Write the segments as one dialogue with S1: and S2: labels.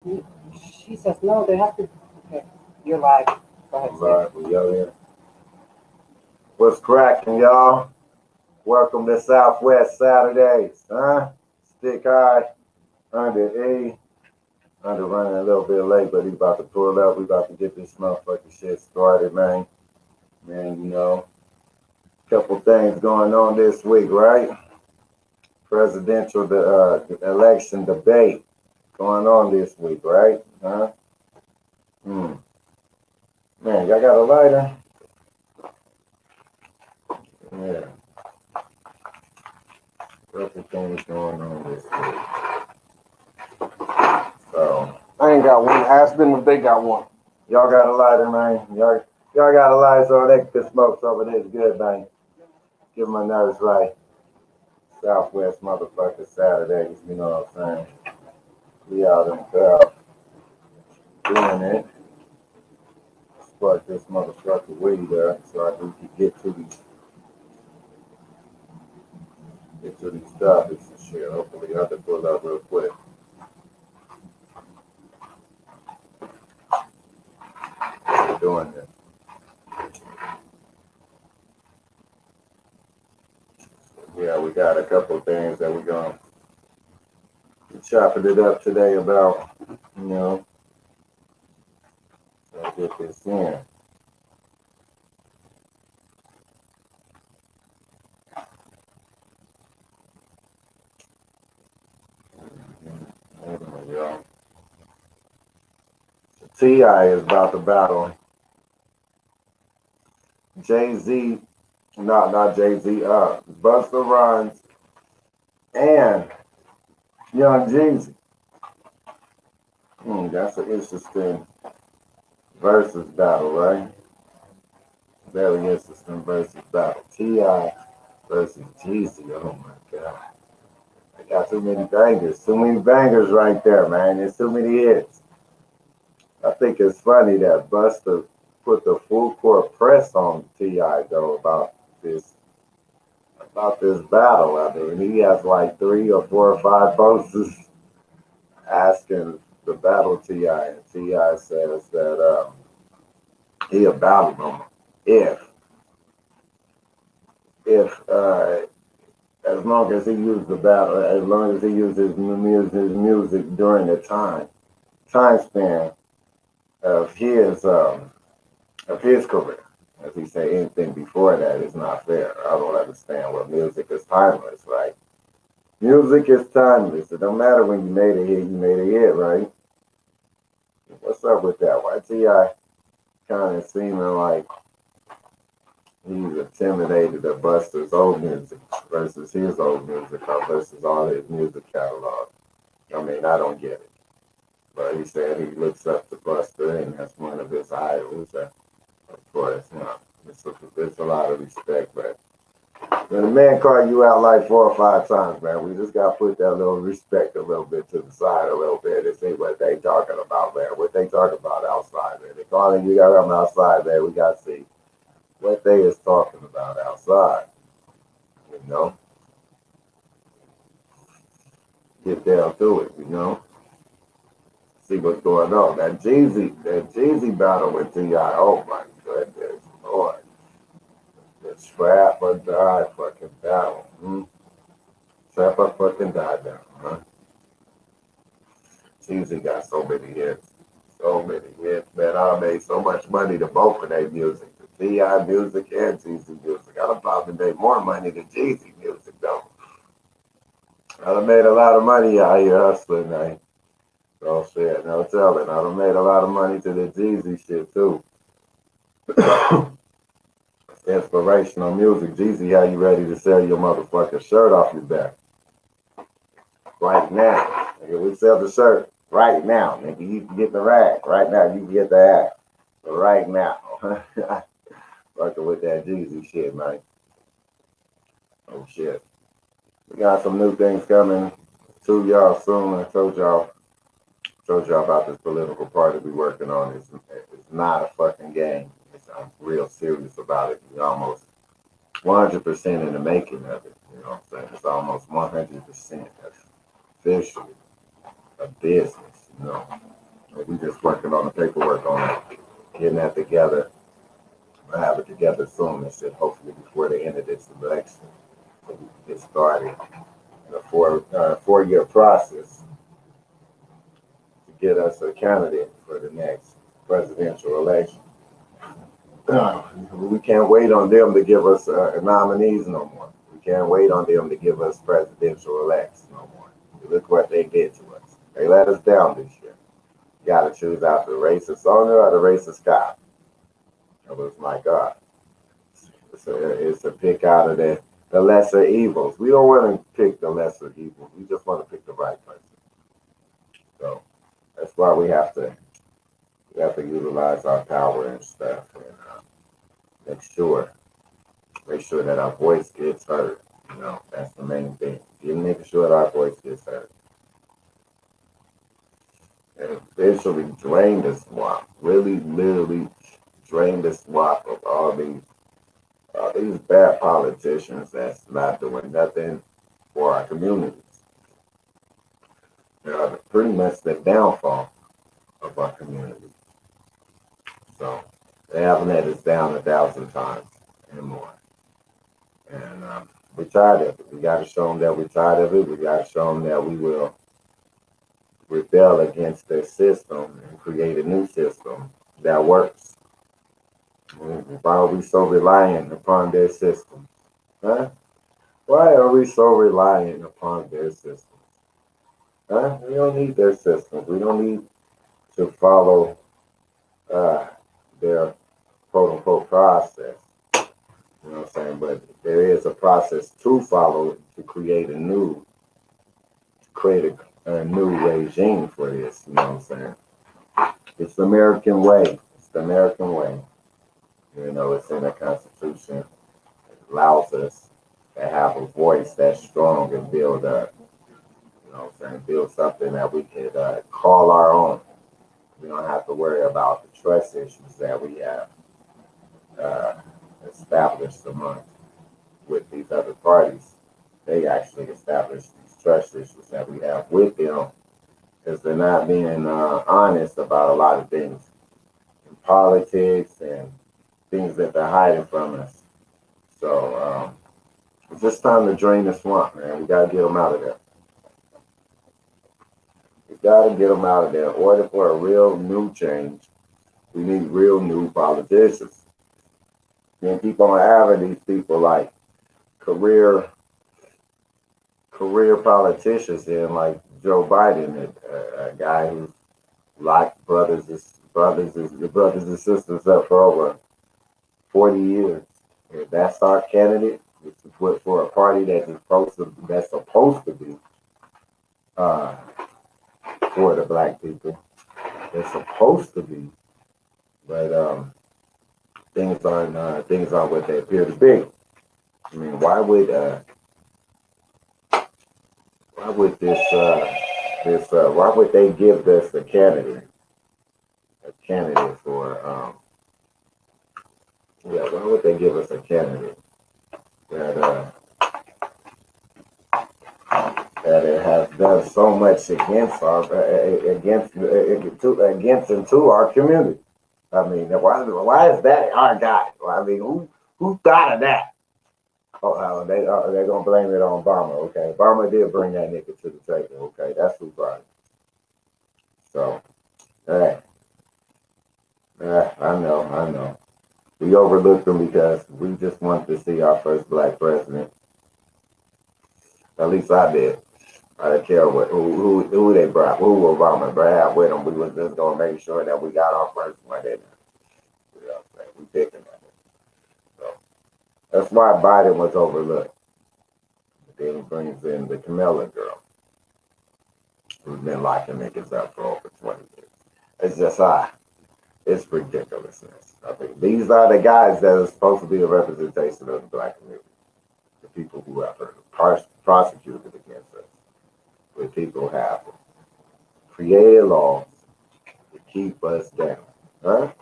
S1: She says, no, they have to. Okay, you're live. Go ahead,
S2: Live, yeah. What's cracking, y'all? Welcome to Southwest Saturdays, huh? Stick high, under E, under running a little bit late, but he about to pull up. We about to get this motherfucking shit started, man. Man, couple things going on this week, right? Presidential election debate going on this week, right? Huh? Hmm. Man, y'all got a lighter? Yeah. Couple things going on this week. So
S3: I ain't got one. Ask them if they got one.
S2: y'all got a lighter, man. Y'all got a lighter so they can smoke over this good, man. Get my nerves right. Southwest motherfucker Saturdays, you know what I'm saying? We out in the crowd doing it. Spark this motherfucker weed up so I can get to these topics and shit. Hopefully I can pull up real quick. We're doing this. Yeah, we got a couple things that we're gonna be chopping it up today about, so get this in. Y'all. T.I. is about to battle Jay-Z, not Jay-Z, Busta Rhymes and Young Jeezy. That's an interesting versus battle, right? Very interesting versus battle. T.I. versus Jeezy. Oh my God. I got too many bangers. Too many bangers right there, man. There's too many hits. I think it's funny that Busta put the full court press on T.I. though about this battle. I mean, he has like 3 or 4 or 5 posters asking the battle T.I. And T.I. says that he'll battle him if as long as he used the battle, as long as he used his music during the time span of his career. As he said, anything before that is not fair. I don't understand what music is timeless, right? Music is timeless. It don't matter when you made a hit, you made a hit, right? What's up with that? Why T.I. kind of seeming like he's intimidated at Buster's old music versus his old music or versus all his music catalog? I mean, I don't get it. But he said he looks up to Buster and that's one of his idols. Of course, it's a lot of respect, but when a man call you out like 4 or 5 times, man, we just gotta put that little respect a little bit to the side a little bit and see what they talking about, man. What they talking about outside, man. They calling you out on outside, man. We gotta see what they is talking about outside. You know, get down to it. See what's going on. That Jeezy battle with T.I. Oh my goodness, Lord. The trap or die fucking battle. Trap or fucking die down, huh? Jeezy got so many hits. So many hits, man. I made so much money to both of their music. The T.I. music and Jeezy music. I'd have probably made more money than Jeezy music, though. I'd have made a lot of money out here hustling, man. So shit, no telling. I'd have made a lot of money to the Jeezy shit, too. Inspirational music. Jeezy, how you ready to sell your motherfucking shirt off your back? Right now. Nigga, we sell the shirt right now. Nigga, you can get the rag. Right now, you can get the hat. Right now. Fucking with that Jeezy shit, man. Oh shit. We got some new things coming to y'all soon. I told y'all about this political party we working on. It's not a fucking game. I'm real serious about it. We're almost 100% in the making of it. You know what I'm saying? It's almost 100% officially a business. We just working on the paperwork on it, getting that together. We'll have it together soon. It should hopefully before the end of this election, so we can get started in a four-year process to get us a candidate for the next presidential election. We can't wait on them to give us nominees no more. We can't wait on them to give us presidential elects no more. Look what they did to us. They let us down this year. You got to choose out the racist owner or the racist cop. It was my God. It's a pick out of the lesser evils. We don't want to pick the lesser evils. We just want to pick the right person. So that's why we have to utilize our power and stuff and make sure that our voice gets heard. You know, that's the main thing. Making sure that our voice gets heard. And eventually drain the swamp. Really, literally drain the swamp of all these bad politicians that's not doing nothing for our communities. They're pretty much the downfall of our community. So they haven't let us down 1,000 times and more. And we're tired of it. We got to show them that we're tired of it. We got to show them that we will rebel against their system and create a new system that works. Why are we so reliant upon their system? Huh? Why are we so reliant upon their system? Huh? We don't need their systems. We don't need to follow their quote unquote process. You know what I'm saying? But there is a process to follow to create a new regime for this. You know what I'm saying? It's the American way. It's the American way. You know, it's in the Constitution. It allows us to have a voice that's strong and build up. You know what I'm saying? Build something that we could call our own. We don't have to worry about the trust issues that we have established with these other parties. They actually established these trust issues that we have with them because they're not being honest about a lot of things in politics and things that they're hiding from us. So it's just time to drain the swamp, man. We got to get them out of there. We got to get them out of there. In order for a real new change, we need real new politicians. You can keep on having these people like career politicians in, like Joe Biden, a guy who's locked brothers and sisters up for over 40 years. If that's our candidate, it's to put for a party that's supposed to be for the black people. They're supposed to be, but things aren't what they appear to be. I mean, why would they give us a candidate for why would they give us a candidate that it has done so much against and to our community? I mean, why is that our guy? I mean, who thought of that? Oh, they're gonna blame it on Obama. Okay, Obama did bring that nigga to the table. Okay, that's who brought it. So, I know. We overlooked him because we just wanted to see our first black president. At least I did. I didn't care who they brought, who Obama brought with them. We was just gonna make sure that we got our first one. You know what I'm saying? We picking that. So that's why Biden was overlooked. But then he brings in the Kamala girl, who's been locking niggas up for over 20 years. It's just it's ridiculousness. I think these are the guys that are supposed to be a representation of the black community. The people who have prosecuted against us. The people have created laws to keep us down. Huh?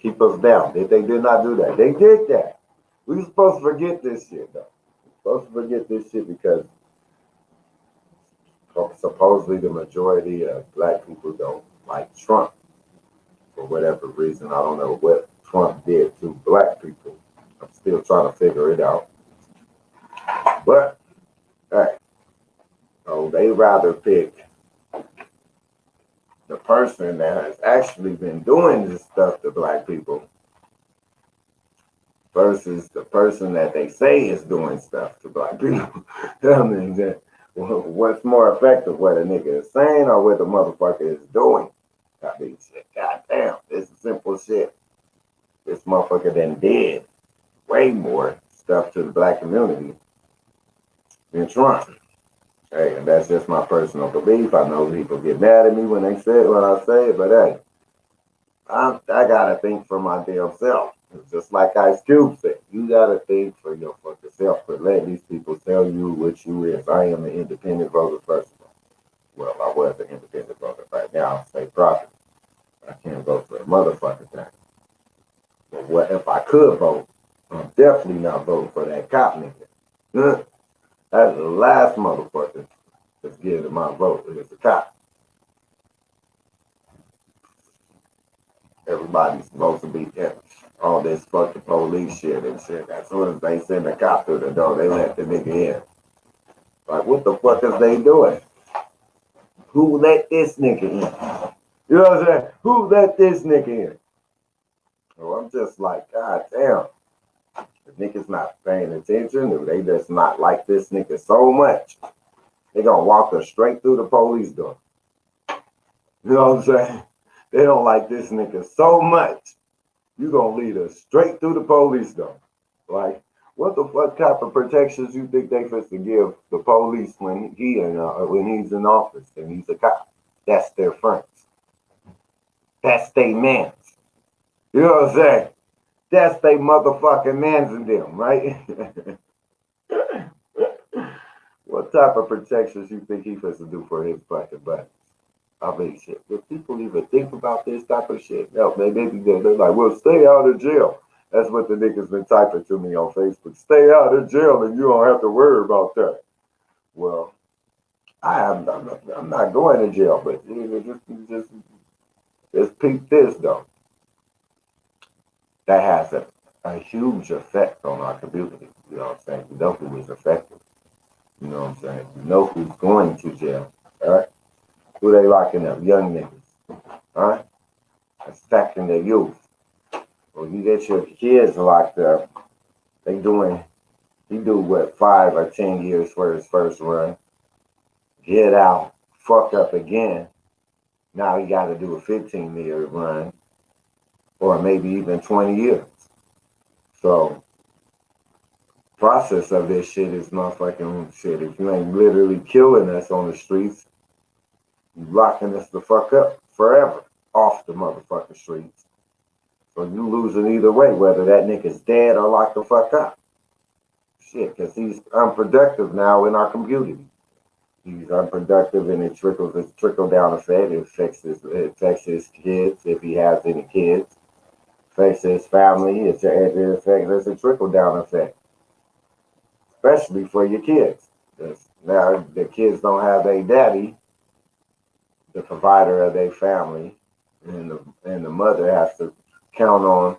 S2: Keep us down. They did not do that. They did that. We were supposed to forget this shit, though. We're supposed to forget this shit because supposedly the majority of black people don't like Trump. For whatever reason, I don't know what Trump did to black people. I'm still trying to figure it out. But, hey, so they rather pick the person that has actually been doing this stuff to black people versus the person that they say is doing stuff to black people. I mean, what's more effective, what a nigga is saying or what the motherfucker is doing? I mean, shit, goddamn, this is simple shit. This motherfucker then did way more stuff to the black community than Trump. Hey, and that's just my personal belief. I know people get mad at me when they say it, when I say it, but hey, I gotta think for my damn self. Just like Ice Cube said, you gotta think for your fucking self. But let these people tell you what you is. I am an independent voter first of all. Well, I was an independent voter. Right now, I'm state property. I can't vote for a motherfucking thing. But what if I could vote? I'm definitely not voting for that cop nigga. That's the last motherfucker that's giving my vote. It's a cop. Everybody's supposed to be all this fucking police shit and shit. As soon as they send a cop through the door, they let the nigga in. Like, what the fuck is they doing? Who let this nigga in? You know what I'm saying? Who let this nigga in? So I'm just like, God damn. The niggas not paying attention, or they just not like this nigga so much. They gonna walk her straight through the police door. You know what I'm saying? They don't like this nigga so much. You gonna lead us straight through the police door. Like, what the fuck type of protections you think they supposed to give the police when he's in office and he's a cop? That's their friends. That's they mans. You know what I'm saying? That's they motherfucking mans in them, right? What type of protections you think he's supposed to do for his fucking buddies? I mean, shit. Do people even think about this type of shit? No, they're like, well, stay out of jail. That's what the niggas been typing to me on Facebook. Stay out of jail and you don't have to worry about that. Well, I'm not going to jail, but just peep this, though. That has a huge effect on our community. You know what I'm saying? You know who is affected. You know what I'm saying? You know who's going to jail. All right? Who they locking up? Young niggas. All right? Affecting their youth. Well, you get your kids locked up. He do what, 5 or 10 years for his first run. Get out, fuck up again. Now he got to do a 15-year run, or maybe even 20 years. So, process of this shit is motherfucking shit. If you ain't literally killing us on the streets, you locking us the fuck up forever off the motherfucking streets. So you losing either way, whether that nigga's dead or locked the fuck up. Shit, because he's unproductive now in our community. He's unproductive and it trickle down effect. It affects his kids, if he has any kids. Affects his family. It's a trickle down effect. Especially for your kids. Now the kids don't have a daddy, the provider of their family, and the mother has to count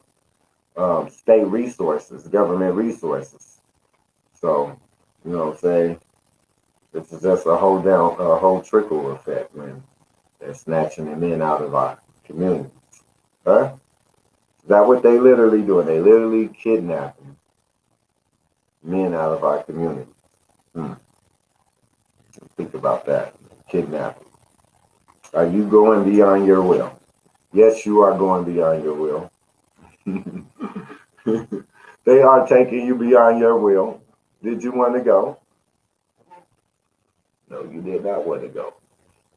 S2: on state resources, government resources. So, you know what I'm saying? This is just a whole trickle effect, man. They're snatching the men out of our communities. Huh? Is that what they literally doing? They literally kidnapping men out of our community. Think about that. Kidnapping. Are you going beyond your will? Yes, you are going beyond your will. They are taking you beyond your will. Did you want to go? No, you did not want to go.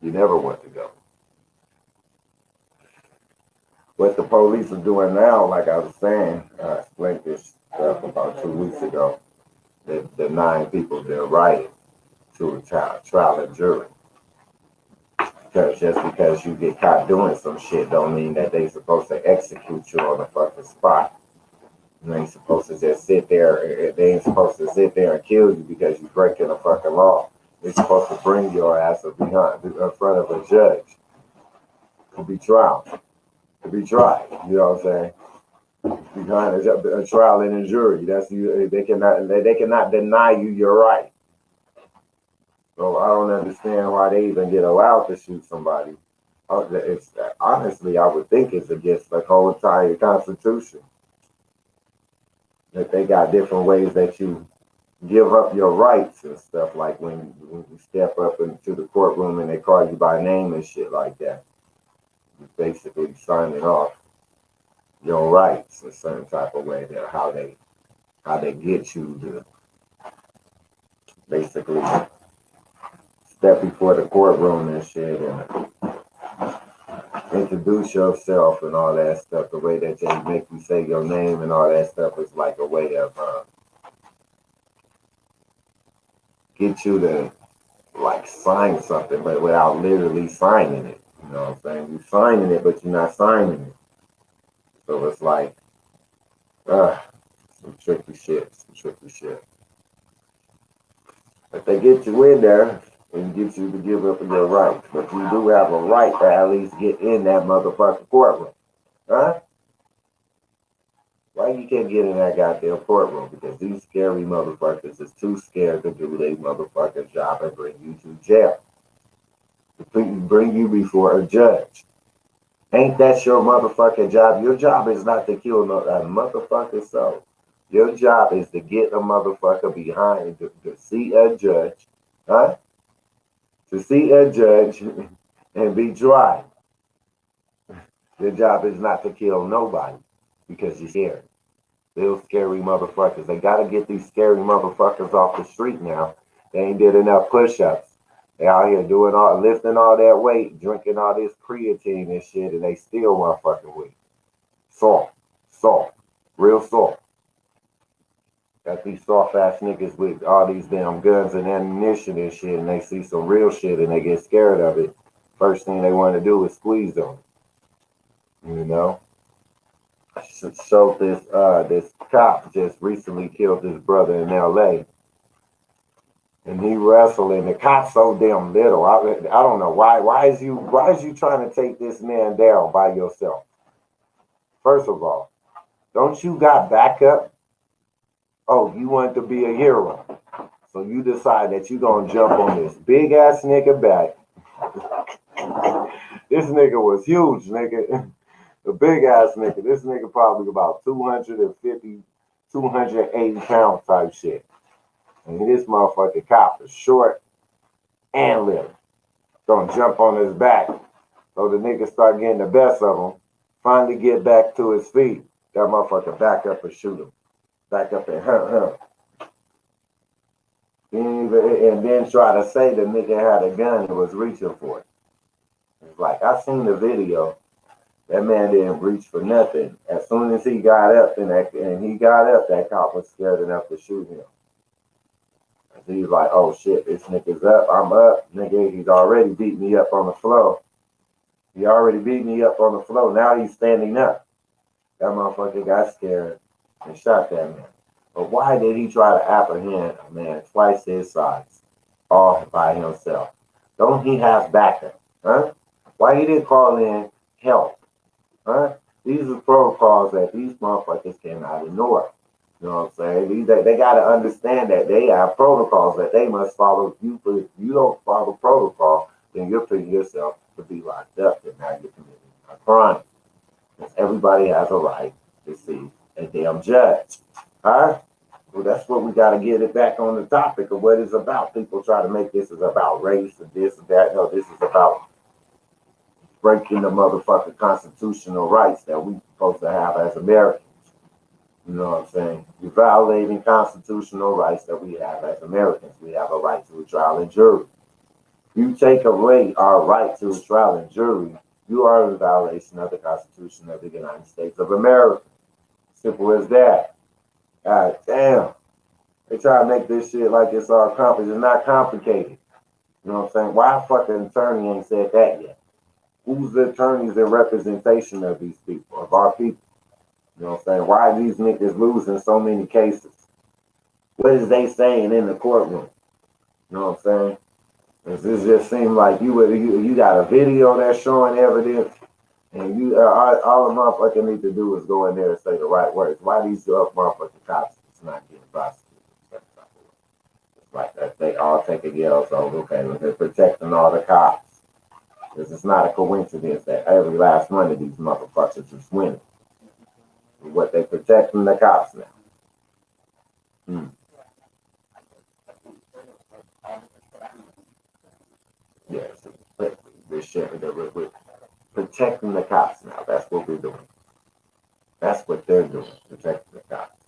S2: You never want to go. What the police are doing now, like I was saying, I explained this stuff about 2 weeks ago, the 9 people they're writing to a trial and jury. Because just because you get caught doing some shit don't mean that they supposed to execute you on the fucking spot. You ain't supposed to just sit there. They ain't supposed to sit there and kill you because you're breaking the fucking law. They're supposed to bring your ass in front of a judge. to be tried. To be tried. You know what I'm saying? Behind a trial and a jury. That's you. They cannot deny you your right. So I don't understand why they even get allowed to shoot somebody. It's honestly, I would think it's against the whole entire Constitution. That they got different ways that you give up your rights and stuff, like when you step up into the courtroom and they call you by name and shit like that. You're basically signing off your rights in a certain type of way. That how they get you to basically step before the courtroom and shit and introduce yourself and all that stuff. The way that they make you say your name and all that stuff is like a way of get you to like sign something, but without literally signing it. You know what I'm saying? You're signing it, but you're not signing it. So it's like, some tricky shit, some tricky shit. But they get you in there and get you to give up your rights. But you do have a right to at least get in that motherfucking courtroom. Huh? Why you can't get in that goddamn courtroom? Because these scary motherfuckers is too scared to do their motherfucking job and bring you to jail. To bring you before a judge. Ain't that your motherfucking job? Your job is not to kill no motherfucking soul. Your job is to get a motherfucker behind to see a judge, huh? To see a judge and be tried. Your job is not to kill nobody because you're scared. Little scary motherfuckers. They gotta get these scary motherfuckers off the street now. They ain't did enough push-ups. They out here lifting all that weight, drinking all this creatine and shit, and they still motherfucking weak. Soft, real soft. Got these soft ass niggas with all these damn guns and ammunition and shit, and they see some real shit and they get scared of it. First thing they want to do is squeeze them. You know? So this cop just recently killed his brother in LA. And he wrestled, and the cop's so damn little. I don't know why. Why is you trying to take this man down by yourself? First of all, don't you got backup? Oh, you want to be a hero. So you decide that you're gonna jump on this big ass nigga back. This nigga was huge, nigga. The big ass nigga. This nigga probably about 250, 280 pound type shit. And this motherfucking cop is short and little. Gonna jump on his back. So the nigga start getting the best of him. Finally get back to his feet. That motherfucker back up and shoot him. Back up and hurt him. And then try to say the nigga had a gun and was reaching for it. It's like, I seen the video. That man didn't reach for nothing. As soon as he got up, that cop was scared enough to shoot him. He's like, oh shit, this nigga's up, I'm up. Nigga, he's already beat me up on the floor. He already beat me up on the floor. Now he's standing up. That motherfucker got scared and shot that man. But why did he try to apprehend a man twice his size, all by himself? Don't he have backup? Huh? Why he didn't call in help? Huh? These are protocols that these motherfuckers cannot ignore. You know what I'm saying? They got to understand that they have protocols that they must follow. If you don't follow protocol, then you're putting yourself to be locked up, and now you're committing a crime. Because everybody has a right to see a damn judge. Huh? Well, that's what we got to get it back on the topic of what it's about. People try to make this is about race and this and that. No, this is about breaking the motherfucking constitutional rights that we supposed to have as Americans. You know what I'm saying? You're violating constitutional rights that we have as Americans. We have a right to a trial and jury. You take away our right to a trial and jury, you are in violation of the Constitution of the United States of America. Simple as that. God damn. They try to make this shit like it's all complicated. It's not complicated. You know what I'm saying? Why a fucking attorney ain't said that yet? Who's the attorneys in representation of these people, of our people? You know what I'm saying? Why are these niggas losing so many cases? What is they saying in the courtroom? You know what I'm saying? Does this just seem like you got a video that's showing evidence And you, all the motherfucker need to do is go in there and say the right words. Why these motherfucking cops is not getting prosecuted? It's like that. They all take a yell, so okay, they're protecting all the cops. Because it's not a coincidence that every last one of these motherfuckers is winning. What they protecting the cops now. Yes, this shit, we're protecting the cops now. That's what we're doing. That's what they're doing, protecting the cops.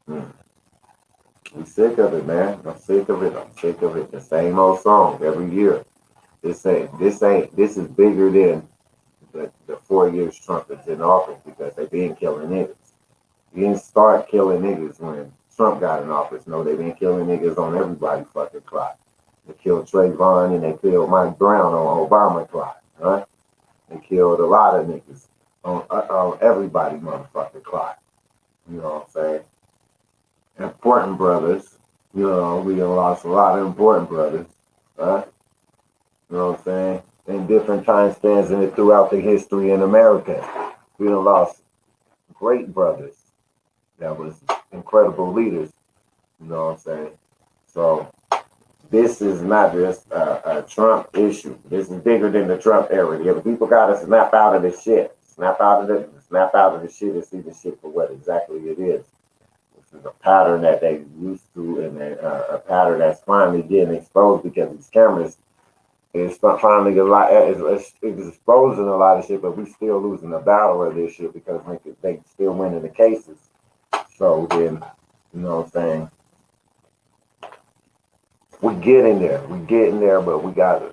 S2: I'm sick of it, man. I'm sick of it. I'm sick of it. The same old song every year. This is bigger than the 4 years Trump is in office because they've been killing niggas. You didn't start killing niggas when Trump got in office. No, they've been killing niggas on everybody's fucking clock. They killed Trayvon and they killed Mike Brown on Obama clock, right? They killed a lot of niggas on everybody motherfucking clock. You know what I'm saying? Important brothers. You know, we done lost a lot of important brothers, right? You know what I'm saying? In different time spans and throughout the history in America. We done lost great brothers that was incredible leaders. You know what I'm saying? So this is not just a Trump issue. This is bigger than the Trump era. The people got to snap out of this shit. Snap out of the shit and see the shit for what exactly it is. This is a pattern that they used to, and a pattern that's finally getting exposed because these cameras is finally it's exposing a lot of shit, but we still losing the battle of this shit because they still winning the cases. So then, you know what I'm saying? We're getting there, but we gotta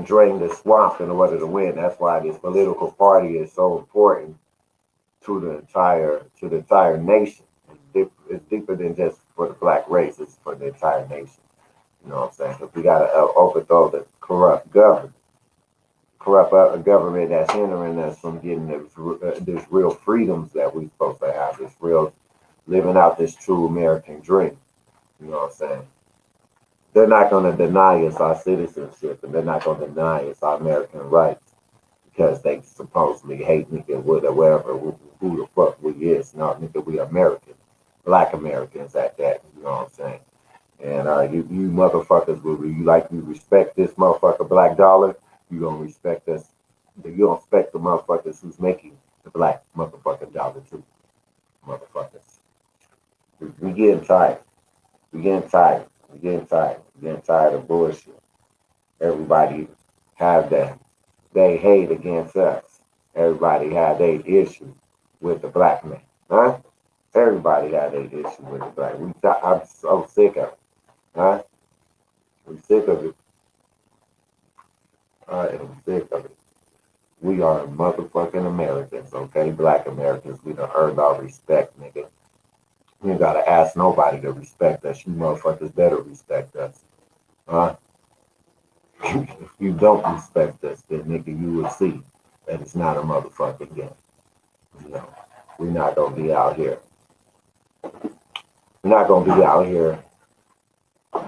S2: drain the swamp in order to win. That's why this political party is so important to the entire nation. It's deeper than just for the black race. It's for the entire nation. You know what I'm saying? Because we gotta overthrow the corrupt government that's hindering us from getting this real freedoms that we're supposed to have. This real living out this true American dream. You know what I'm saying? They're not going to deny us our citizenship, and they're not going to deny us our American rights because they supposedly hate nigga with or whatever, who the fuck we is. No, nigga, we American, black Americans at that. You know what I'm saying? And you motherfuckers, you respect this motherfucker black dollar, you gonna respect us. You don't respect the motherfuckers who's making the black motherfucking dollar too, motherfuckers. We getting tired. We getting tired. We're getting tired of bullshit. Everybody have that. They hate against us. Everybody had their issue with the black man. Huh? Everybody had their issue with the black man. I'm so sick of it. Huh? I'm sick of it. I am sick of it. We are motherfucking Americans, okay? Black Americans. We done earned our respect, nigga. You ain't gotta ask nobody to respect us. You motherfuckers better respect us. Huh? If you don't respect us, then nigga, you will see that it's not a motherfucking game. You know, we're not gonna be out here. We're not gonna be out here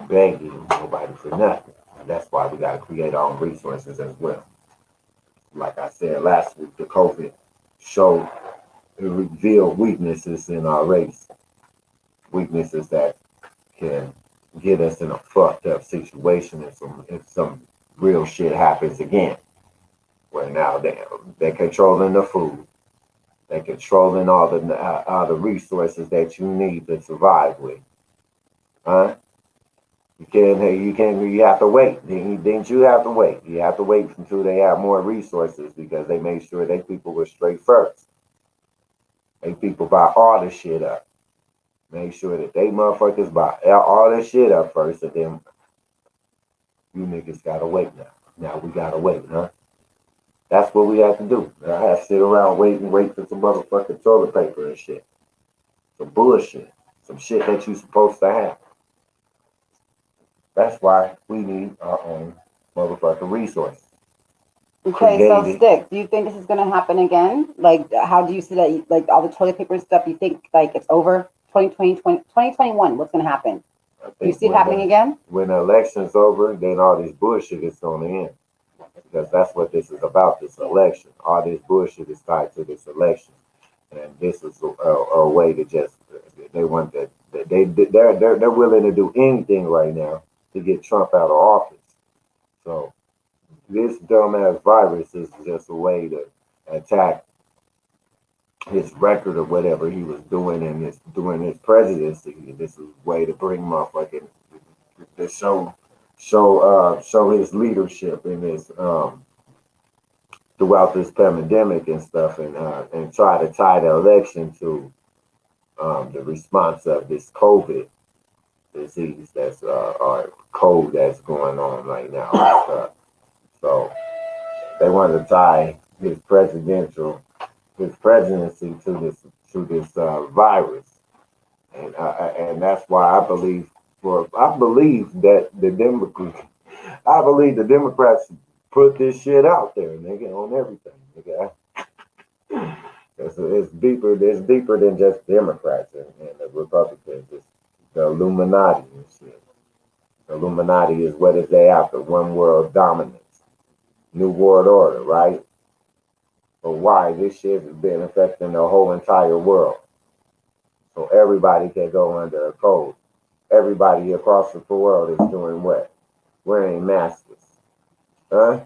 S2: begging nobody for nothing. And that's why we gotta create our own resources as well. Like I said last week, the COVID showed, it revealed weaknesses in our race. Weaknesses that can get us in a fucked up situation if some real shit happens again. Where now they're controlling the food, they're controlling all the resources that you need to survive with. Huh? You have to wait. Didn't you have to wait? You have to wait until they have more resources because they made sure they people were straight first. They people buy all the shit up. Make sure that they motherfuckers buy all this shit up first, and then you niggas gotta wait now. Now we gotta wait, huh? That's what we have to do. I have to sit around wait for some motherfucking toilet paper and shit. Some bullshit. Some shit that you supposed to have. That's why we need our own motherfucking resources.
S4: Okay, so Stick, do you think this is gonna happen again? Like, how do you see that? Like all the toilet paper stuff, you think like it's over? 2021, what's going to happen? Do you see it happening again?
S2: When the election's over, then all this bullshit is going to end. because that's what this is about. This election, all this bullshit is tied to this election, and this is a way to just they want that they're willing to do anything right now to get Trump out of office. So this dumbass virus is just a way to attack his record or whatever he was doing in his during his presidency. This is a way to bring motherfucking to show his leadership in this throughout this pandemic and stuff, and try to tie the election to the response of this COVID disease that's or code that's going on right now. So they want to tie his presidency to this virus, and that's why I believe that the Democrats put this shit out there, nigga, on everything, nigga. It's deeper than just Democrats and the Republicans. It's the Illuminati and shit. The Illuminati is what is they after? One world dominance, New World Order, right? But why? This shit has been affecting the whole entire world. So everybody can go under a code. Everybody across the world is doing what? Wearing masks. Huh?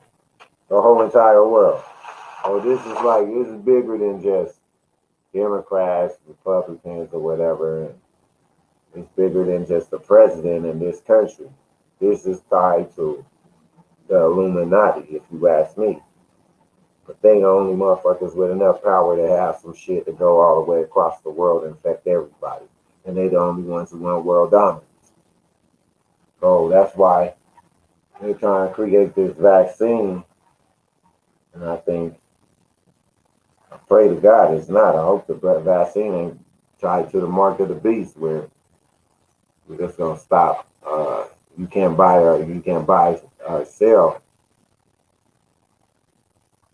S2: The whole entire world. Oh, this is bigger than just Democrats, Republicans, or whatever. It's bigger than just the president in this country. This is tied to the Illuminati, if you ask me. But they the only motherfuckers with enough power to have some shit to go all the way across the world and affect everybody. And they the only ones who want world dominance. So that's why they're trying to create this vaccine. And I pray to God it's not. I hope the vaccine ain't tied to the mark of the beast where we're just gonna stop. You can't buy or sell.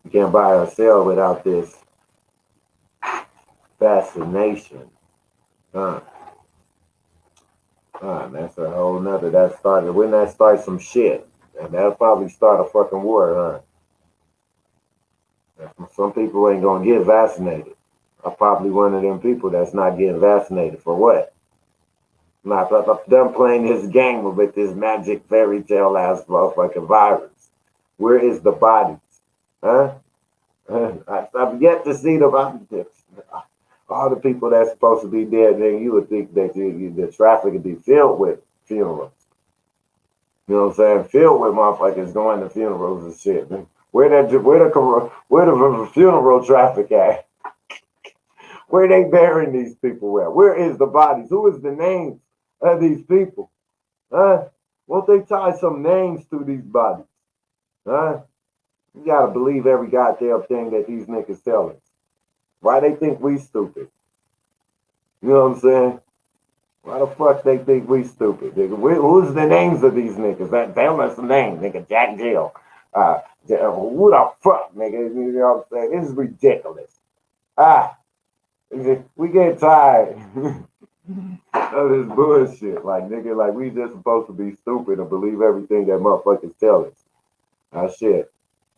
S2: You can't buy or sell without this vaccination. That's a whole nother. When that starts some shit, and that'll probably start a fucking war, Some people ain't gonna get vaccinated. I'm probably one of them people that's not getting vaccinated. For what? I'm done playing this game with this magic fairy tale ass motherfucking virus. Where is the bodies? Huh? I've yet to see all the people that's supposed to be dead. Then you would think that the traffic would be filled with funerals. You know what I'm saying? Filled with motherfuckers going to funerals and shit. Where the funeral traffic at? Where they burying these people at? Where is the bodies? Who is the names of these people? Huh? Won't they tie some names to these bodies? Huh? You gotta believe every goddamn thing that these niggas tell us. Why they think we stupid? You know what I'm saying? Why the fuck they think we stupid? Nigga? Who's the names of these niggas? Tell us the name, nigga. Jack Jill. Who the fuck, nigga? You know what I'm saying? This is ridiculous. We get tired of this bullshit. Like, nigga, like we just supposed to be stupid and believe everything that motherfuckers tell us. Shit.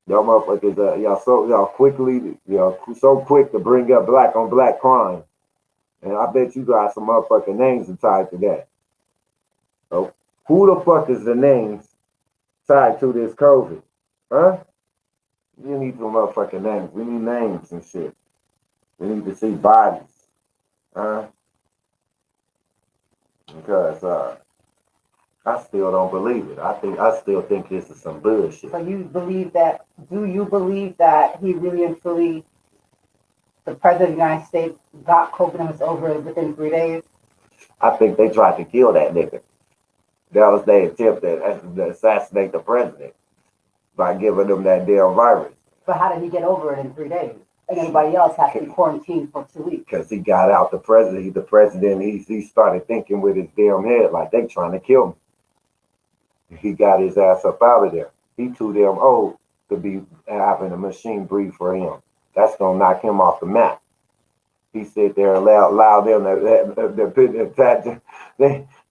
S2: Y'all motherfuckers, y'all so quick to bring up black on black crime. And I bet you got some motherfucking names tied to that. So who the fuck is the names tied to this COVID? Huh? You need some motherfucking names. We need names and shit. We need to see bodies. Huh? Because I still don't believe it. I still think this is some bullshit.
S4: So do you believe that he really and truly, the president of the United States, got COVID and was over within 3 days?
S2: I think they tried to kill that nigga. That was their attempt to assassinate the president by giving them that damn virus.
S4: But how did he get over it in 3 days? And everybody else has to be quarantined for 2 weeks.
S2: Because he got out the president, he started thinking with his damn head like they trying to kill me. He got his ass up out of there. He too damn old to be having a machine breathe for him. That's gonna knock him off the map. He sit there and allow them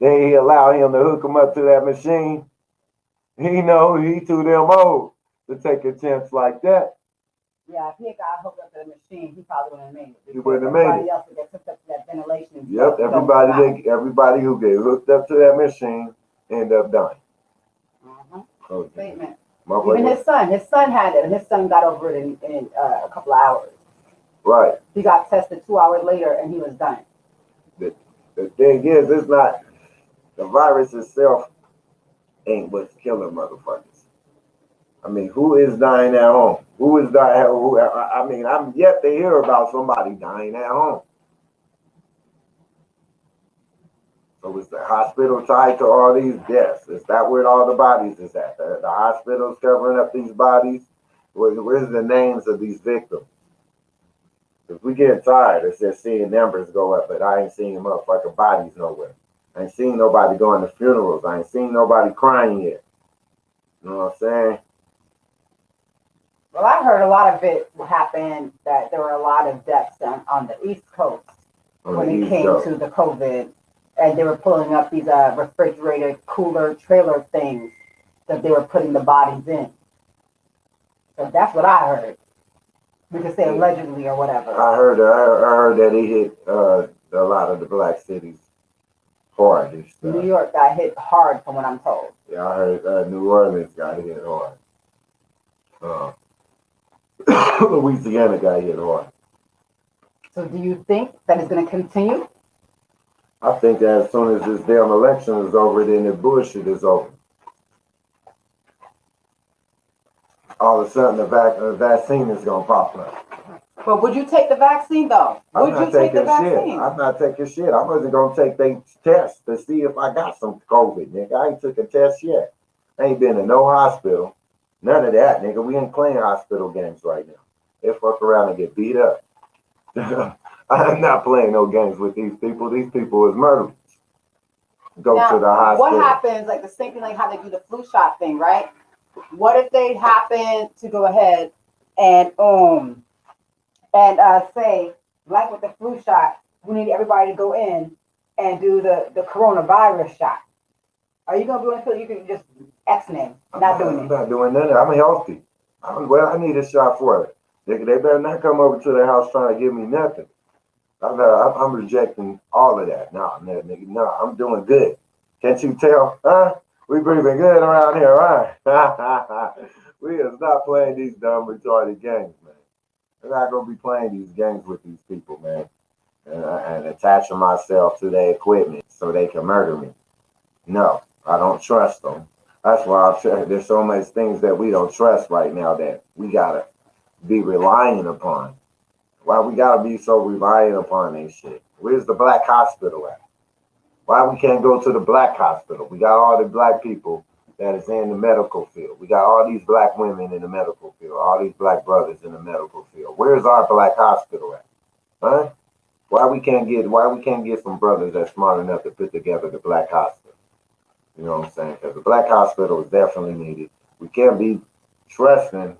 S2: they allow him to hook him up to that machine. He know he too damn old to take a chance like that.
S4: Yeah, if he had got hooked up to the machine, he probably wouldn't have made it.
S2: He wouldn't have made
S4: Everybody
S2: it.
S4: else would get hooked up to that ventilation. And
S2: Yep,
S4: stuff don't survive.
S2: everybody who get hooked up to that machine end up dying. Oh,
S4: Statement.
S2: my
S4: Even
S2: brother-
S4: his son had it, and his son got over it in a couple of hours.
S2: right.
S4: He got tested 2 hours later, and he was done.
S2: The thing is, it's not the virus itself ain't what's killing motherfuckers. I mean, who is dying at home? Who is dying? I mean, I'm yet to hear about somebody dying at home. So is the hospital tied to all these deaths? Is that where all the bodies is at? The hospitals covering up these bodies? Where's the names of these victims? If we get tired, it's just seeing numbers go up, but I ain't seeing motherfucking bodies nowhere. I ain't seen nobody going to funerals. I ain't seen nobody crying yet. You know what I'm saying?
S4: Well, I heard a lot of it happened that there were a lot of deaths on the East Coast when it came to the COVID, and they were pulling up these refrigerated cooler trailer things that they were putting the bodies in. So that's what I heard. We could say allegedly or whatever.
S2: I heard that it hit a lot of the black cities hard and stuff.
S4: New York got hit hard, from what I'm told.
S2: Yeah, I heard New Orleans got hit hard. Louisiana got hit hard.
S4: So do you think that it's going to continue?
S2: I think that as soon as this damn election is over, then the bullshit is over. All of a sudden, the vaccine is gonna pop up.
S4: But would you take the vaccine though?
S2: I'm
S4: Would
S2: not
S4: you take the
S2: taking shit.
S4: vaccine?
S2: I'm not taking shit. I wasn't gonna take the test to see if I got some COVID, nigga. I ain't took a test yet. I ain't been to no hospital. None of that, nigga. We ain't playing hospital games right now. They fuck around and get beat up. I'm not playing no games with these people. These people is murderers. Go
S4: Now,
S2: to the hospital.
S4: what happens, like the same thing like how they do the flu shot thing, right? What if they happen to go ahead and say, like with the flu shot, we need everybody to go in and do the coronavirus shot. Are you gonna do it until you can just X-name, not doing
S2: I'm
S4: it?
S2: not doing nothing. I'm healthy. I need a shot for it. They better not come over to the house trying to give me nothing. I'm rejecting all of that. No, nigga, no, I'm doing good. Can't you tell? Huh? We breathing good around here, right? We is not playing these dumb, retarded games, man. I'm not going to be playing these games with these people, man. And attaching myself to their equipment so they can murder me. No, I don't trust them. That's why there's so much things that we don't trust right now that we got to be relying upon. Why we got to be so reliant upon this shit? Where's the black hospital at? Why we can't go to the black hospital? We got all the black people that is in the medical field. We got all these black women in the medical field, all these black brothers in the medical field. Where's our black hospital at? Huh? Why we can't get some brothers that's smart enough to put together the black hospital? You know what I'm saying? Because the black hospital is definitely needed. We can't be trusting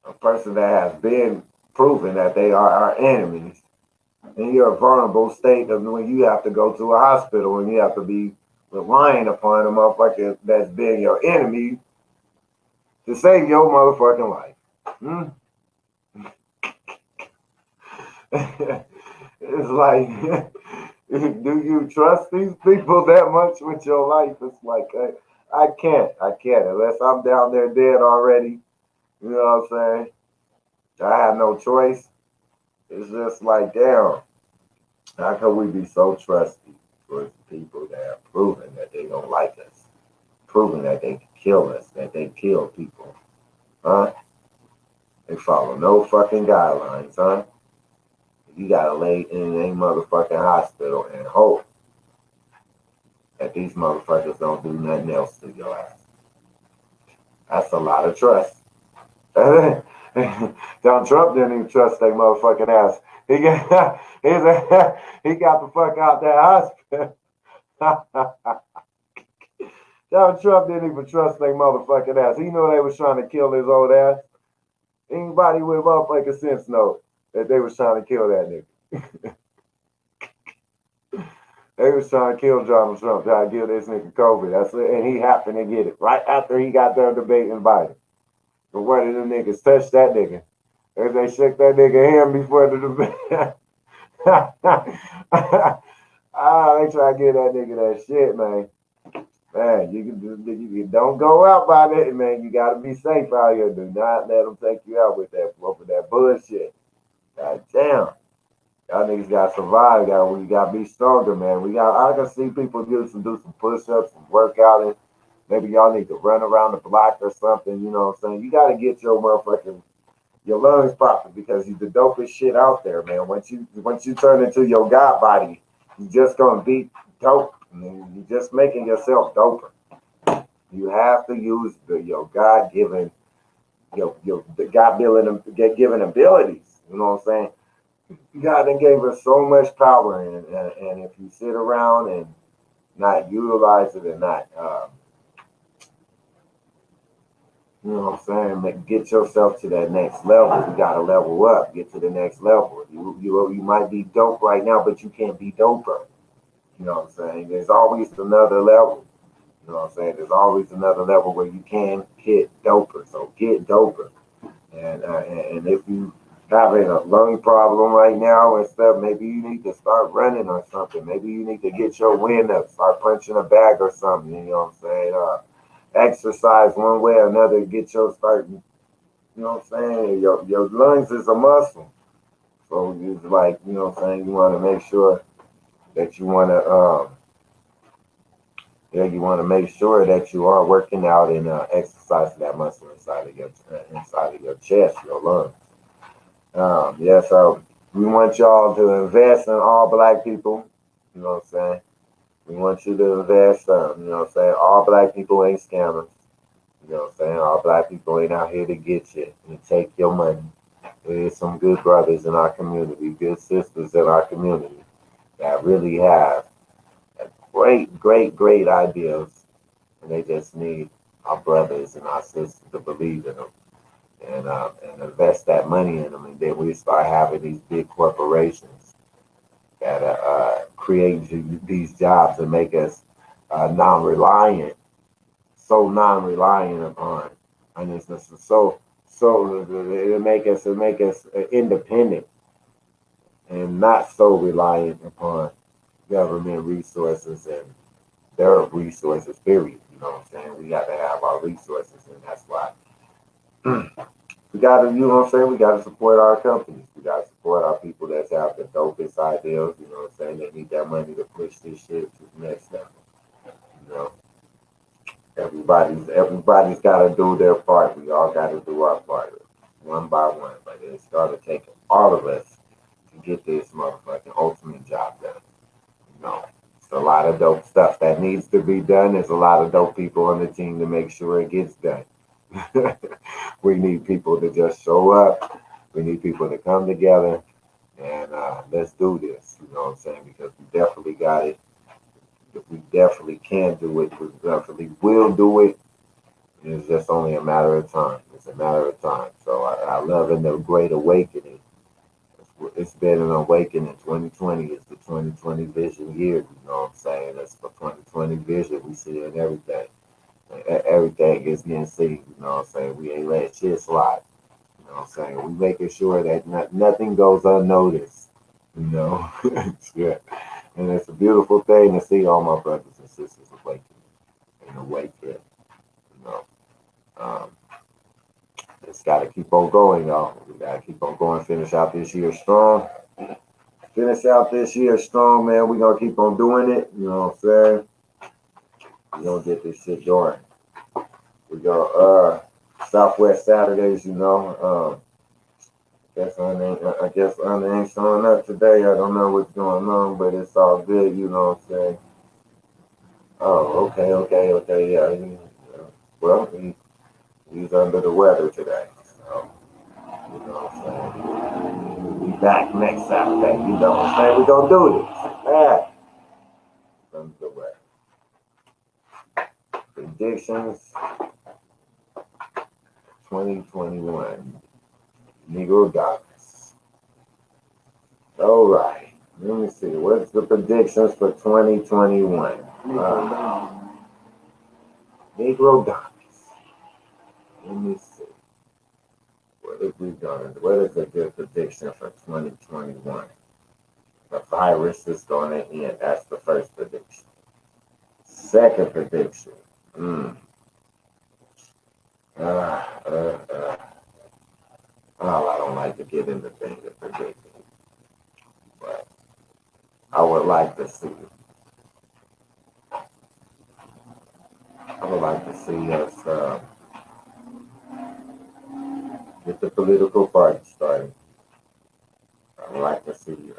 S2: a person that has been proven that they are our enemies. And you're a vulnerable state of when you have to go to a hospital and you have to be relying upon a motherfucker that's been your enemy to save your motherfucking life. It's like, do you trust these people that much with your life? It's like, I can't unless I'm down there dead already. You know what I'm saying? I have no choice. It's just like, damn, how can we be so trusty towards people that have proven that they don't like us, proven that they can kill us, that they kill people, huh? They follow no fucking guidelines, huh? You gotta lay in a motherfucking hospital and hope that these motherfuckers don't do nothing else to your ass. That's a lot of trust. Donald Trump didn't even trust that motherfucking ass. He got the fuck out that hospital. Donald Trump didn't even trust that motherfucking ass. He knew they was trying to kill his old ass. Anybody with motherfucking sense know that they was trying to kill that nigga. They was trying to kill Donald Trump, trying to give this nigga COVID. That's it. And he happened to get it right after he got done debating Biden. But one of them niggas touched that nigga. As they shook that nigga hand before the debate. They try to give that nigga that shit, man. Man, you don't go out by that, man. You gotta be safe out here. Do not let them take you out with that bullshit. God damn. Y'all niggas gotta survive. We gotta be stronger, man. I can see people do some push-ups and workout, and maybe y'all need to run around the block or something. You know what I'm saying? You gotta get your lungs proper because you the dopest shit out there, man. Once you turn into your God body, you just gonna be dope. I mean, you're just making yourself doper. You have to use your God-given, the God-given abilities. You know what I'm saying? God then gave us so much power, and if you sit around and not utilize it and not, you know what I'm saying, get yourself to that next level. You gotta level up, get to the next level. You might be dope right now, but you can't be doper. You know what I'm saying? There's always another level. You know what I'm saying? There's always another level where you can hit doper. So get doper. And if you having a lung problem right now and stuff, maybe you need to start running or something. Maybe you need to get your wind up, start punching a bag or something. You know what I'm saying? Exercise one way or another, get your start. You know what I'm saying? Your lungs is a muscle. So it's like, you know what I'm saying? You want to make sure that you want to make sure that you are working out and exercising that muscle inside of your chest, your lungs. So we want y'all to invest in all black people. You know what I'm saying? We want you to invest. You know what I'm saying? All black people ain't scammers. You know what I'm saying? All black people ain't out here to get you and take your money. There's some good brothers in our community, good sisters in our community that really have great ideas, and they just need our brothers and our sisters to believe in them and invest that money in them, and then we start having these big corporations that create these jobs and make us non-reliant, so non-reliant upon, and it's just so it make us independent and not so reliant upon government resources and their resources, period. You know what I'm saying? We got to have our resources, and that's why we got to, you know what I'm saying? We got to support our companies. We got to support our people that have the dopest ideas. You know what I'm saying? They need that money to push this shit to the next level. You know, everybody's got to do their part. We all got to do our part, one by one. But it's going to take all of us to get this motherfucking ultimate job done. You know, it's a lot of dope stuff that needs to be done. There's a lot of dope people on the team to make sure it gets done. We need people to just show up. We need people to come together and let's do this. You know what I'm saying? Because we definitely got it. If we definitely can do it, we definitely will do it. It's just only a matter of time. It's a matter of time. So I love in the Great Awakening. It's been an awakening. 2020 is the 2020 vision year. You know what I'm saying? That's the 2020 vision. We see it in everything. Everything is getting seen. You know what I'm saying? We ain't let shit slide. You know what I'm saying? We making sure that nothing goes unnoticed. You know? Yeah. And it's a beautiful thing to see all my brothers and sisters awaken and awaken. You know? Just got to keep on going, y'all. We got to keep on going. Finish out this year strong. Finish out this year strong, man. We're going to keep on doing it. You know what I'm saying? We're going to get this shit going. We go Southwest Saturdays, you know. I guess Anna ain't showing up today. I don't know what's going on, but it's all good, you know what I'm saying? Oh, okay, yeah. Well, he's under the weather today, so, you know what I'm saying? We'll be back next Saturday, you know what I'm saying? We're going to do this. Yeah. Under the weather. Predictions 2021. Negro Goddess. All right. Let me see. What's the predictions for 2021? Negro Dominance. Let me see. What have we done? What is a good prediction for 2021? The virus is going to end. That's the first prediction. Second prediction. Mm. Oh, I don't like to get into things of predicting, but I would like to see. I would like to see us get the political party started. I would like to see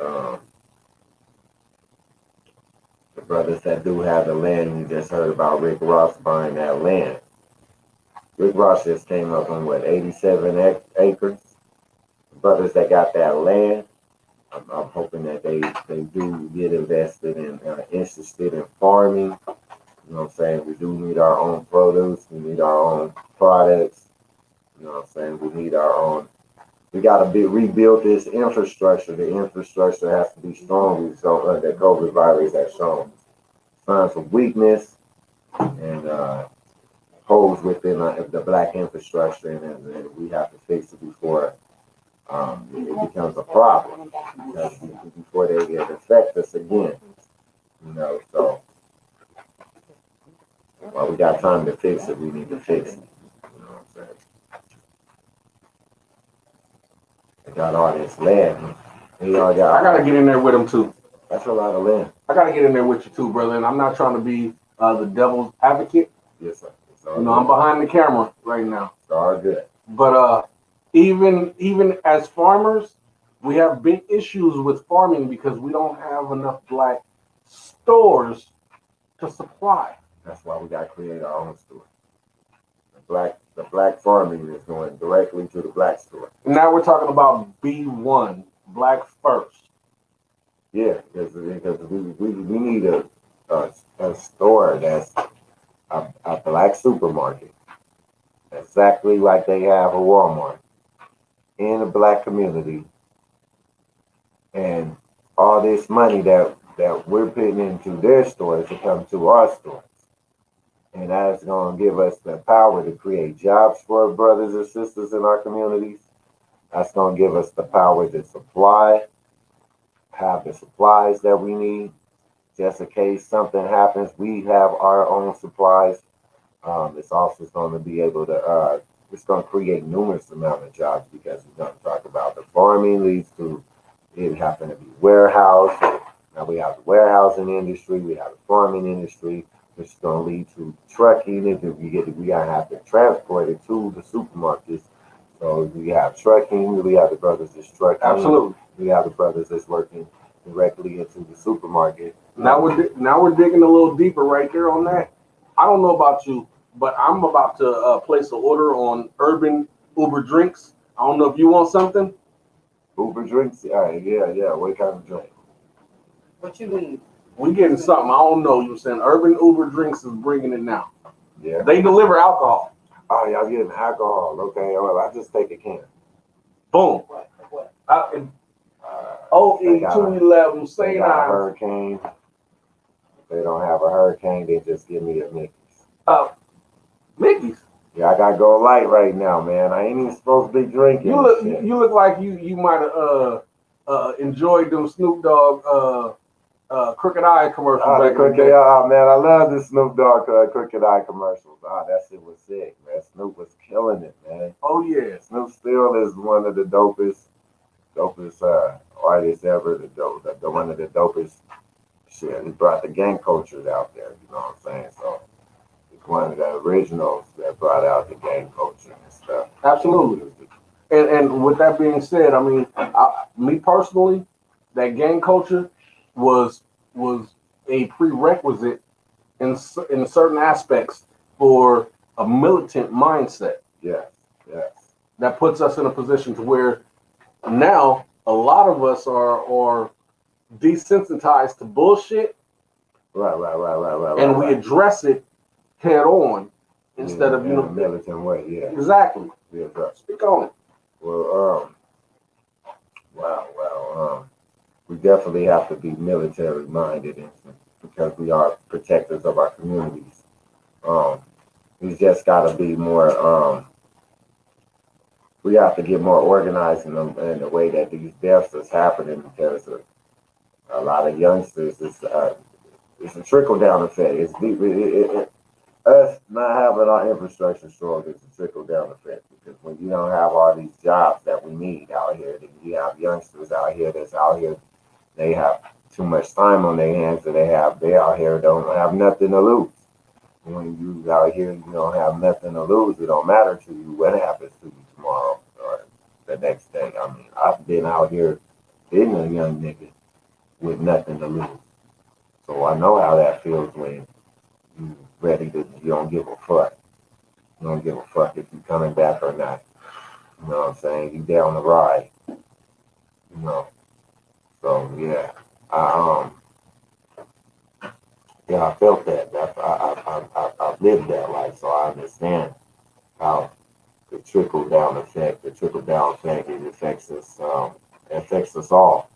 S2: the brothers that do have the land. You just heard about Rick Ross buying that land. Rick Ross just came up on what, 87 acres? The brothers that got that land, I'm hoping that they do get invested in, interested in farming. You know what I'm saying? We do need our own produce. We need our own products. You know what I'm saying? We need our own. We got to rebuild this infrastructure. The infrastructure has to be strong. So the COVID virus has shown signs of weakness and holes within the black infrastructure, and we have to fix it before it becomes a problem. Because before they affect us again. You know, so while we got time to fix it, we need to fix it. You know what I'm saying? They got all this land. I
S3: gotta get in there with them too.
S2: That's a lot of land.
S3: I gotta get in there with you too, brother. And I'm not trying to be the devil's advocate.
S2: Yes, sir.
S3: I'm behind the camera right now.
S2: It's all good.
S3: But even as farmers, we have big issues with farming because we don't have enough black stores to supply.
S2: That's why we got to create our own store. The black farming is going directly to the black store.
S3: Now we're talking about B1, Black First.
S2: Yeah, because we need a store that's a black supermarket, exactly like they have a Walmart in a black community, and all this money that we're putting into their stores to come to our stores. And that's going to give us the power to create jobs for our brothers and sisters in our communities. That's going to give us the power to have the supplies that we need. Just in case something happens, we have our own supplies. It's also going to be able to, it's going to create numerous amount of jobs because we're going to talk about the farming leads to it happen to be warehouse. Now we have the warehousing industry, we have the farming industry, which is going to lead to trucking. If we gotta have to transport it to the supermarkets. So we have trucking, we have the brothers that's trucking.
S3: Absolutely.
S2: We have the brothers that's working directly into the supermarket.
S3: Now we're digging a little deeper right there on that. I don't know about you, but I'm about to place an order on Urban Uber Drinks. I don't know if you want something.
S2: Uber Drinks? Yeah. What kind of drink?
S1: What you need?
S3: We getting something. I don't know. You saying Urban Uber Drinks is bringing it now.
S2: Yeah.
S3: They deliver alcohol.
S2: Oh, y'all getting alcohol? Okay. Well, I just take a can.
S3: Boom.
S1: What?
S3: OE 211.
S2: They
S3: Say
S2: got a
S3: nine.
S2: hurricane. If they don't have a hurricane, they just give me a Mickey's.
S3: Mickey's.
S2: Yeah, I gotta go light right now, man. I ain't even supposed to be drinking.
S3: You look like you might have enjoyed them Snoop Dogg Crooked Eye commercials.
S2: Oh, the Crooked Eye, man. I love the Snoop Dogg Crooked Eye commercials. Oh, that shit was sick, man. Snoop was killing it, man.
S3: Oh yeah.
S2: Snoop still is one of the dopest artists ever. The one of the dopest shit. He brought the gang culture out there. You know what I'm saying? So he's one of the originals that brought out the gang culture and stuff.
S3: Absolutely. And with that being said, I mean, me personally, that gang culture was a prerequisite in certain aspects for a militant mindset.
S2: Yes.
S3: That puts us in a position to where now a lot of us are desensitized to bullshit.
S2: Right.
S3: And we address it head on instead of
S2: in a militant way. Yeah.
S3: Exactly.
S2: Yeah, right.
S3: Speak on it.
S2: Well, we definitely have to be military minded, because we are protectors of our communities. We just got to be more. We have to get more organized in the way that these deaths is happening, because a lot of youngsters. It's a trickle down effect. It's deep. Us not having our infrastructure strong is a trickle down effect, because when you don't have all these jobs that we need out here, then you have youngsters out here that's out here. They have too much time on their hands, and they out here don't have nothing to lose. When you out here, you don't have nothing to lose. It don't matter to you what happens to you tomorrow or the next day. I mean, I've been out here being a young nigga with nothing to lose, so I know how that feels when you ready to. You don't give a fuck. You don't give a fuck if you coming back or not. You know what I'm saying? You down the ride. You know. So yeah, I felt that. I lived that life, so I understand how the trickle down effect. It affects us. Affects us all.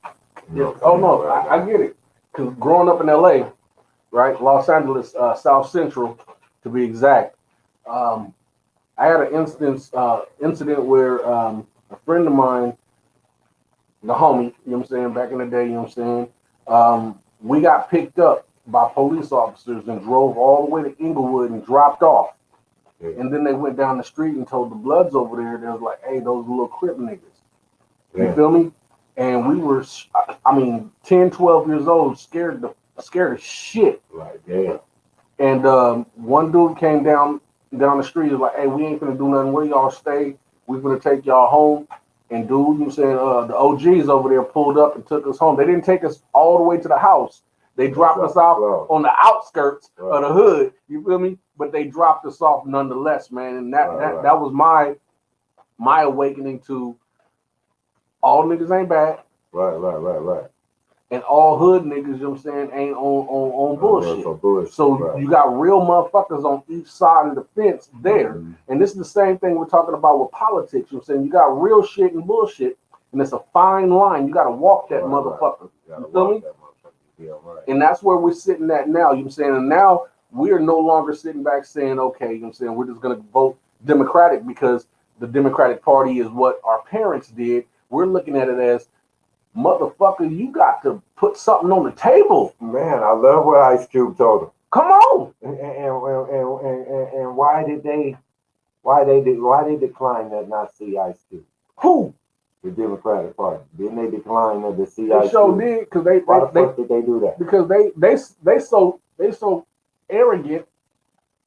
S2: You know,
S3: Oh no, I get it. Because growing up in LA, right, Los Angeles, South Central, to be exact, I had an incident where a friend of mine, the homie, you know what I'm saying, back in the day, you know what I'm saying, we got picked up by police officers and drove all the way to Inglewood and dropped off.
S2: Yeah.
S3: And then they went down the street and told the Bloods over there, they was like, hey, those little Crip niggas. You
S2: Yeah.
S3: feel me? And we were, 10, 12 years old, scared as shit.
S2: Right, yeah.
S3: And one dude came down the street, was like, hey, we ain't gonna do nothing. Where y'all stay? We gonna take y'all home. And dude, you know what I'm saying, the OGs over there pulled up and took us home. They didn't take us all the way to the house. They dropped us off on the outskirts of the hood. You feel me? But they dropped us off nonetheless, man. And that was my awakening to all niggas ain't bad.
S2: Right.
S3: And all hood niggas, you know what I'm saying, ain't on bullshit. So
S2: right.
S3: you got real motherfuckers on each side of the fence there.
S2: Mm-hmm.
S3: And this is the same thing we're talking about with politics. You know what I'm saying? You got real shit and bullshit, and it's a fine line. You got to walk that motherfucker. You feel me?
S2: Yeah, right.
S3: And that's where we're sitting at now. You know what I'm saying? And now we're no longer sitting back saying, okay, you know what I'm saying, we're just going to vote Democratic because the Democratic Party is what our parents did. We're looking at it as, motherfucker, you got to put something on the table.
S2: Man, I love what Ice Cube told him.
S3: Come on.
S2: And why they decline that Nazi Ice Cube?
S3: Who?
S2: The Democratic Party. Didn't they decline the CIC?
S3: They sure did, because
S2: why the fuck did they do that?
S3: Because they so arrogant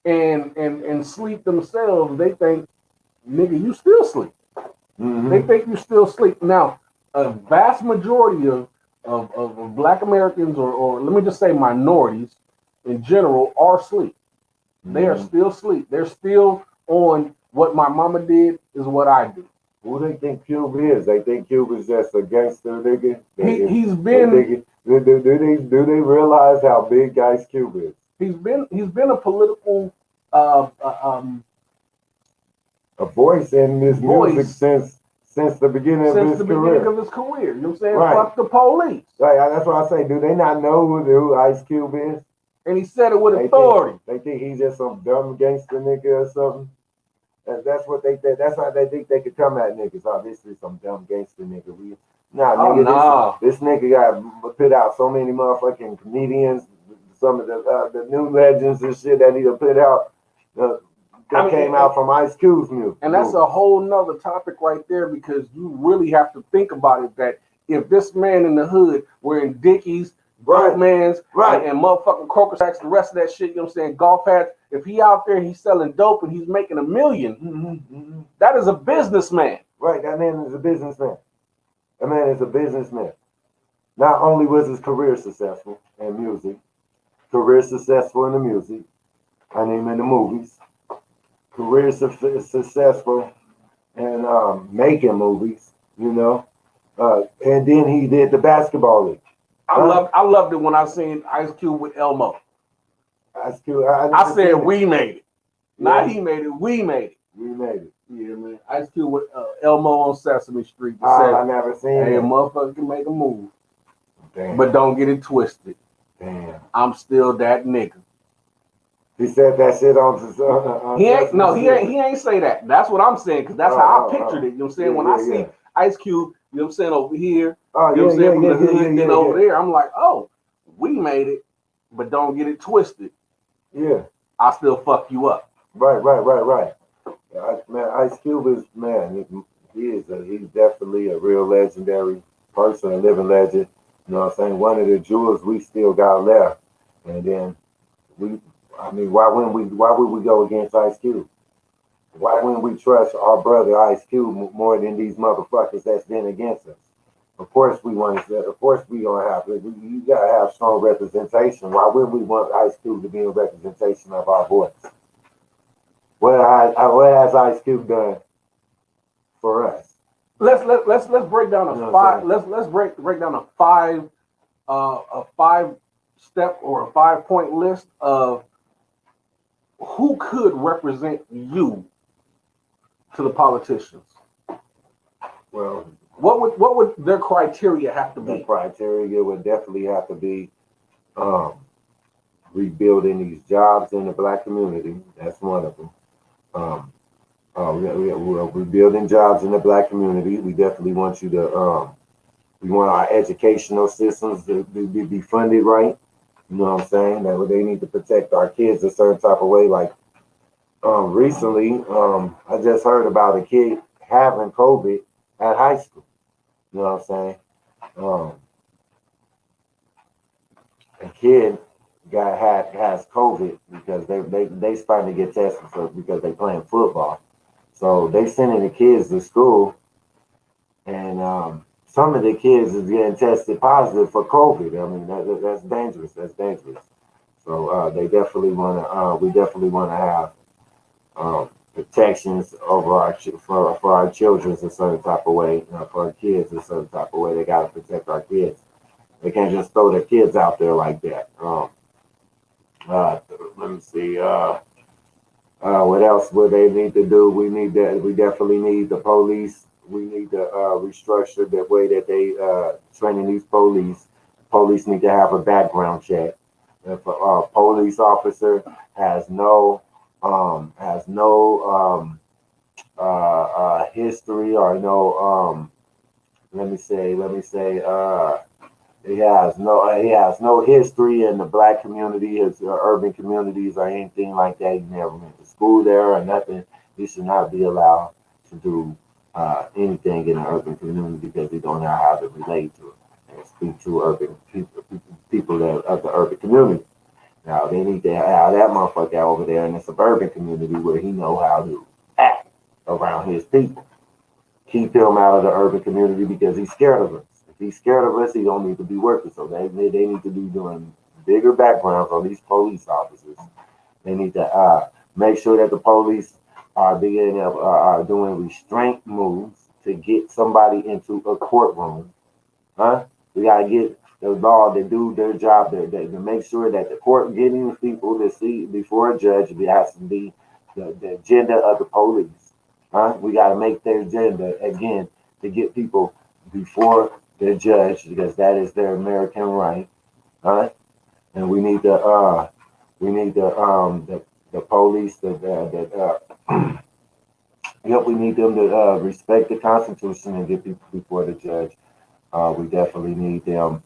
S3: and sleep themselves. They think, nigga, you still sleep.
S2: Mm-hmm.
S3: They think you still sleep. Now, a vast majority of Black Americans, or let me just say minorities in general, are asleep. Mm-hmm. They are still asleep. They're still on what my mama did is what I do.
S2: Who they think Cube is? They think Cube is just a gangster nigga.
S3: He's been.
S2: Do they realize how big Ice Cube is?
S3: He's been a political
S2: a voice in this music since the beginning of his career.
S3: You know what I'm saying?
S2: Right.
S3: Fuck the police.
S2: Right. That's what I say. Do they not know who Ice Cube is?
S3: And he said it with authority.
S2: They think he's just some dumb gangster nigga or something. That's what they think. That's how they think they could come at niggas. Oh, this is some dumb gangster nigga. This nigga got put out so many motherfucking comedians. Some of the new legends and shit that he put out. Came out from Ice Cube's music.
S3: And that's a whole nother topic right there, because you really have to think about it, that if this man in the hood wearing Dickies, Brugmans, and motherfucking Croker sacks, the rest of that shit, you know what I'm saying, golf hats, if he out there and he's selling dope and he's making $1 million, that is a businessman.
S2: Right, that man is a businessman. That man is a businessman. Not only was his career successful in music, successful in the music, I mean in the movies, career successful in making movies, you know, and then he did the basketball league.
S3: I loved it when I seen Ice Cube with Elmo.
S2: Ice Cube.
S3: I said we made it. Not he made it. We made it.
S2: We made it.
S3: Yeah, man. Ice Cube with Elmo on Sesame Street.
S2: I never seen it.
S3: Hey, a motherfucker can make a move.
S2: Damn.
S3: But don't get it twisted.
S2: Damn.
S3: I'm still that nigga.
S2: He said that shit on
S3: He ain't say that. That's what I'm saying, because that's how I pictured it. You know what I'm saying? When I see Ice Cube, you know what I'm saying, over here, you know what I'm saying, from the hood, and then over there, I'm like, oh, we made it, but don't get it twisted.
S2: Yeah.
S3: I still fuck you up.
S2: Right. Man, Ice Cube is, man, he's definitely a real legendary person, a living legend. You know what I'm saying? One of the jewels we still got left. And then why would we go against Ice Cube? Why wouldn't we trust our brother Ice Cube more than these motherfuckers that's been against us? Of course we gonna have, you gotta have strong representation. Why wouldn't we want Ice Cube to be a representation of our voice? What has Ice Cube done for us?
S3: Let's break down a five. Let's break down a 5-step or a 5-point list of who could represent you to the politicians.
S2: Well,
S3: what would their criteria have to be?
S2: The criteria would definitely have to be rebuilding these jobs in the Black community. That's one of them. We're rebuilding jobs in the Black community. We definitely want you to. We want our educational systems to be funded right. You know what I'm saying? That they need to protect our kids a certain type of way. Like recently, I just heard about a kid having COVID at high school. You know what I'm saying? A kid has COVID because they starting to get tested because they playing football. So they sending the kids to school, and some of the kids is getting tested positive for COVID. I mean that's dangerous. That's dangerous. So they definitely want to. We definitely want to have protections over for our children a certain type of way. For our kids a certain type of way. They got to protect our kids. They can't just throw their kids out there like that. Let me see. What else would they need to do? We definitely need the police. We need to restructure the way that they training these police. Police need to have a background check. If a police officer has no history or no let me say he has no history in the Black community, his urban communities or anything like that. He never went to school there or nothing. He should not be allowed to do anything in the urban community because he don't know how to relate to it and speak to urban people that of the urban community. Now they need to have that motherfucker over there in the suburban community where he know how to act around his people. Keep him out of the urban community because he's scared of us. If he's scared of us, he don't need to be working. So they need to be doing bigger backgrounds on these police officers. They need to make sure that the police are doing restraint moves to get somebody into a courtroom. We gotta get the law to do their job to make sure that the court getting people to see before a judge has to be the agenda of the police. We got to make their agenda again to get people before the judge because that is their American right. And we need the police we need them to respect the Constitution and get people before the judge. We definitely need them.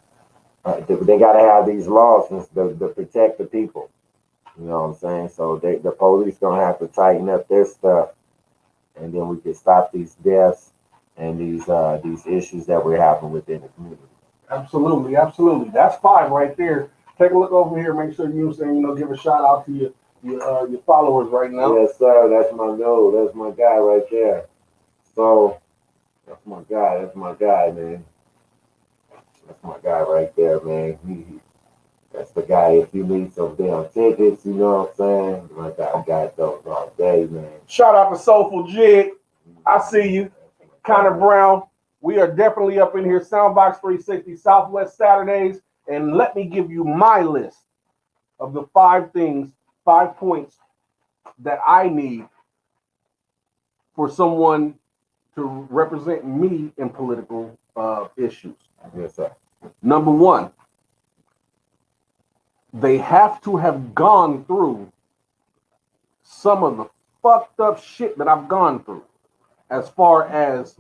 S2: They got to have these laws to protect the people. You know what I'm saying? So the police gonna have to tighten up their stuff. And then we can stop these deaths and these issues that we're having within the community.
S3: Absolutely. That's 5 right there. Take a look over here. Make sure give a shout out to your followers right now.
S2: Yes, sir. That's my dude. That's my guy right there. So that's my guy. That's my guy, man. That's my guy right there, man. That's the guy. If you need some damn tickets, you know what I'm saying? Like I got those all day, man.
S3: Shout out to Soulful Jig. I see you. Connor Brown. We are definitely up in here. Soundbox 360 Southwest Saturdays. And let me give you my list of the 5 points that I need for someone to represent me in political issues.
S2: Yes, sir.
S3: Number one, they have to have gone through some of the fucked up shit that I've gone through as far as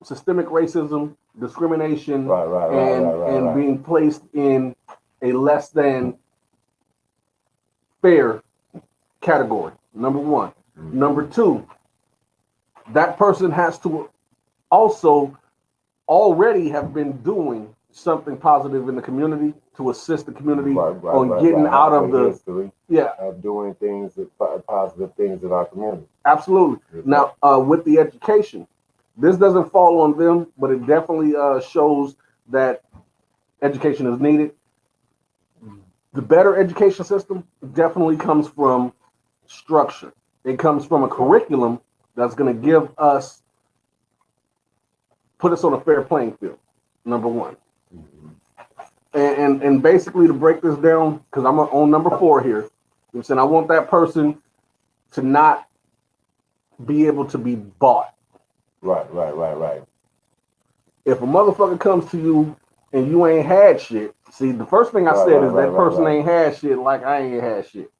S3: systemic racism, discrimination, and being placed in a less than fair category. Number one. Mm-hmm. Number two, that person has to also already have been doing something positive in the community to assist the community on getting out of the
S2: history of doing things, positive things in our community.
S3: Absolutely. Now, with the education, this doesn't fall on them, but it definitely shows that education is needed. The better education system definitely comes from structure. It comes from a curriculum that's going to give us, put us on a fair playing field, number one. And basically to break this down, because I'm on number 4 here, I'm saying I want that person to not be able to be bought.
S2: Right.
S3: If a motherfucker comes to you and you ain't had shit, see, the first thing I said is that person ain't had shit like I ain't had shit.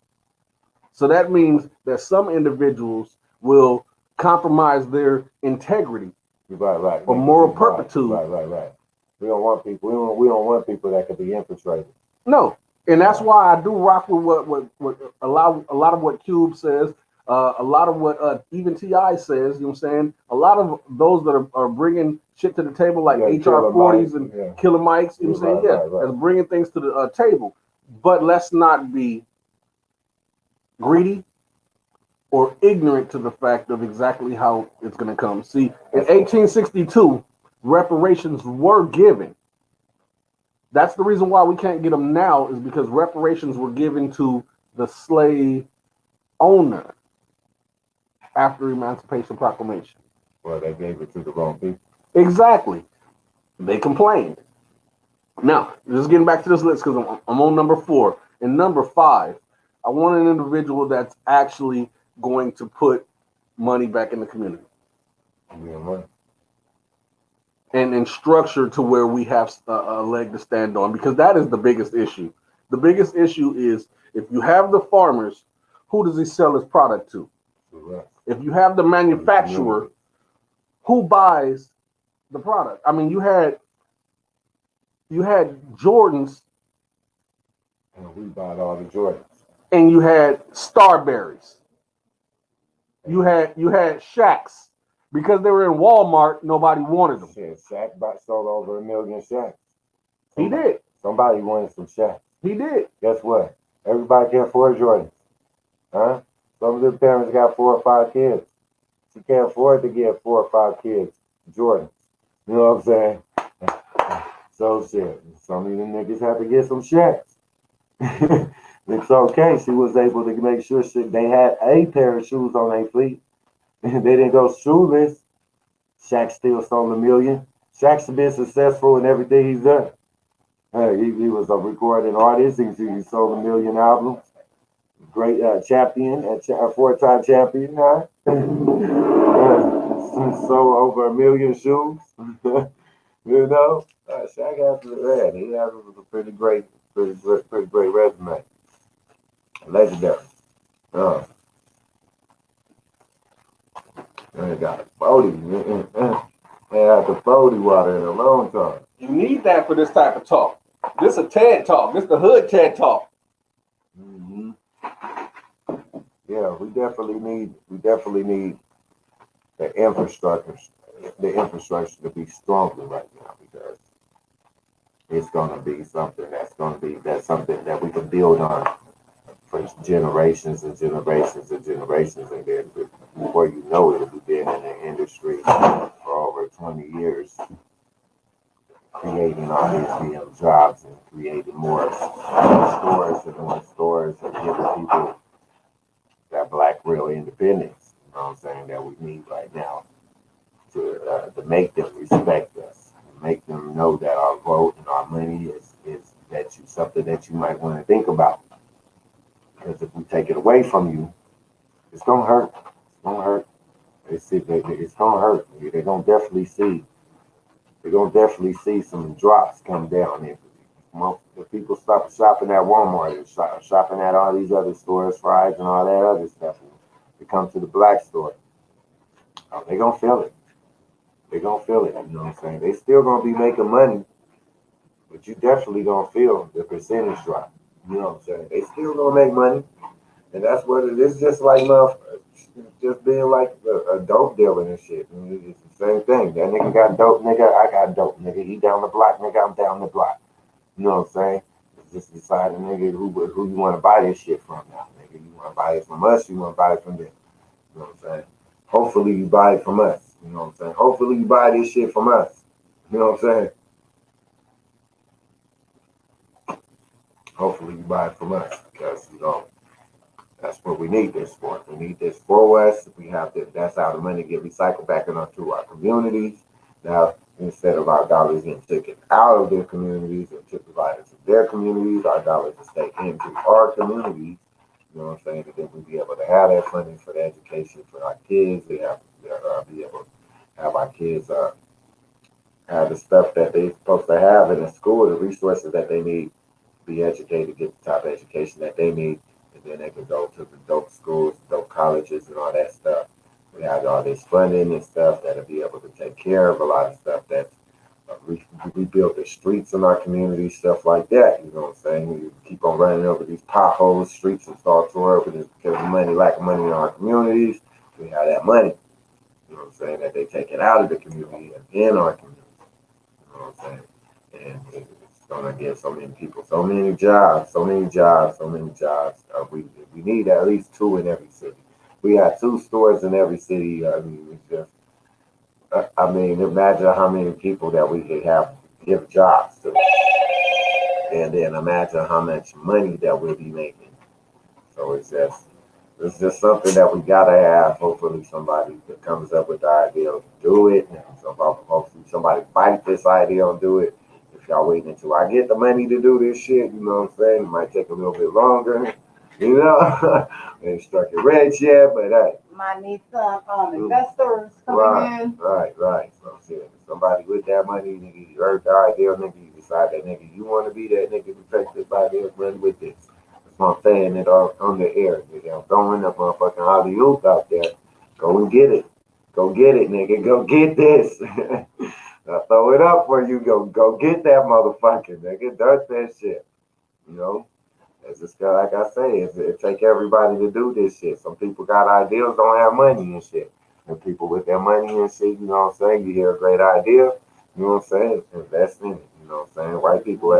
S3: So that means that some individuals will compromise their integrity or moral turpitude.
S2: Right. We don't want people. We don't want people that could be infiltrated.
S3: No, and that's why I do rock with what a lot of what Cube says, a lot of what even T.I. says. You know what I'm saying? A lot of those that are bringing shit to the table, like HR 40s and Killer Mikes. You know what I'm saying? That's bringing things to the table. But let's not be greedy or ignorant to the fact of exactly how it's going to come. See, in 1862. Reparations were given. That's the reason why we can't get them now, is because reparations were given to the slave owner after Emancipation Proclamation.
S2: Well, they gave it to the wrong people.
S3: Exactly. They complained. Now, just getting back to this list, because I'm on number 4. And number 5, I want an individual that's actually going to put money back in the community.
S2: Yeah,
S3: and structure to where we have a leg to stand on, because that is the biggest issue. The biggest issue is, if you have the farmers, who does he sell his product to?
S2: Correct.
S3: If you have the manufacturer, who buys the product? I mean, you had Jordans,
S2: and we bought all the Jordans,
S3: and you had Starberries. You had Shaqs. Because they were in Walmart, nobody wanted them.
S2: Shit, Shaq sold over 1 million Shaqs.
S3: He did.
S2: Somebody wanted some Shaqs.
S3: He did.
S2: Guess what? Everybody can't afford Jordans. Huh? Some of the parents got 4 or 5 kids. She can't afford to give 4 or 5 kids Jordans. You know what I'm saying? So shit. Some of them niggas have to get some Shaqs. It's okay. She was able to make sure they had a pair of shoes on their feet. They didn't go shoeless. Shaq still sold 1 million. Shaq's been successful in everything he's done. He was a recording artist. He sold 1 million albums. Great champion, a 4-time champion. Huh? Sold over 1 million shoes. You know, Shaq has he has a pretty great resume. Legendary. I got 40. I had the 40 water in a long time.
S3: You need that for this type of talk. This is a TED talk. This is the hood TED talk.
S2: Mm-hmm. Yeah, we definitely need the infrastructure to be stronger right now, because it's gonna be something that's something that we can build on for generations and generations and generations, and then before you know it, we've been in the industry for over 20 years, creating all these jobs and creating more stores and giving people that black real independence. You know what I'm saying, that we need right now to make them respect us, make them know that our vote and our money is something that you might want to think about. Because if we take it away from you, it's gonna hurt. It's gonna hurt. It's gonna hurt. They're gonna definitely see You're gonna definitely see some drops come down there. If people stop shopping at Walmart and shopping at all these other stores, Fry's and all that other stuff, they come to the black store. Oh, they gonna feel it. They gonna feel it. You know what I'm saying? They still gonna be making money, but you definitely gonna feel the percentage drop. You know what I'm saying? They still gonna make money, and that's what it is. Just like just being like a dope dealer and shit. I mean, it's the same thing. That nigga got dope, nigga. I got dope, nigga. He down the block, nigga. I'm down the block. You know what I'm saying? It's just deciding, nigga, who you want to buy this shit from now, nigga. You want to buy it from us? You want to buy it from them? You know what I'm saying? Hopefully you buy it from us. You know what I'm saying? Hopefully you buy this shit from us. You know what I'm saying? Hopefully you buy it from us because that's what we need this for. We need this for us. We have to. That's how the money get recycled back into our communities. Now, instead of our dollars getting taken out of their communities and to provide to their communities, our dollars are stay into our communities. You know what I'm saying? And then we be able to have that funding for the education for our kids. They have to be able to have our kids have the stuff that they're supposed to have in the school, the resources that they need to be educated, get the top education that they need, and then they can go to the dope schools, dope colleges, and all that stuff. We have all this funding and stuff that'll be able to take care of a lot of stuff that rebuild the streets in our community, stuff like that. You know what I'm saying? We keep on running over these potholes, streets, and start to work because of money, lack of money in our communities. We have that money. You know what I'm saying? That they take it out of the community and in our community. You know what I'm saying? And it's gonna give so many people so many jobs, so many jobs, so many jobs. We need at least 2 in every city. We have 2 stores in every city. I mean, it's just. I mean, imagine how many people that we could have give jobs to, and then imagine how much money that we'll be making. So it's just something that we gotta have. Hopefully, somebody that comes up with the idea to do it, and hopefully somebody fight this idea and do it. If y'all waiting until I get the money to do this shit, you know what I'm saying? It might take a little bit longer. You know, ain't struck it rich yet, but hey.
S4: Might need some investors coming in.
S2: Right. So shit, somebody with that money, nigga, you heard the idea, nigga, you decide that nigga, you want to be that nigga to take this idea, run with this. That's why I'm saying it on the air, nigga. I'm throwing that motherfucking alley oop out there. Go and get it. Go get it, nigga. Go get this. I'll throw it up for you. Go get that motherfucker, nigga. Dirt that shit. You know? It's just like I say, it take everybody to do this shit. Some people got ideas, don't have money and shit. And people with their money and shit, you know what I'm saying? You hear a great idea, you know what I'm saying? Invest in it, you know what I'm saying? White people,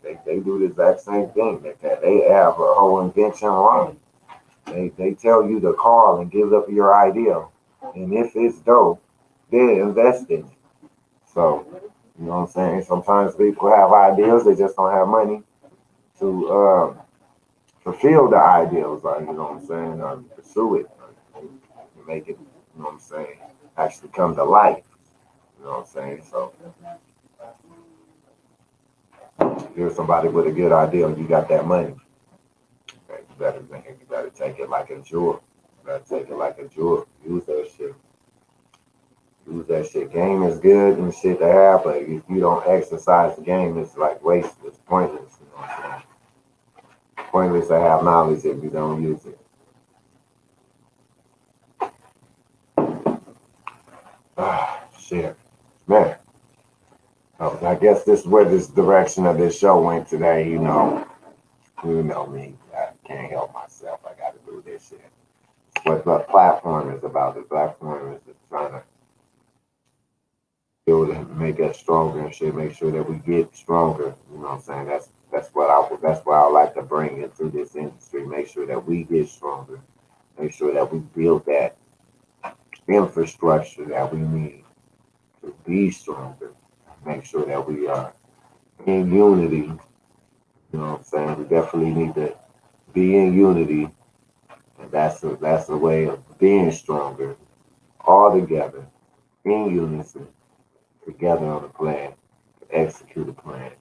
S2: they do the exact same thing. They have a whole invention line. They tell you to call and give up your idea. And if it's dope, they invest in it. So, you know what I'm saying? Sometimes people have ideas, they just don't have money to fulfill the ideals, like, you know what I'm saying, pursue it, make it, you know what I'm saying, actually come to life, you know what I'm saying. So here's somebody with a good idea, you got that money, okay, you better take it like a jewel. You better take it like a jewel. Use that shit. Game is good and shit to have, but if you don't exercise the game, it's like waste. It's pointless, you know what I'm saying. Pointless to have knowledge if you don't use it. Shit. Man. Oh, I guess this is where this direction of this show went today, you know. You know me. I can't help myself. I gotta do this shit. It's what the platform is about. The platform is just trying to build and make us stronger and shit, make sure that we get stronger. You know what I'm saying? That's what I like to bring into this industry. Make sure that we get stronger. Make sure that we build that infrastructure that we need to be stronger. Make sure that we are in unity. You know what I'm saying? We definitely need to be in unity. And that's a way of being stronger all together in unison, together on a plan, to execute a plan.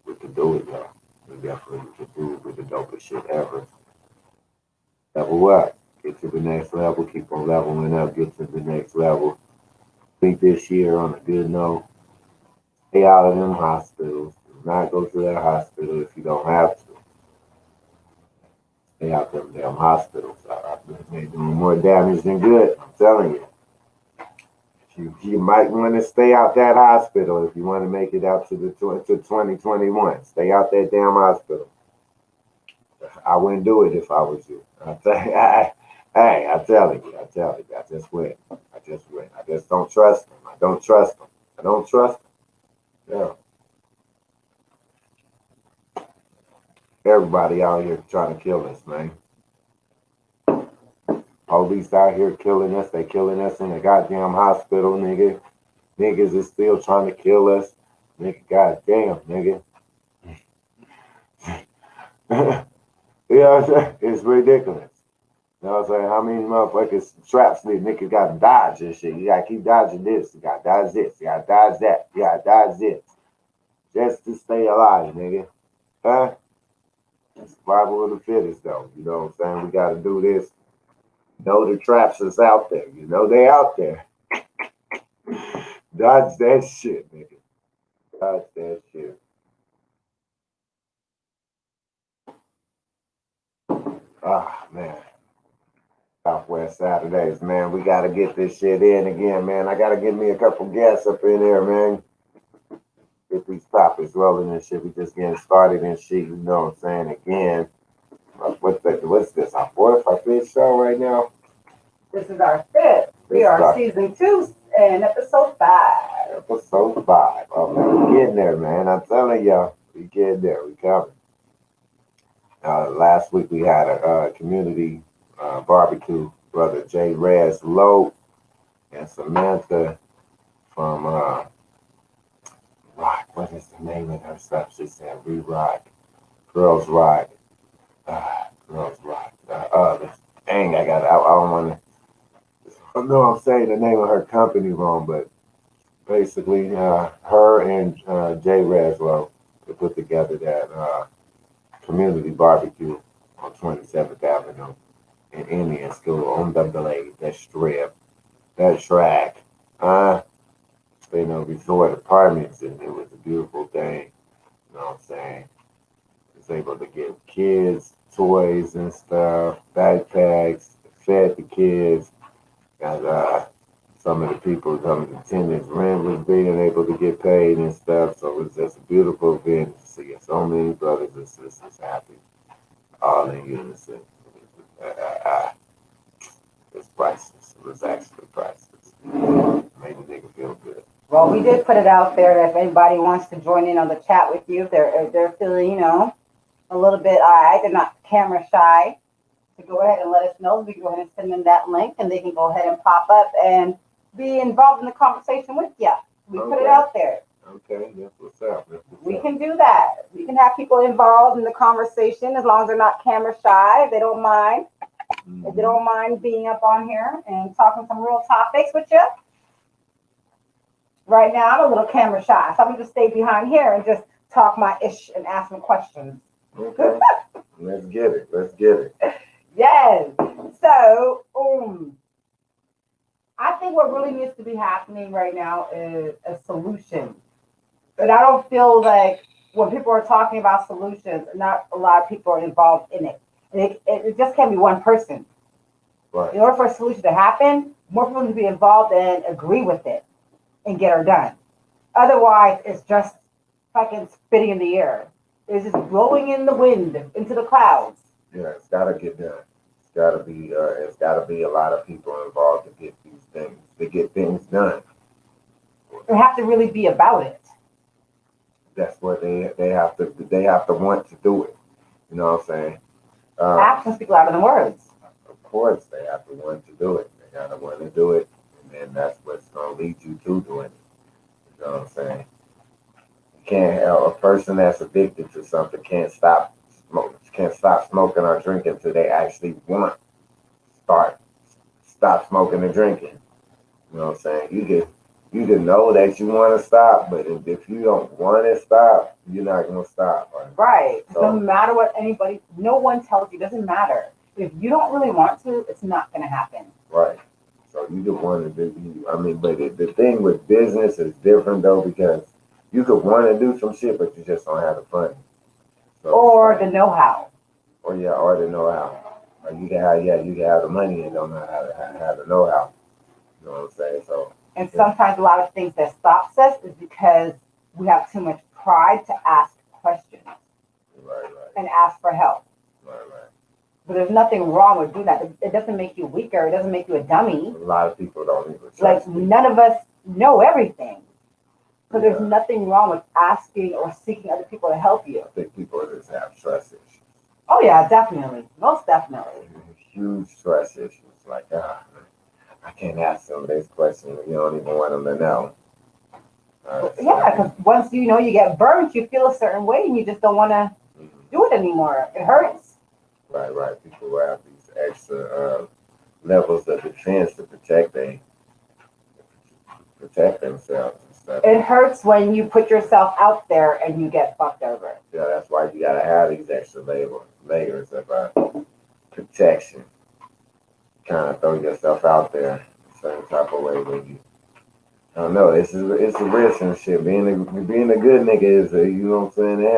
S2: We can do it, y'all. We definitely can do it with the dopest shit ever. Level up. Get to the next level. Keep on leveling up. Get to the next level. Think this year on a good note. Stay out of them hospitals. Do not go to that hospital if you don't have to. Stay out them damn hospitals. They're doing more damage than good. I'm telling you. You might want to stay out that hospital if you want to make it out to 2021. Stay out that damn hospital. I wouldn't do it if I was you. Hey, I tell you, I just went. I just don't trust them. I don't trust them. I don't trust them. Yeah. Everybody out here trying to kill us, man. Police out here killing us. They killing us in the goddamn hospital, nigga. Niggas is still trying to kill us. Nigga, goddamn, nigga. Yeah, it's ridiculous. You know what I'm saying? How many motherfuckers traps these niggas gotta dodge this shit? You gotta keep dodging this. You gotta dodge this. You gotta dodge that. You gotta dodge this. Just to stay alive, nigga. Huh? It's survival of the fittest, though. You know what I'm saying? We gotta do this. Know the traps is out there. You know they out there. Dodge that shit, nigga. Dodge that shit. Ah, man. Southwest Saturdays, man. We gotta get this shit in again, man. I gotta get me a couple guests up in there, man. Get these topics rolling and shit. We just getting started and shit, you know what I'm saying? Again. What's this? Our fourth, our fifth show right now?
S4: This is our fifth. We are season 2 and episode 5.
S2: Episode 5. Oh, man, we getting there, man. I'm telling y'all, we getting there. We coming. Last week we had a community barbecue. Brother Jay Rez Lowe and Samantha from Rock. What is the name of her stuff? She said Rock. Girls Rock. Girls Rock. Dang, I don't want to. I know I'm saying the name of her company wrong, but basically, her and Jay Reslow put together that community barbecue on 27th Avenue in Indian School on the Blade, that strip, that track. They know resort apartments, and it was a beautiful thing. You know what I'm saying? Was able to get kids toys and stuff, backpacks, fed the kids. Got some of the people, some of the attendants, rent was being able to get paid and stuff. So it was just a beautiful event to see so many brothers and sisters happy, all in unison. It's priceless. It was actually priceless. Made the nigga feel good.
S4: Well, we did put it out there that if anybody wants to join in on the chat with you, if they're feeling, a little bit, they're not camera shy, to go ahead and let us know. We can go ahead and send them that link, and they can go ahead and pop up and be involved in the conversation with you. We put it out there.
S2: Okay, that's what's up.
S4: We can do that. We can have people involved in the conversation as long as they're not camera shy. If they don't mind. Mm-hmm. If they don't mind being up on here and talking some real topics with you. Right now, I'm a little camera shy, so I'm going to stay behind here and just talk my ish and ask some questions.
S2: Okay. Let's get it.
S4: Yes. So, I think what really needs to be happening right now is a solution. But I don't feel like when people are talking about solutions, not a lot of people are involved in it. It just can't be one person.
S2: Right.
S4: In order for a solution to happen, more people need to be involved and agree with it and get her done. Otherwise, it's just fucking spitting in the air. It's just blowing in the wind into the clouds.
S2: Yeah, it's gotta get done. It's gotta be a lot of people involved to get things done.
S4: They have to really be about it.
S2: That's what they have to want to do it. You know what I'm saying?
S4: Actions speak louder than words.
S2: Of course, they have to want to do it. They gotta want to do it, and then that's what's gonna lead you to doing it. You know what I'm saying? You can't a person that's addicted to something can't stop smoking or drinking until they actually stop smoking and drinking. You know what I'm saying? You can know that you want to stop, but if you don't want to stop, you're not gonna stop.
S4: Right. So, no matter what no one tells you, doesn't matter. If you don't really want to, it's not gonna happen.
S2: Right. So you could want to do. I mean, but the thing with business is different though because you could want to do some shit, but you just don't have the funding. So,
S4: or the know-how.
S2: or yeah, or the know-how. Or you can have you can have the money and don't know how to have the know-how. You know what I'm saying? So
S4: And sometimes a lot of things that stops us is because we have too much pride to ask questions
S2: right,
S4: and ask for help.
S2: right.
S4: But there's nothing wrong with doing that. It doesn't make you weaker. It doesn't make you a dummy.
S2: A lot of people don't even trust
S4: Like
S2: people.
S4: none of us know everything. So there's
S2: Yeah.
S4: nothing wrong with asking or seeking other people to help you.
S2: I think people just have trust issues.
S4: Oh yeah, definitely. Most definitely.
S2: Huge trust issues. Like, I can't ask them this question. You don't even want them to know.
S4: Yeah, because once you know you get burnt, you feel a certain way and you just don't want to do it anymore. It hurts.
S2: Right. People have these extra levels of defense to protect themselves and stuff.
S4: It hurts when you put yourself out there and you get fucked over.
S2: Yeah, that's why you gotta have these extra layers of protection. Kind of throw yourself out there a certain type of way when you. I don't know. It's a risk and shit. Being a good nigga is you know what I'm saying. It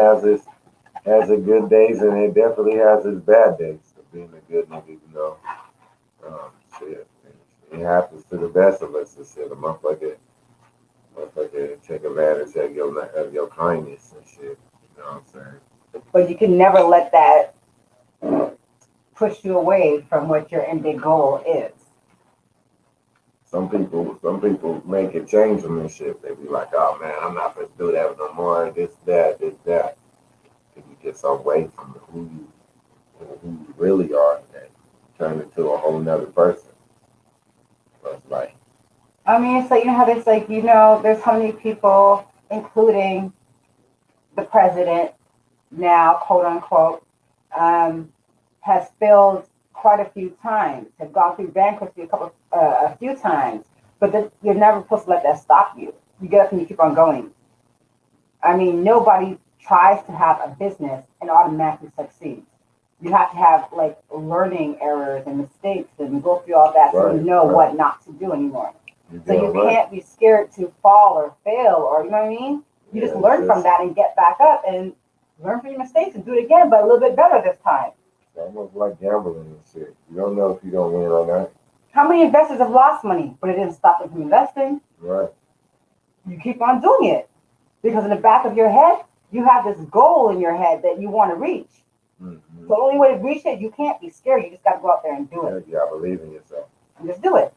S2: has its good days and it definitely has its bad days. So being a good nigga, you know, shit. It happens to the best of us. Shit, a motherfucker take advantage of your kindness and shit. You know what I'm saying?
S4: But you can never let that push you away from what your ending goal is.
S2: Some people make it change them and shit. They be like, oh man, I'm not supposed to do that no more. This, that. If you get away from who you really are and turn into a whole nother person. So it's like,
S4: I mean, it's like, you know how there's like, there's how many people, including the president now, quote unquote, has failed quite a few times, have gone through bankruptcy a few times, but you're never supposed to let that stop you. You get up and you keep on going. I mean, nobody tries to have a business and automatically succeeds. You have to have like learning errors and mistakes and go through all that so you know what not to do anymore. So you can't be scared to fall or fail or, you know what I mean? You just learn from that and get back up and learn from your mistakes and do it again, but a little bit better this time.
S2: It's almost like gambling and shit. You don't know if you're going to win or not.
S4: How many investors have lost money, but it didn't stop them from investing?
S2: Right.
S4: You keep on doing it because in the back of your head, you have this goal in your head that you want to reach.
S2: Mm-hmm.
S4: So the only way to reach it, you can't be scared. You just got to go out there and do it.
S2: You got to believe in yourself.
S4: And just do it.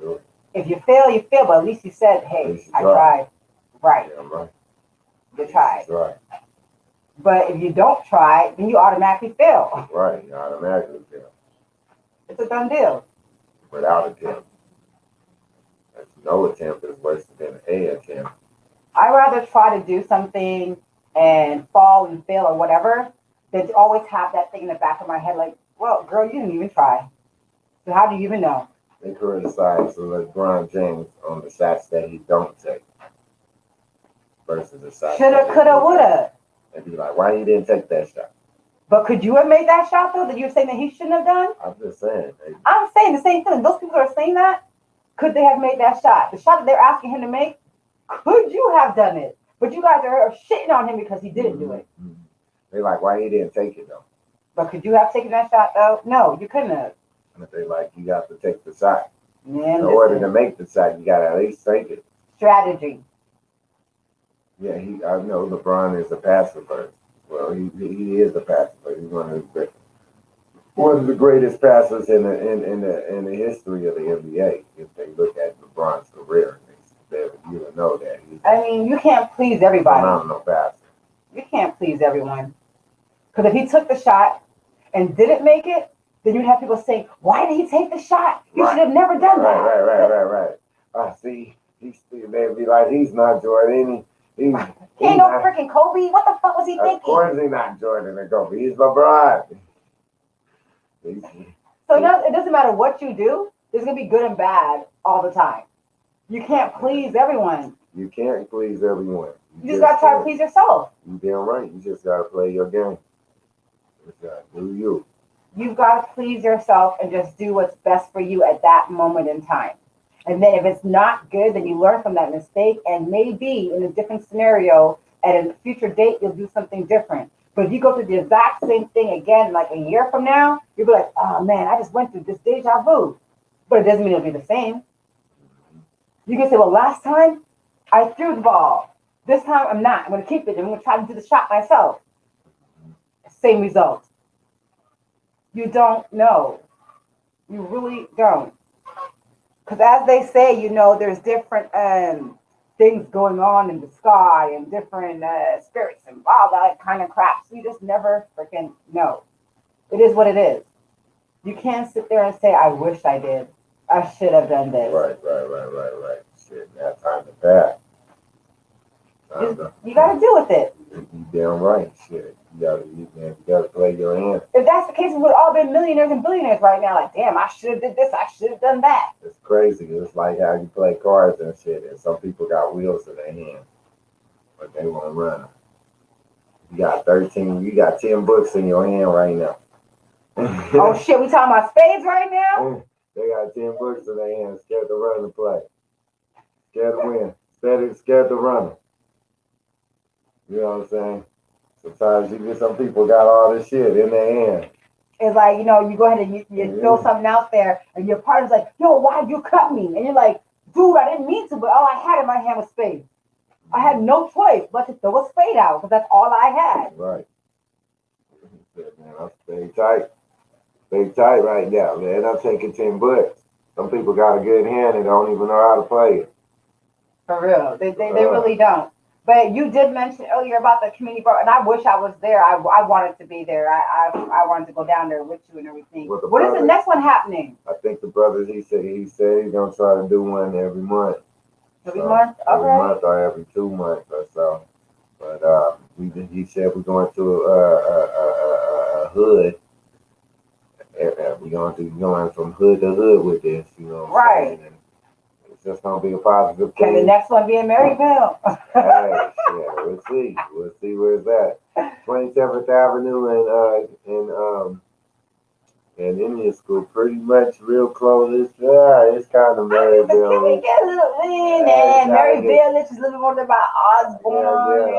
S2: Do it.
S4: If you fail, you fail, but at least you said, hey, I tried. Right.
S2: Yeah, right.
S4: You tried.
S2: Right.
S4: But if you don't try, then you automatically fail.
S2: Right. You automatically fail.
S4: It's a done deal.
S2: Without attempt. No attempt is worse than an attempt.
S4: I rather try to do something and fall and fail or whatever than to always have that thing in the back of my head like, well, girl, you didn't even try. So how do you even know?
S2: They criticize LeBron James on the shots that he don't take versus the shots.
S4: Shoulda, coulda, woulda.
S2: And be like, why he didn't take that shot?
S4: But could you have made that shot though that you're saying that he shouldn't have done?
S2: I'm just saying.
S4: I'm saying the same thing. Those people that are saying that, could they have made that shot? The shot that they're asking him to make, could you have done it? But you guys are shitting on him because he didn't do it.
S2: Mm-hmm. They like, why he didn't take it though?
S4: But could you have taken that shot though? No, you couldn't have.
S2: And they like, you got to take the shot.
S4: Yeah,
S2: in order to make the shot, you got to at least take it.
S4: Strategy.
S2: Yeah, I know LeBron is a passer first. Well, he is a passer. He's one of the greatest passers in the history of the NBA. If they look at LeBron's career, you would know that.
S4: I mean, you can't please everybody.
S2: Phenomenal passer.
S4: You can't please everyone. Because if he took the shot and didn't make it, then you'd have people saying, "Why did he take the shot? He should have never done that."
S2: Right. See, they'd be like, he's not Jordan. He ain't
S4: no freaking Kobe. What the fuck was he thinking?
S2: Of course he's not Jordan and Kobe. He's LeBron.
S4: So it doesn't matter what you do. There's going to be good and bad all the time. You can't please everyone.
S2: You can't please everyone.
S4: You just got to try to please yourself.
S2: You damn right. You just got to play your game. Do you.
S4: you've got to please yourself and just do what's best for you at that moment in time. And then if it's not good, then you learn from that mistake, and maybe in a different scenario at a future date, you'll do something different. But if you go through the exact same thing again, like a year from now, you'll be like, oh man, I just went through this deja vu. But it doesn't mean it'll be the same. You can say, well, last time I threw the ball. This time I'm not. I'm going to keep it. I'm going to try to do the shot myself. Same result. You don't know. You really don't. Because as they say, there's different things going on in the sky and different spirits and all that kind of crap. So you just never freaking know. It is what it is. You can't sit there and say, I wish I did. I should have done this.
S2: Right. Shit, now time to pass.
S4: You got to deal with it.
S2: You damn right. Shit, you gotta play your hand.
S4: If that's the case, we would all be millionaires and billionaires right now. Like, damn, I should have did this. I should have done that.
S2: It's crazy. It's like how you play cards and shit. And some people got wheels in their hand, but they won't run them. You got 10 books in your hand right now.
S4: Oh shit, we talking about spades right now?
S2: They got 10 books in their hand, scared to run and play. Scared to win. Scared to run. You know what I'm saying? Sometimes you get some people got all this shit in their hand.
S4: It's like, you go ahead and you throw something out there, and your partner's like, yo, why'd you cut me? And you're like, dude, I didn't mean to, but all I had in my hand was spades. I had no choice but to throw a spade out, because that's all I had.
S2: Right. Man, I'm stay tight. Stay tight right now, man. I'm taking 10 books. Some people got a good hand and don't even know how to play it.
S4: For real. They really don't. But you did mention earlier about the community bar, and I wish I was there. I wanted to be there. I wanted to go down there with you and everything. What is the next one happening?
S2: I think the brothers, he said he's gonna try to do one every month.
S4: Every month? Okay.
S2: Every month or every 2 months or so. But he said we're going to a hood. We're going from hood to hood with this,
S4: Right.
S2: And it's just gonna be a positive thing.
S4: Can the next one be in Maryville?
S2: Hey, yeah, we'll see. We'll see where it's at. 27th Avenue and Indian School, pretty much real close. It's kind of Maryville.
S4: Can we get a little in? And Maryville, it's just a little more about Osborne.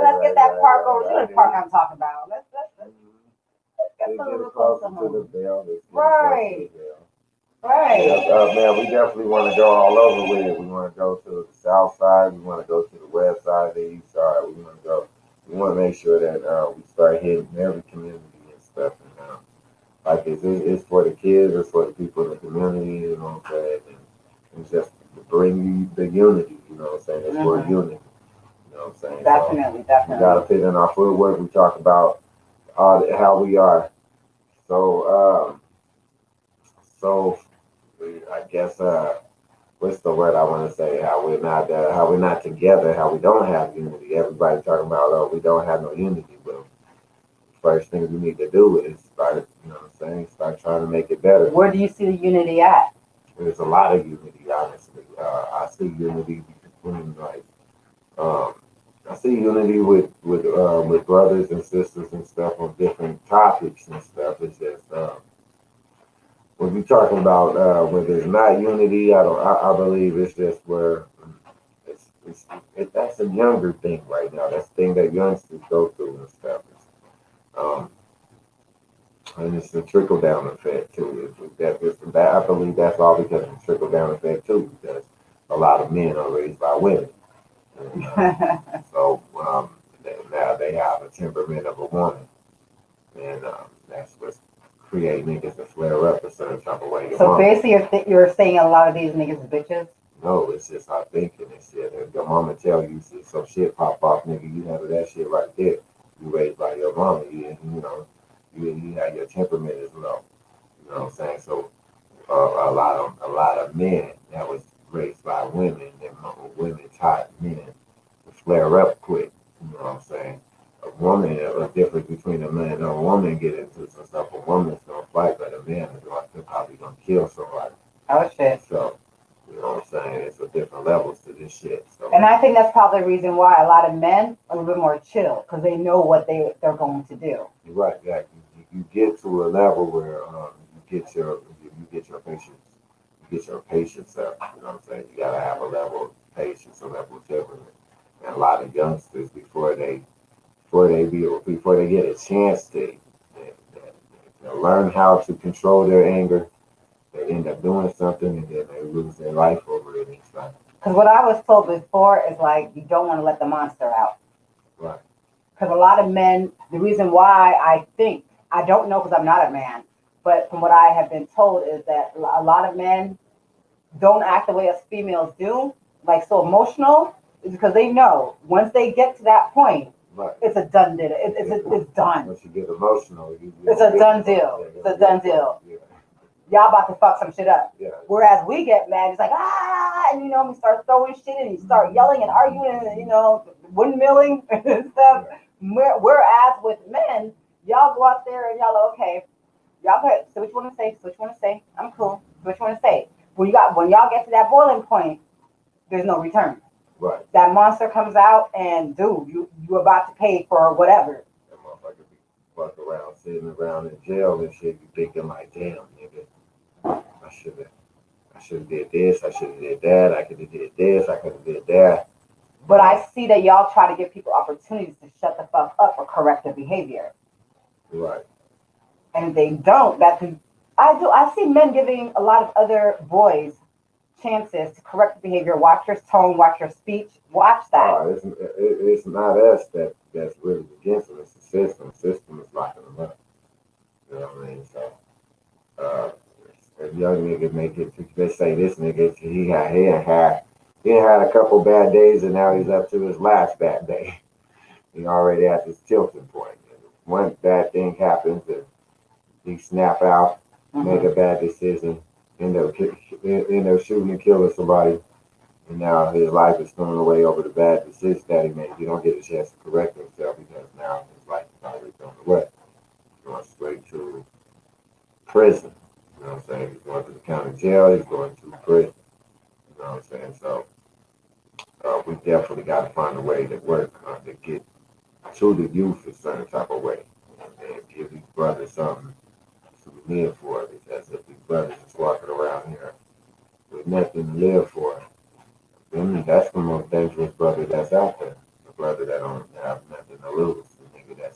S4: Let's get that park over. You know the park I'm talking about. Let's get a little closer to
S2: the Bell.
S4: Right. Right.
S2: Man, we definitely want to go all over with it. We want to go to the south side. We want to go to the west side, the east side. We want to make sure that we start hitting every community and stuff. And like it's for the kids, it's for the people in the community. You know what I'm saying? And it's just to bring you the unity. You know what I'm saying? It's for unity. You know what I'm saying?
S4: Definitely.
S2: We gotta fit in our footwork. We talk about how we are. So I guess what's the word I want to say? How we're not together. How we don't have unity. Everybody talking about we don't have no unity. But first thing we need to do is start. You know what I'm saying? Start trying to make it better.
S4: Where do you see the unity at?
S2: There's a lot of unity, honestly. I see unity between I see unity with brothers and sisters and stuff on different topics and stuff. It's just when we're talking about when there's not unity, I believe it's just where that's a younger thing right now. That's the thing that youngsters go through and stuff. And it's the trickle down effect too. I believe that's all because of the trickle down effect too, because a lot of men are raised by women. And, so now they have a temperament of a woman, and that's what's creating niggas to flare up a certain type of way.
S4: So basically, you're saying a lot of these niggas are bitches?
S2: No, it's just our thinking and shit. And your mama tell you some shit pop off, nigga, you handle that shit right there. You raised by your mama, you have your temperament is low. You know what I'm saying? So a lot of men that was raised by women, and women taught men to flare up quick. You know what I'm saying? A woman, a difference between a man and a woman get into some stuff. A woman's gonna fight, but a man is probably gonna kill somebody.
S4: Oh shit.
S2: So, you know what I'm saying? It's a different levels to this shit. So.
S4: And I think that's probably the reason why a lot of men are a little bit more chill, because they know what they're going to do.
S2: You're right, yeah. You you get to a level where you get your patience, you get your patience up. You know what I'm saying? You gotta have a level of patience, a level of temperament. And a lot of youngsters before they get a chance to learn how to control their anger, they end up doing something and then they lose their life over it. It's like,
S4: Because what I was told before is like you don't want to let the monster out.
S2: right,
S4: Because a lot of men, the reason why I think I don't know because I'm not a man, but from what I have been told is that a lot of men don't act the way us females do, like so emotional, is because they know once they get to that point,
S2: right.
S4: it's a done deal. It's done.
S2: Once you get emotional,
S4: It's a done deal. It's a done deal.
S2: Yeah,
S4: Y'all about to fuck some shit up.
S2: yeah.
S4: Whereas we get mad, it's like, and we start throwing shit and you start yelling and arguing and, windmilling and stuff. Whereas with men, y'all go out there and y'all are okay. Y'all say what you want to say, so what you want to say. I'm cool. So what you want to say. When y'all get to that boiling point, there's no return.
S2: Right.
S4: That monster comes out and dude, you about to pay for whatever.
S2: That motherfucker be fuck around, sitting around in jail and shit. You thinking like, damn, nigga, I should have did this, I should have did that, I could have did this, I could have did that.
S4: But I see that y'all try to give people opportunities to shut the fuck up or correct their behavior.
S2: Right.
S4: And if they don't, I see men giving a lot of other boys chances to correct the behavior. Watch your tone, watch your speech, watch that.
S2: It's not us that's really against them, it's the system. The system is locking them up. You know what I mean? So, a young nigga make it, let's say this nigga, he had a couple bad days and now he's up to his last bad day. He already at his tilting point. One bad thing happens and he snap out, make a bad decision, end up shooting and killing somebody, and now his life is thrown away over the bad decision that he made. He don't get a chance to correct himself because now his life is already thrown away. He's going straight to prison. You know what I'm saying? He's going to the county jail. He's going to prison. You know what I'm saying? So we definitely got to find a way to work to get to the youth a certain type of way and give these brothers something to live for. Because if these brothers is walking around here with nothing to live for, then that's the most dangerous brother that's out there. The brother that don't have nothing to lose. The nigga that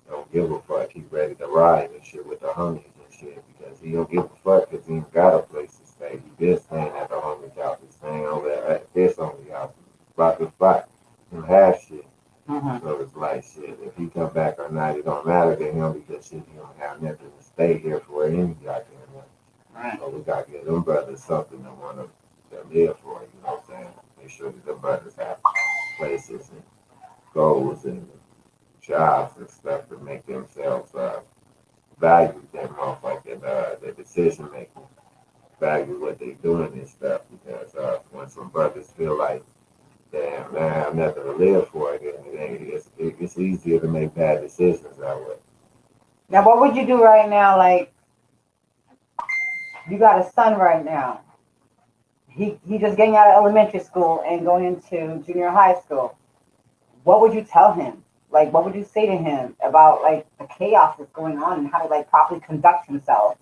S2: don't give a fuck. He's ready to ride and shit with the homies and shit because he don't give a fuck because he ain't got a place to stay. He been staying at the homie's house. He's staying over at this homie's house. Spot to spot. He don't have shit. So it's like shit. If he come back or not, it don't matter to him because shit, he don't have nothing to stay here for any goddamn one. Right. So we gotta give them brothers something to want to live for. You know what I'm saying? Make sure that the brothers have places and goals and jobs and stuff to make themselves value that motherfucking their decision making, value what they doing and stuff. Because when some brothers feel like, damn, man, I have nothing to live for, then it's easier to make bad decisions that way.
S4: Now, what would you do right now? Like, you got a son right now. He just getting out of elementary school and going into junior high school. What would you tell him? Like, what would you say to him about like the chaos that's going on and how to like properly conduct himself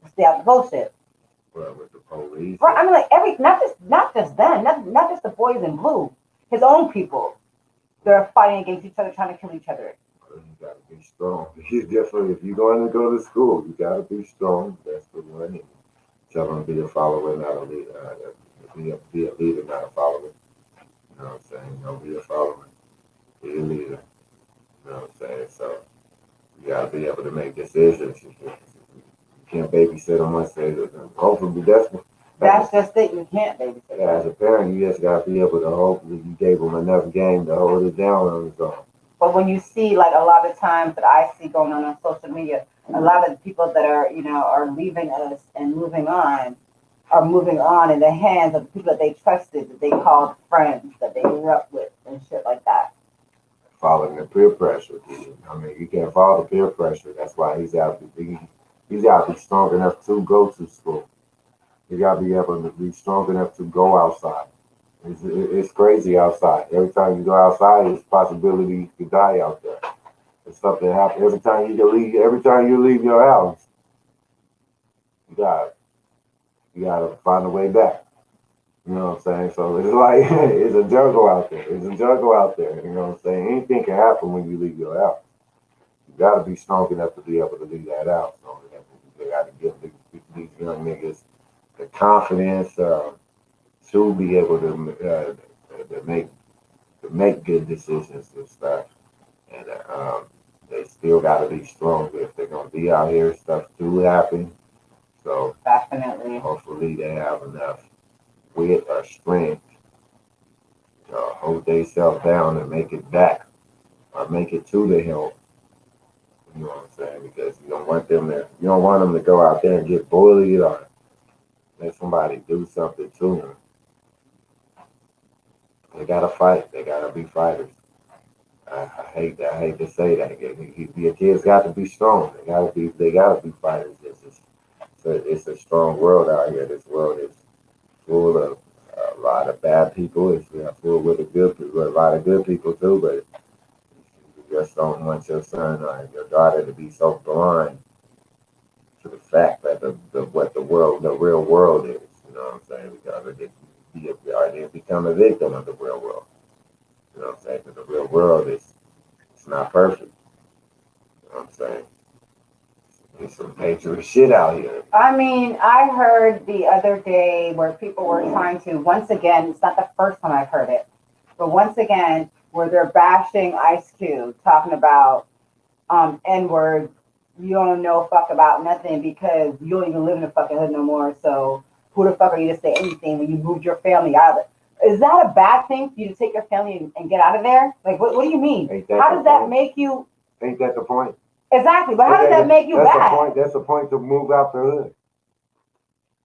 S4: to stay out the bullshit?
S2: Well, with the police.
S4: Right, I mean, like not just them, not just the boys in blue, his own people. They're fighting against each other, trying to kill each other.
S2: You gotta be strong. You definitely, if you're going to go to school, you gotta be strong. That's the one. And tell them to be a follower, not a leader. Be a leader, not a follower. You know what I'm saying? Don't be a follower. Be a leader. You know what I'm saying? So you gotta be able to make decisions. You can't babysit them once they hopefully
S4: that's just it. You can't babysit.
S2: Yeah, as a parent, you just gotta be able to hopefully you gave them enough game to hold it down on its own.
S4: But when you see like a lot of times that I see going on social media, a lot of the people that are are leaving us and moving on are moving on in the hands of the people that they trusted, that they called friends, that they grew up with, and shit like that.
S2: Following the peer pressure. I mean, you can't follow the peer pressure. That's why he's got to be strong enough to go to school. You got to be able to be strong enough to go outside. It's crazy outside. Every time you go outside, there's a possibility you could die out there. If something happens every time you leave your house, you gotta find a way back. You know what I'm saying? So it's like it's a jungle out there. It's a jungle out there. You know what I'm saying? Anything can happen when you leave your house. You gotta be strong enough to be able to leave that out. So they gotta give these young niggas the confidence to be able to make good decisions and stuff. And they still gotta be strong if they're gonna be out here. Stuff do happen. So
S4: Definitely.
S2: hopefully they have enough wit or strength to hold themselves down and make it back or make it to the help. You know what I'm saying? Because you don't want them to go out there and get bullied or let somebody do something to them. They gotta fight. They gotta be fighters. I hate that. I hate to say that. Your kids got to be strong. They gotta be fighters. It's a strong world out here. This world is full of a lot of bad people. It's full with a lot of good people too. But you just don't want your son or your daughter to be so blind to the fact that the real world is. You know what I'm saying? Because they become a victim of the real world. You know what I'm saying? Because the real world it's not perfect. You know what I'm saying? There's some dangerous shit out here.
S4: I mean, I heard the other day where people were trying to, once again, it's not the first time I've heard it, but once again, where they're bashing Ice Cube, talking about N-word, you don't know fuck about nothing because you don't even live in the fucking hood no more, so who the fuck are you to say anything when you moved your family out of it? Is that a bad thing for you to take your family and get out of there? Like, what do you mean? How does that make you?
S2: Ain't that the point?
S4: Exactly, but how does that make you bad?
S2: That's the point to move out the hood.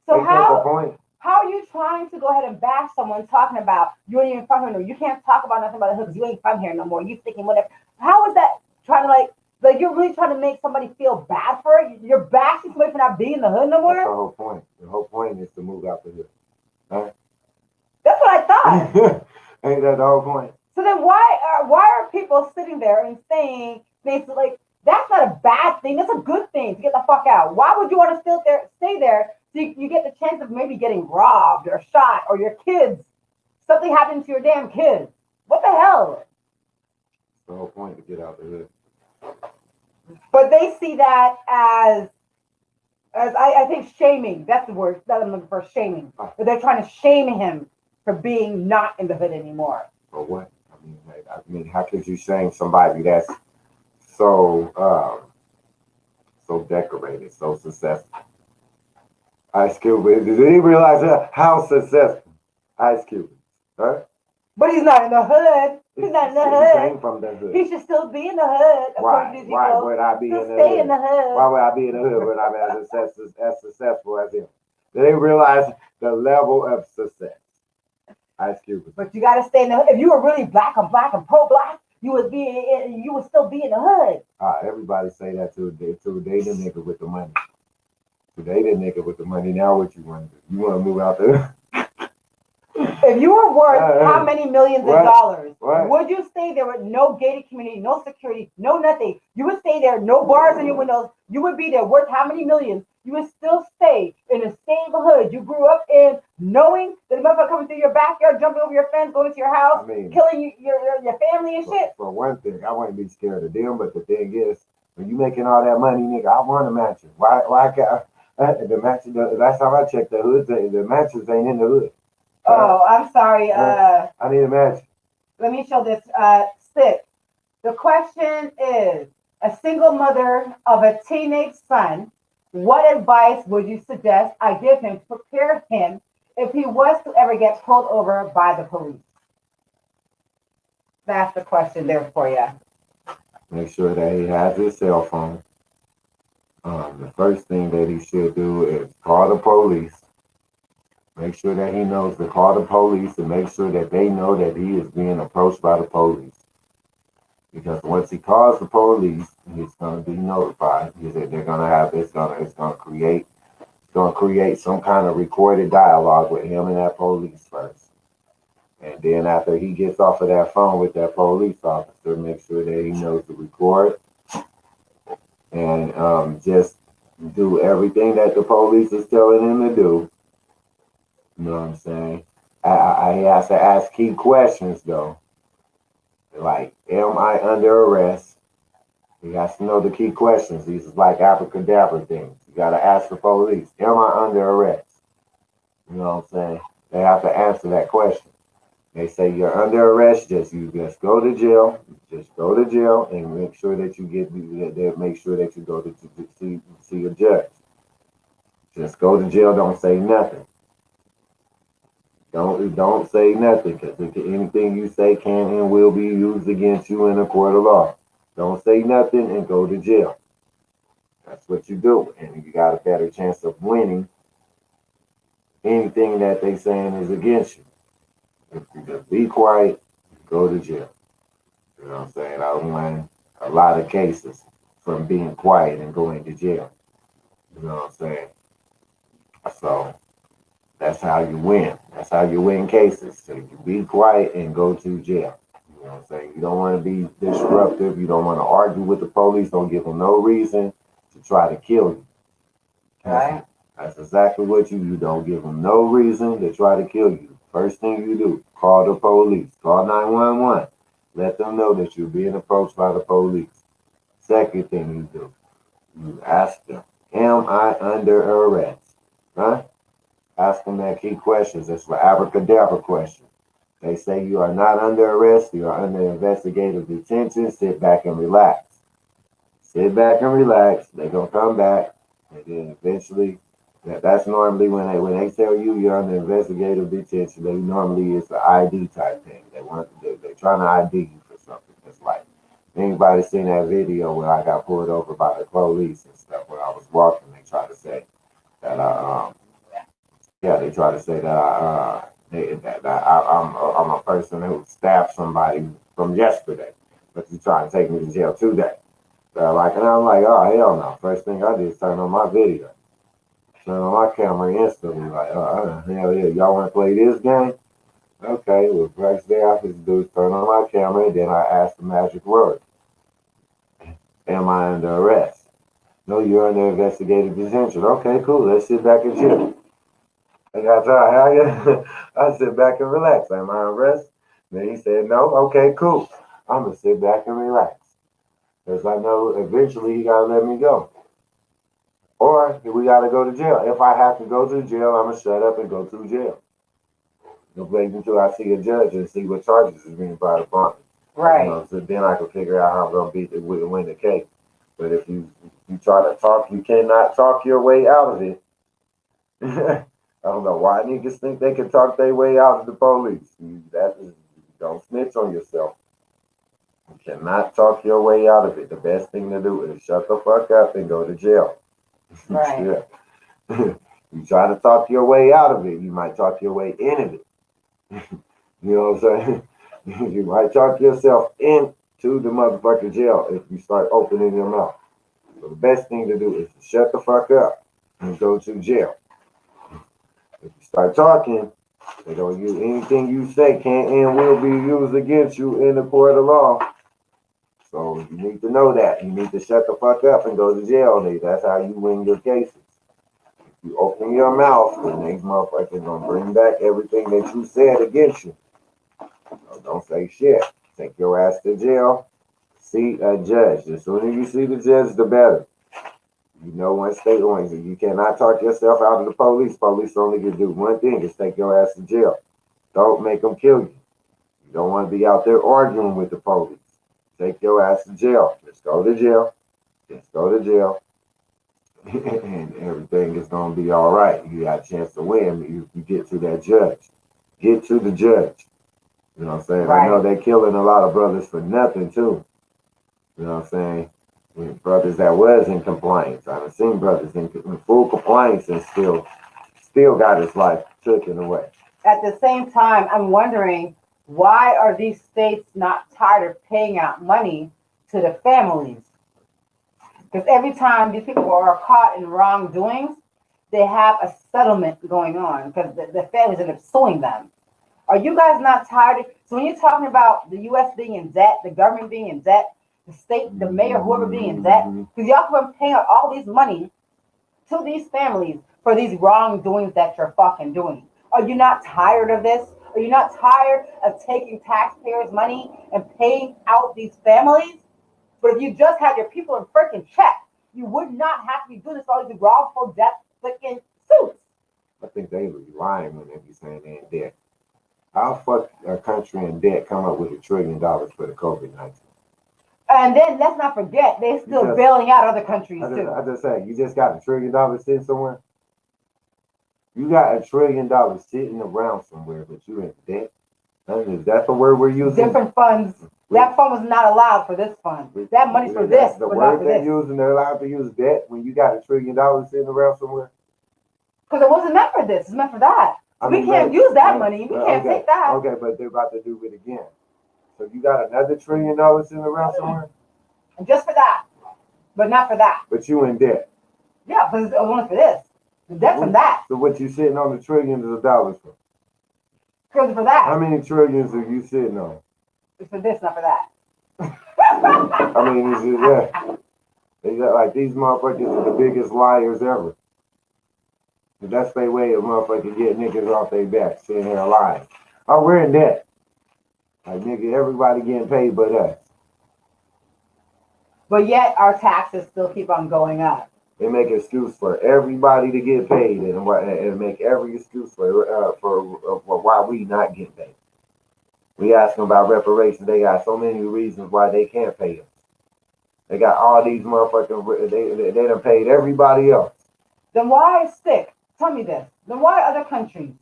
S4: So
S2: ain't that the point?
S4: How are you trying to go ahead and bash someone talking about you ain't even from here no more? You can't talk about nothing about the hood because you ain't from here no more. You thinking whatever. How is that trying to like you're really trying to make somebody feel bad for it? You're bashing somebody for not being in the hood no more?
S2: That's the whole point. The whole point is to move out the hood. Right?
S4: That's what I thought.
S2: Ain't that the whole point?
S4: So then why are people sitting there and saying things like that's not a bad thing, that's a good thing to get the fuck out? Why would you want to stay there so you get the chance of maybe getting robbed or shot or your kids, something happened to your damn kids? What the hell?
S2: The whole point to get out the hood.
S4: But they see that as I think shaming. That's the word that I'm looking for, shaming. But they're trying to shame him for being not in the hood anymore.
S2: For what? I mean, how could you shame somebody that's so decorated, so successful? Ice Cube, did he realize how successful Ice Cube is? Huh?
S4: But he's not in the hood. He's not in the hood.
S2: He came from the hood.
S4: He should still be in the hood.
S2: Why would I be in the
S4: stay
S2: hood?
S4: In the hood?
S2: Why would I be in the hood when I'm as successful as him? They realize the level of success. Ice Cube.
S4: But you gotta stay in the hood. If you were really black and pro-black, you would still be in the hood.
S2: Everybody say that to they the nigga with the money. Today the nigga with the money. Now what you want to do? You want to move out there?
S4: If you were worth how many millions of dollars,
S2: What?
S4: would you stay there with no gated community, no security, no nothing? You would stay there, no bars in your windows. You would be there worth how many millions? You would still stay in the same hood you grew up in, knowing that the motherfucker coming through your backyard, jumping over your fence, going into your house, killing your family and shit.
S2: For one thing, I wouldn't be scared of them, but the thing is, when you making all that money, nigga, I want a mansion. Why can't the mansion? Last time I checked, the hood, the mansions ain't in the hood.
S4: Oh, I'm sorry.
S2: I need a mansion.
S4: Let me show this. 6. The question is, a single mother of a teenage son, what advice would you suggest I give him to prepare him if he was to ever get pulled over by the police? That's the question there for you.
S2: Make sure that he has his cell phone. The first thing that he should do is call the police. Make sure that he knows to call the police and make sure that they know that he is being approached by the police. Because once he calls the police, he's going to be notified. They're going to have it's going to create some kind of recorded dialogue with him and that police first. And then after he gets off of that phone with that police officer, make sure that he knows to record and just do everything that the police is telling him to do. You know what I'm saying? He has to ask key questions though, like, am I under arrest? He has to know the key questions. These is like abracadabra things. You got to ask the police, am I under arrest? You know what I'm saying? They have to answer that question. They say you're under arrest, you just go to jail. Just go to jail and make sure that you make sure that you go to see a judge. Just go to jail. Don't say nothing. Don't say nothing, because anything you say can and will be used against you in a court of law. Don't say nothing and go to jail. That's what you do, and you got a better chance of winning anything that they saying is against you. If you just be quiet, go to jail. You know what I'm saying? I won a lot of cases from being quiet and going to jail. You know what I'm saying? So that's how you win. That's how you win cases. So you be quiet and go to jail. You know what I'm saying? You don't want to be disruptive. You don't want to argue with the police. Don't give them no reason to try to kill you.
S4: Right.
S2: That's exactly what you don't give them no reason to try to kill you. First thing you do, call the police. Call 911. Let them know that you're being approached by the police. Second thing you do, you ask them, am I under arrest? Huh? Ask them that key questions. That's for abracadabra question. They say you are not under arrest. You are under investigative detention. Sit back and relax. Sit back and relax. They're going to come back. And then eventually, that's normally when they tell you you're under investigative detention, they normally it's an ID type thing. They're trying to ID you for something. It's like, anybody seen that video where I got pulled over by the police and stuff when I was walking, they try to say that they try to say that I'm a person who stabbed somebody from yesterday, but you trying to take me to jail today. So and I'm like, oh hell no! First thing I did is turn on my video, turn on my camera instantly. Like, oh hell yeah, y'all want to play this game? Okay, well first thing I just do is turn on my camera, and then I ask the magic word: am I under arrest? No, you're under investigative detention. Okay, cool. Let's sit back and chill. I got tired. I sit back and relax. Am I arrested? Then he said, no. Okay, cool. I'm going to sit back and relax. Because I know eventually he got to let me go. Or we got to go to jail. If I have to go to jail, I'm going to shut up and go to jail. Wait until I see a judge and see what charges is being brought upon me.
S4: Right.
S2: So then I can figure out how I'm going to win the case. But if you try to talk, you cannot talk your way out of it. I don't know why niggas think they can talk their way out of the police. Don't snitch on yourself. You cannot talk your way out of it. The best thing to do is shut the fuck up and go to jail.
S4: Right.
S2: You try to talk your way out of it, you might talk your way into it. You know what I'm saying? You might talk yourself into the motherfucking jail if you start opening your mouth. So the best thing to do is to shut the fuck up and go to jail. If you start talking, they don't use anything you say can and will be used against you in the court of law. So you need to know that. You need to shut the fuck up and go to jail. That's how you win your cases. If you open your mouth, then these motherfuckers gonna bring back everything that you said against you. So don't say shit. Take your ass to jail. See a judge. The sooner you see the judge, the better. You know, one state owns it. You cannot talk yourself out of the police. Police only can do one thing, is take your ass to jail. Don't make them kill you. You don't want to be out there arguing with the police. Take your ass to jail. Just go to jail. Just go to jail. And everything is going to be all right. You got a chance to win. You get to that judge. Get to the judge. You know what I'm saying? Right. I know they're killing a lot of brothers for nothing, too. You know what I'm saying? Brothers that was in compliance. I've seen brothers in full compliance and still got his life taken away.
S4: At the same time, I'm wondering, why are these states not tired of paying out money to the families? Because every time these people are caught in wrongdoings, they have a settlement going on because the families end up suing them. Are you guys not tired? So when you're talking about the U.S. being in debt, the government being in debt, the state, the mayor, whoever be in debt, because y'all keep on paying out all these money to these families for these wrongdoings that you're fucking doing. Are you not tired of this? Are you not tired of taking taxpayers' money and paying out these families? But if you just had your people in freaking check, you would not have to be doing this all these wrongful death freaking suits.
S2: I think they be lying when they be saying they in debt. How fuck a country in debt come up with $1 trillion for the COVID-19?
S4: And then let's not forget, they're still bailing out other countries too.
S2: I just say, you just got $1 trillion sitting somewhere? You got $1 trillion sitting around somewhere, but you in debt? Is that the word we're using?
S4: Different funds. That fund was not allowed for this fund. That money's for this,
S2: the
S4: but not
S2: word
S4: for
S2: they're
S4: this.
S2: using, they're allowed to use debt when you got $1 trillion sitting around somewhere?
S4: Because it wasn't meant for this. It's meant for that. So we can't use that money. We can't take that.
S2: Okay, but they're about to do it again. So you got another $1 trillion sitting around somewhere?
S4: And just for that. But not for that.
S2: But you in debt.
S4: Yeah, but it's only for this. The debt from that.
S2: So what you sitting on the trillions of dollars for?
S4: Because for that.
S2: How many trillions are you sitting on?
S4: It's for this, not for that.
S2: I mean, is it that? They got like these motherfuckers are the biggest liars ever. But that's their way of motherfucking get niggas off their back, sitting here lying. Oh, we're in debt. Like nigga, everybody getting paid but us.
S4: But yet our taxes still keep on going up.
S2: They make an excuse for everybody to get paid and make every excuse for why we not getting paid. We ask them about reparations. They got so many reasons why they can't pay us. They got all these motherfucking, they done paid everybody else.
S4: Then why stick? Tell me this. Then why other countries,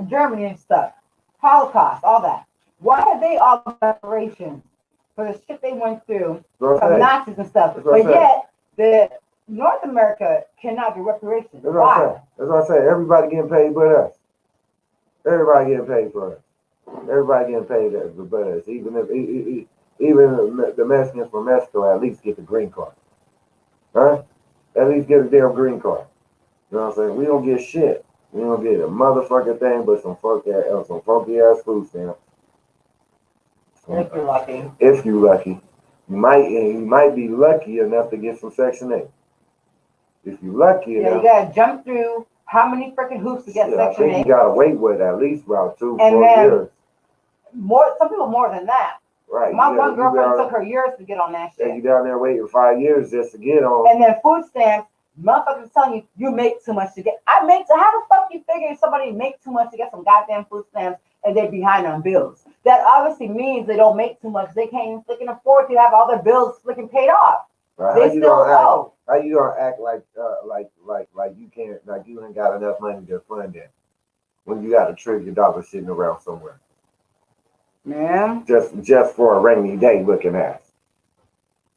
S4: Germany and stuff, Holocaust, all that, why have they all reparations for the shit they went through from Nazis and stuff? But yet, the North America cannot get reparations. Why?
S2: That's what I say. Everybody getting paid but us. Everybody getting paid for us. Everybody getting paid but us. Even the Mexicans from Mexico at least get the green card. Huh? At least get a damn green card. You know what I'm saying? We don't get shit. We don't get a motherfucking thing but some funky ass food stamps.
S4: If you're lucky.
S2: If you lucky. You might be lucky enough to get some Section 8. If you lucky enough.
S4: Yeah, you gotta jump through how many freaking hoops to get Section 8?
S2: I think you gotta wait with at least about 2-4 years.
S4: Some people more than that.
S2: Right.
S4: My one girlfriend took her years to get on that shit.
S2: Yeah, you down there waiting 5 years just to get on.
S4: And then food stamps, motherfuckers telling you make too much to get. How the fuck you figure somebody make too much to get some goddamn food stamps and they're behind on bills? That obviously means they don't make too much. They can afford to have all their bills freaking paid off.
S2: Right.
S4: They still owe.
S2: How you gonna act like you can't, like you ain't got enough money to fund that when you got $1 trillion sitting around somewhere?
S4: Man.
S2: Just for a rainy day looking ass.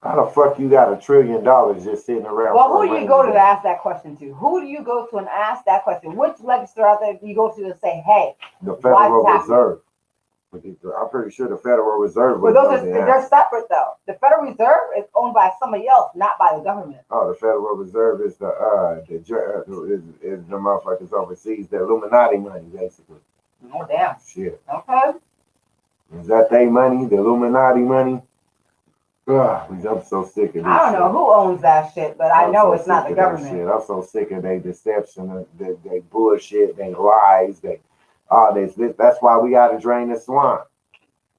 S2: How the fuck you got $1 trillion just sitting around?
S4: Well, who do you go to ask that question to? Who do you go to and ask that question? Which legislator out there do you go to and say, hey,
S2: the Federal Reserve? I'm pretty sure the Federal Reserve.
S4: But they're separate though. The Federal Reserve is owned by somebody else, not by the government.
S2: Oh, the Federal Reserve is the motherfuckers overseas, the Illuminati money, basically.
S4: Oh damn.
S2: Shit.
S4: Okay.
S2: Is that their money? The Illuminati money? I'm so sick of this.
S4: I don't know who owns that shit, but I know it's not the government.
S2: I'm so sick of their deception, they bullshit, they lies, all this. That's why we got to drain the swamp.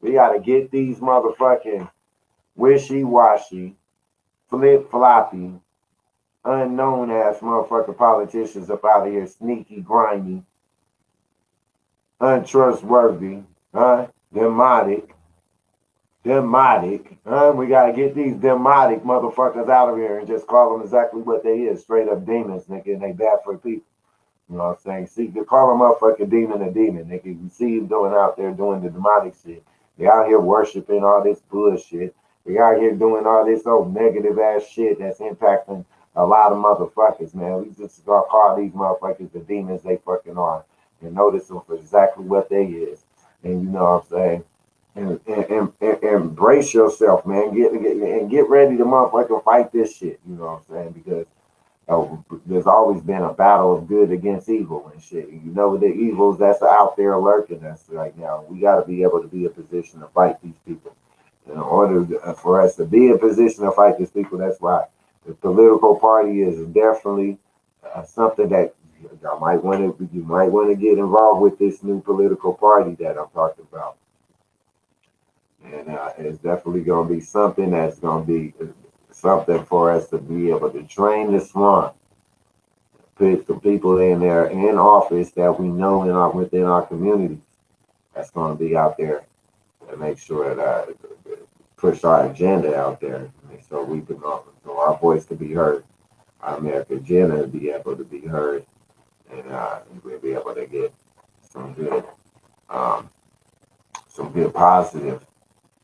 S2: We got to get these motherfucking wishy-washy, flip-floppy, unknown ass motherfucking politicians up out of here, sneaky, grimy, untrustworthy, demotic. We got to get these demotic motherfuckers out of here and just call them exactly what they is, straight up demons, nigga, and they bad for people. You know what I'm saying? See, they call them motherfucking demon a demon, nigga. You see him out there doing the demonic shit. They out here worshiping all this bullshit. They out here doing all this old negative ass shit that's impacting a lot of motherfuckers, man. We just gonna call these motherfuckers the demons they fucking are and notice them for exactly what they is. And you know what I'm saying? And embrace yourself, man. Get ready to motherfucking fight this shit. You know what I'm saying? Because there's always been a battle of good against evil and shit. You know the evils that's out there lurking us right now. We got to be able to be in a position to fight these people In order for us to be in position to fight these people, that's why the political party is definitely something that y'all might want to. You might want to get involved with this new political party that I'm talking about, and it's definitely going to be something that's going to be something for us to be able to train the swamp, put the people in there in office that we know within our communities. That's going to be out there to make sure that push our agenda out there, so we can so our voice can be heard, our American agenda be able to be heard, and we'll be able to get some good positive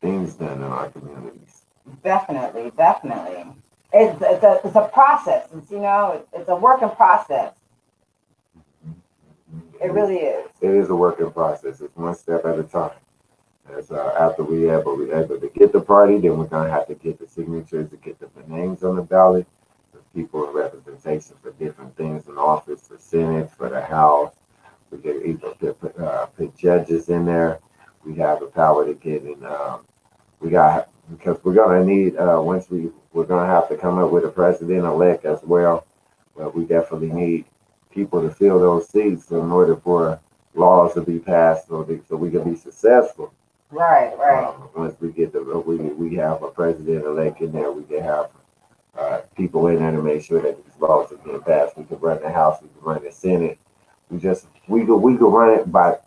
S2: things done in our communities.
S4: Definitely. It's a process. It's a work in process. It really is.
S2: It is a work in process. It's one step at a time. As after we able to get the party, then we're gonna have to get the signatures to get the names on the ballot, the people in representation for different things in office, for Senate, for the House. We get either put judges in there. We have the power to get in. Because we're gonna need we're gonna have to come up with a president-elect as well. But we definitely need people to fill those seats in order for laws to be passed, so we can be successful.
S4: Right.
S2: Once we get we have a president-elect in there, we can have people in there to make sure that these laws are being passed. We can run the House, we can run the Senate. We could run it by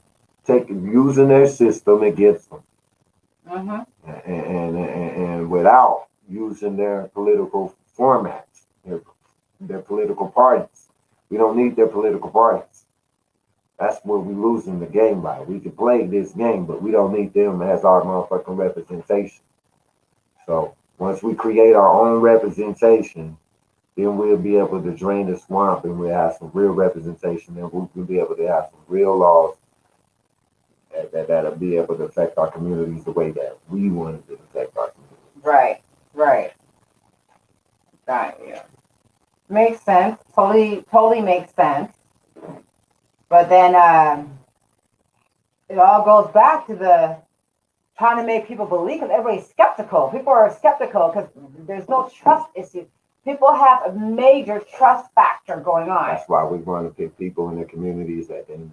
S2: using their system against them, and without using their political formats, their political parties. We don't need their political parties. That's where we losing the game by. We can play this game, but we don't need them as our motherfucking representation. So once we create our own representation, then we'll be able to drain the swamp, and we'll have some real representation, and we'll be able to have some real laws that'll be able to affect our communities the way that we want it to affect our communities.
S4: Right. Yeah. Makes sense. Totally makes sense. But then it all goes back to the trying to make people believe, because everybody's skeptical. People are skeptical because there's no trust issue. People have a major trust factor going on.
S2: That's why we want to pick people in the communities that they know,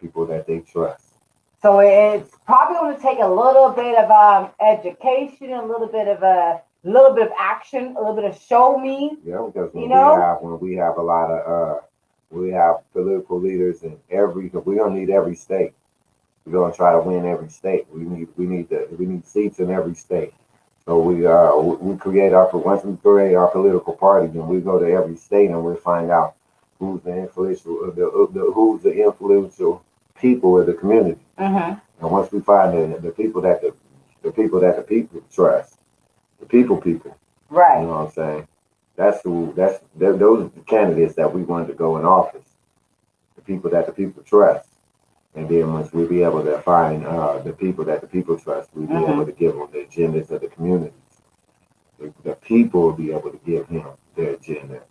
S2: people that they trust.
S4: So it's probably going to take a little bit of education, a little bit of action, a little bit of show me.
S2: Yeah, because when we have a lot of we have political leaders in we're gonna need every state. We're gonna try to win every state. We need seats in every state. So once we create our political party, then we go to every state and we'll find out who's the influential people of the community. And once we find the people that the people trust, the people,
S4: right?
S2: You know what I'm saying? Those are the candidates that we want to go in office. The people that the people trust, and then once we be able to find the people that the people trust, we'll be able to give them the agendas of the communities. The people will be able to give him their agenda,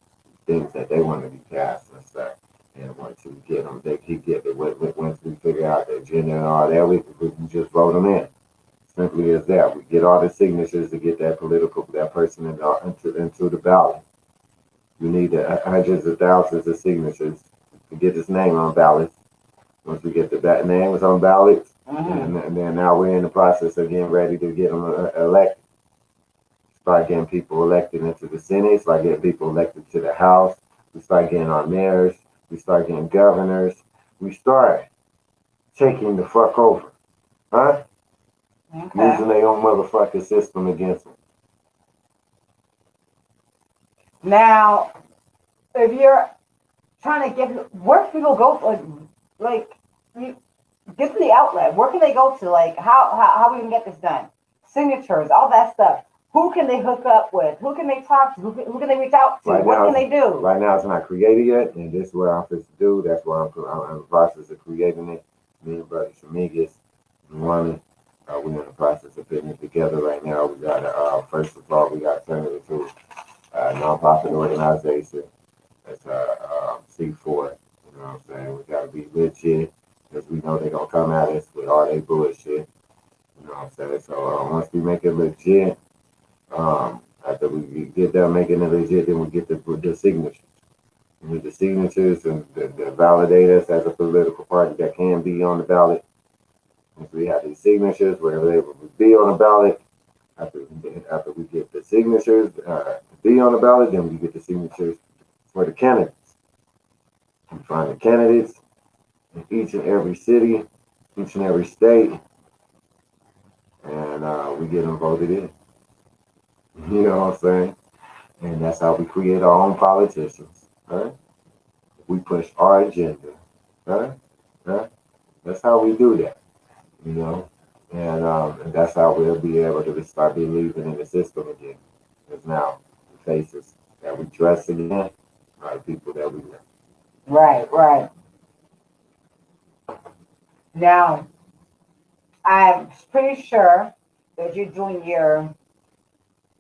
S2: things that they want to be passed and stuff. And once we get them, once we figure out the agenda and all that, we can just vote them in. Simply as that. We get all the signatures to get that person into the ballot. We need hundreds of thousands of signatures to get his name on ballots. Once we get the names on ballots, and then now we're in the process of getting ready to get them elected. Start getting people elected into the Senate, start getting people elected to the House. We start getting our mayors. We start getting governors. We start taking the fuck over. Huh?
S4: Okay.
S2: Using their own motherfucking system against them.
S4: Now, if you're trying to where can people go? Get to the outlet. Where can they go to? Like, how we can get this done? Signatures, all that stuff. Who can they hook up with? Who can they talk to? Who can they reach out to? What can they do?
S2: Right now, it's not created yet, and this is what I'm supposed to do. That's why I'm in the process of creating it. Me and Brother Shamigas and Woman. We're in the process of putting it together right now. We got first of all, we got to turn it into a nonprofit organization. That's C4. You know what I'm saying? We got to be legit because we know they're gonna come at us with all their bullshit. You You know what I'm saying? So once we make it legit, after we get done making it legit, then we get the signatures. We need the signatures and the validate us as a political party that can be on the ballot. Once we have these signatures, we're able to be on the ballot. After we get the signatures to be on the ballot, then we get the signatures for the candidates. We find the candidates in each and every city, each and every state, and we get them voted in. You know what I'm saying? And that's how we create our own politicians. Right? We push our agenda. Right? Right? That's how we do that. You know? And that's how we'll be able to start believing in the system again. Because now the faces that we trust again are the people that we know.
S4: Right, right. Now, I'm pretty sure that you're doing your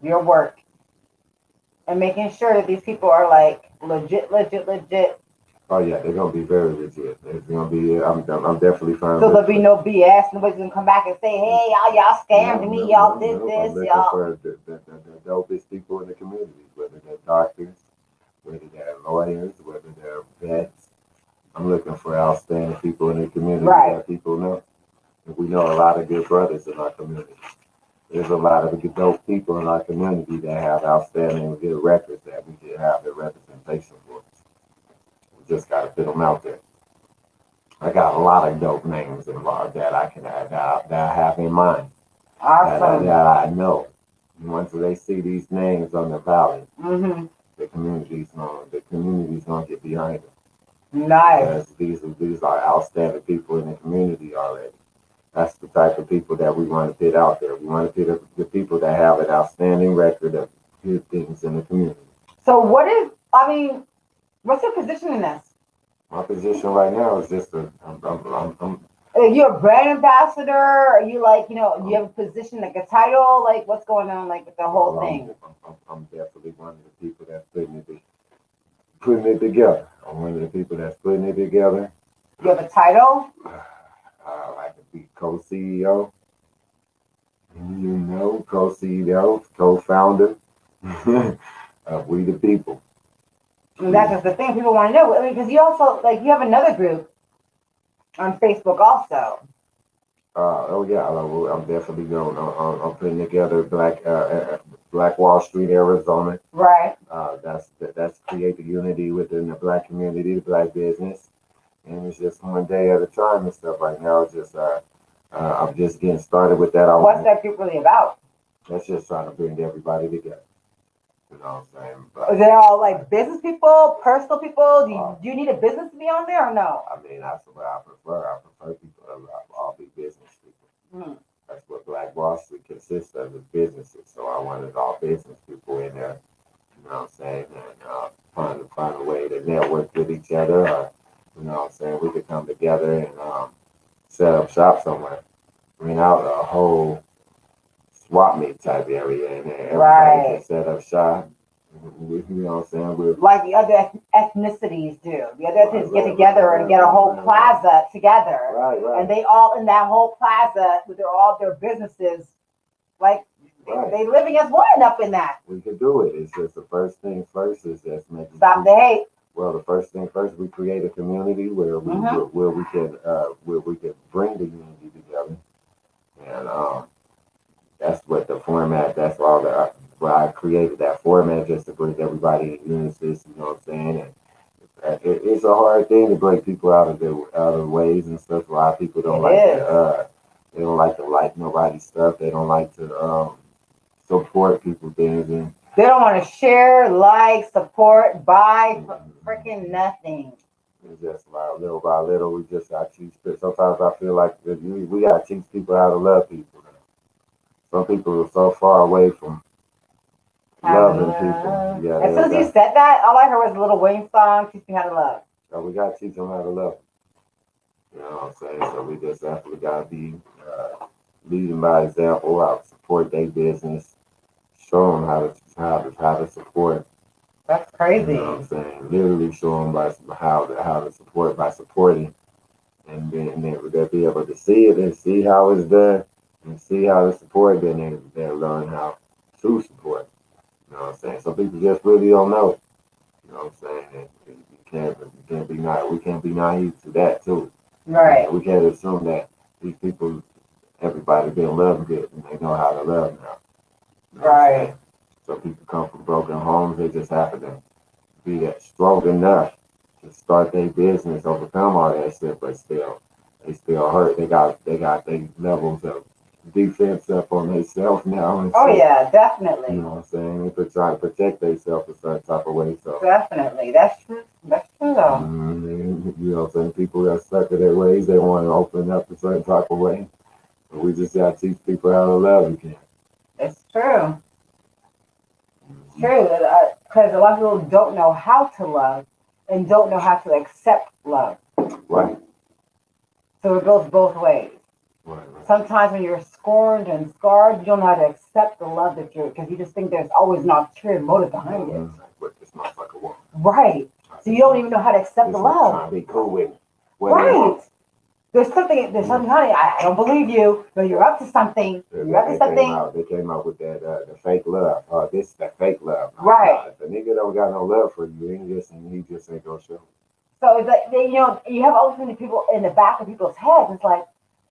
S4: work and making sure that these people are like legit.
S2: Oh yeah, they're gonna be very legit. It's gonna be. I'm definitely fine.
S4: So there'll be no BS. Nobody's gonna come back and say, "Hey, y'all scammed me. Y'all did
S2: I'm
S4: this.
S2: looking
S4: Y'all."
S2: for the dopest people in the community, whether they're doctors, whether they're lawyers, whether they're vets. I'm looking for outstanding people in the community that people know. And we know a lot of good brothers in our community. There's a lot of good dope people in our community that have outstanding good records that we can have the representation for. We just gotta put them out there. I got a lot of dope names involved that I can that I have in mind.
S4: Awesome.
S2: That I know. And once they see these names on the ballot,
S4: Mm-hmm.
S2: the community's gonna get behind them.
S4: Nice.
S2: Because these are outstanding people in the community already. That's the type of people that we want to put out there. We want to put the people that have an outstanding record of good things in the community.
S4: So what's your position in this?
S2: My position right now is just
S4: Are you a brand ambassador? Are you like, you have a position, like a title? Like, what's going on, like, with the whole thing?
S2: I'm definitely one of the people that's putting it together. I'm one of the people that's putting it together.
S4: You have a title?
S2: I could be co-CEO. Co-CEO, co-founder of We the People.
S4: And that's just the thing people want to know. I mean, because you also, like, you have another group on Facebook also.
S2: I'm definitely going. I'm putting together Black Wall Street, Arizona.
S4: Right.
S2: That's create the unity within the Black community, the Black business, and it's just one day at a time and stuff. Right now, it's just I'm just getting started with that.
S4: What's that group really about?
S2: That's just trying to bring everybody together. You know what I'm saying?
S4: But is it all like business people, personal people? Do you need a business to be on there or no?
S2: I mean, that's what I prefer. I prefer people all be business people.
S4: Mm.
S2: That's what Black Wall Street consists of, is businesses. So I wanted all business people in there. You know what I'm saying? And find a way to network with each other. You know what I'm saying? We could come together and set up shop somewhere. Bring out a whole swap meet type area in there. Everybody can set up shop. You know what I'm saying?
S4: Like the other ethnicities do. The other ethnicities get together and get a whole plaza together.
S2: Right.
S4: And they all in that whole plaza with all their businesses, like they living as one up in that.
S2: We could do it. It's just the first thing first is just make
S4: stop the hate.
S2: Well, the first thing first, we create a community where we can bring the unity together, and that's what the format. That's all that. Well, I created that format just to bring everybody in unison. You know what I'm saying? And it's a hard thing to break people out of ways and stuff. A lot of people don't they don't like nobody's stuff. They don't like to support people things, and
S4: they don't want to share, like, support, buy, freaking nothing.
S2: It's just little by little, we just got to teach. Sometimes I feel like we got to teach people how to love people. Some people are so far away from loving people. Yeah.
S4: As soon as you said that, all I heard was a Lil Wayne song, "Teach Me How to Love."
S2: So we got to teach them how to love. You know what I'm saying? So we just definitely got to be leading by example, how to support their business, show them how to support.
S4: That's crazy.
S2: You know what I'm saying? Literally show them how to support by supporting, and then they'll be able to see it and see how it's done, and see how the support, then they learn how to support. You know what I'm saying? Some people just really don't know. You know what I'm saying? And you can't be naive. We can't be naive to that too.
S4: Right.
S2: We can't assume that these people, everybody been loved good and they know how to love now. You know what I'm saying? Some people come from broken homes. They just happen to be that strong enough to start their business, overcome all that shit, but still, they still hurt. They got their levels of defense up on themselves now. And
S4: Oh
S2: shit.
S4: yeah, definitely.
S2: You know what I'm saying? They try to protect themselves a certain type of way. So
S4: Definitely. That's true. That's true though.
S2: you know what I'm saying? People that stuck in their ways, they want to open up a certain type of way. But we just gotta teach people how to love again.
S4: It's true. It's true. Because a lot of people don't know how to love and don't know how to accept love.
S2: Right.
S4: So it goes both ways.
S2: Right.
S4: Sometimes when you're scorned and scarred, you don't know how to accept the love that you're, because you just think there's always an ulterior motive behind it.
S2: What this motherfucker want.
S4: Right. So you don't even know how to accept the love.
S2: Trying to be cool with me.
S4: Right. There's something, honey, I don't believe you, but you're up to something. You're up to something.
S2: They came out with that, the fake love. This is the fake love.
S4: Right.
S2: If the nigga don't got no love for you, he just ain't gonna show.
S4: So it's like, you have all these people in the back of people's heads. It's like,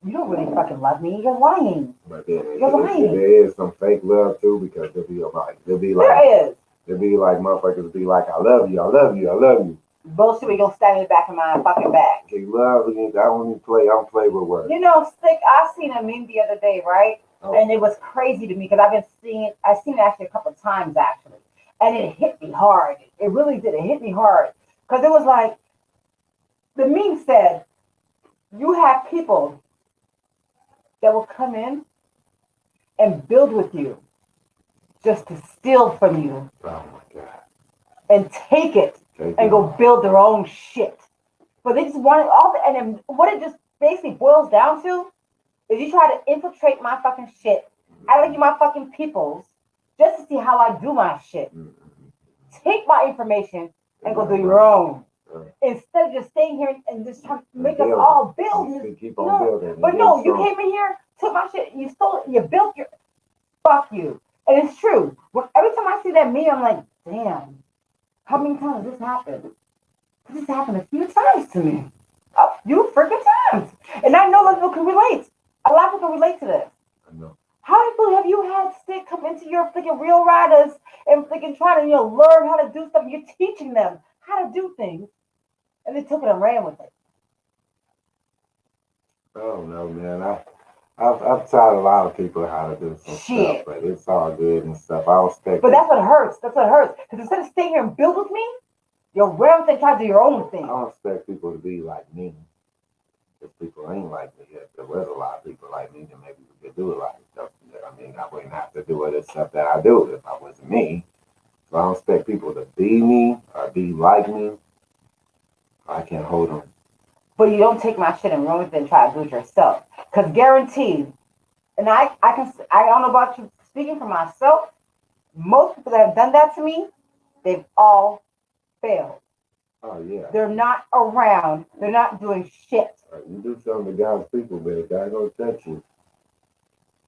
S4: you don't really fucking love me. You're lying.
S2: But then
S4: You're lying.
S2: there is some fake love too, because they'll be like,
S4: There
S2: motherfuckers be like, I love you, I love you, I love you.
S4: bullshit, we gonna stand in the back of my fucking back.
S2: Okay, love, I don't play with words.
S4: Stick, I seen a meme the other day, right?
S2: Oh.
S4: And it was crazy to me because I've seen it actually a couple of times actually. And it hit me hard. It really did. It hit me hard. Because it was like, the meme said, you have people that will come in and build with you just to steal from you
S2: Oh my God.
S4: and take it and go build their own shit. But they just want it all, and then what it just basically boils down to is you try to infiltrate my fucking shit. I like you my fucking peoples just to see how I do my shit. Take my information and go do your own. Instead of just staying here and just trying to make us all build.
S2: Keep on building.
S4: But no, you came in here, took my shit, you stole it, you built your, fuck you. And it's true. Every time I see that meme, I'm like, damn, how many times has this happened? This happened a few times to me. A few freaking times. And I know that people can relate. A lot of people can relate to this.
S2: I know.
S4: How many people have you had stick come into your freaking real riders and freaking trying to learn how to do something? You're teaching them how to do things, and they took it and ran with it.
S2: Oh no, man. I've taught a lot of people how to do some stuff, but it's all good and stuff. I don't expect.
S4: But that's what hurts. That's what hurts. Because instead of staying here and build with me, you'll ram with it and try to do your own thing.
S2: I don't expect people to be like me. If people ain't like me, if there was a lot of people like me, then maybe we could do a lot of stuff. I mean, I wouldn't have to do all the stuff that I do if I wasn't me. So I don't expect people to be me or be like me. I can't hold them.
S4: But you don't take my shit and run with it and try to do it yourself. Because guaranteed, and I don't know about you, speaking for myself, most people that have done that to me, they've all failed.
S2: Oh, yeah.
S4: They're not around. They're not doing shit.
S2: You do something to God's people, but God gonna touch you.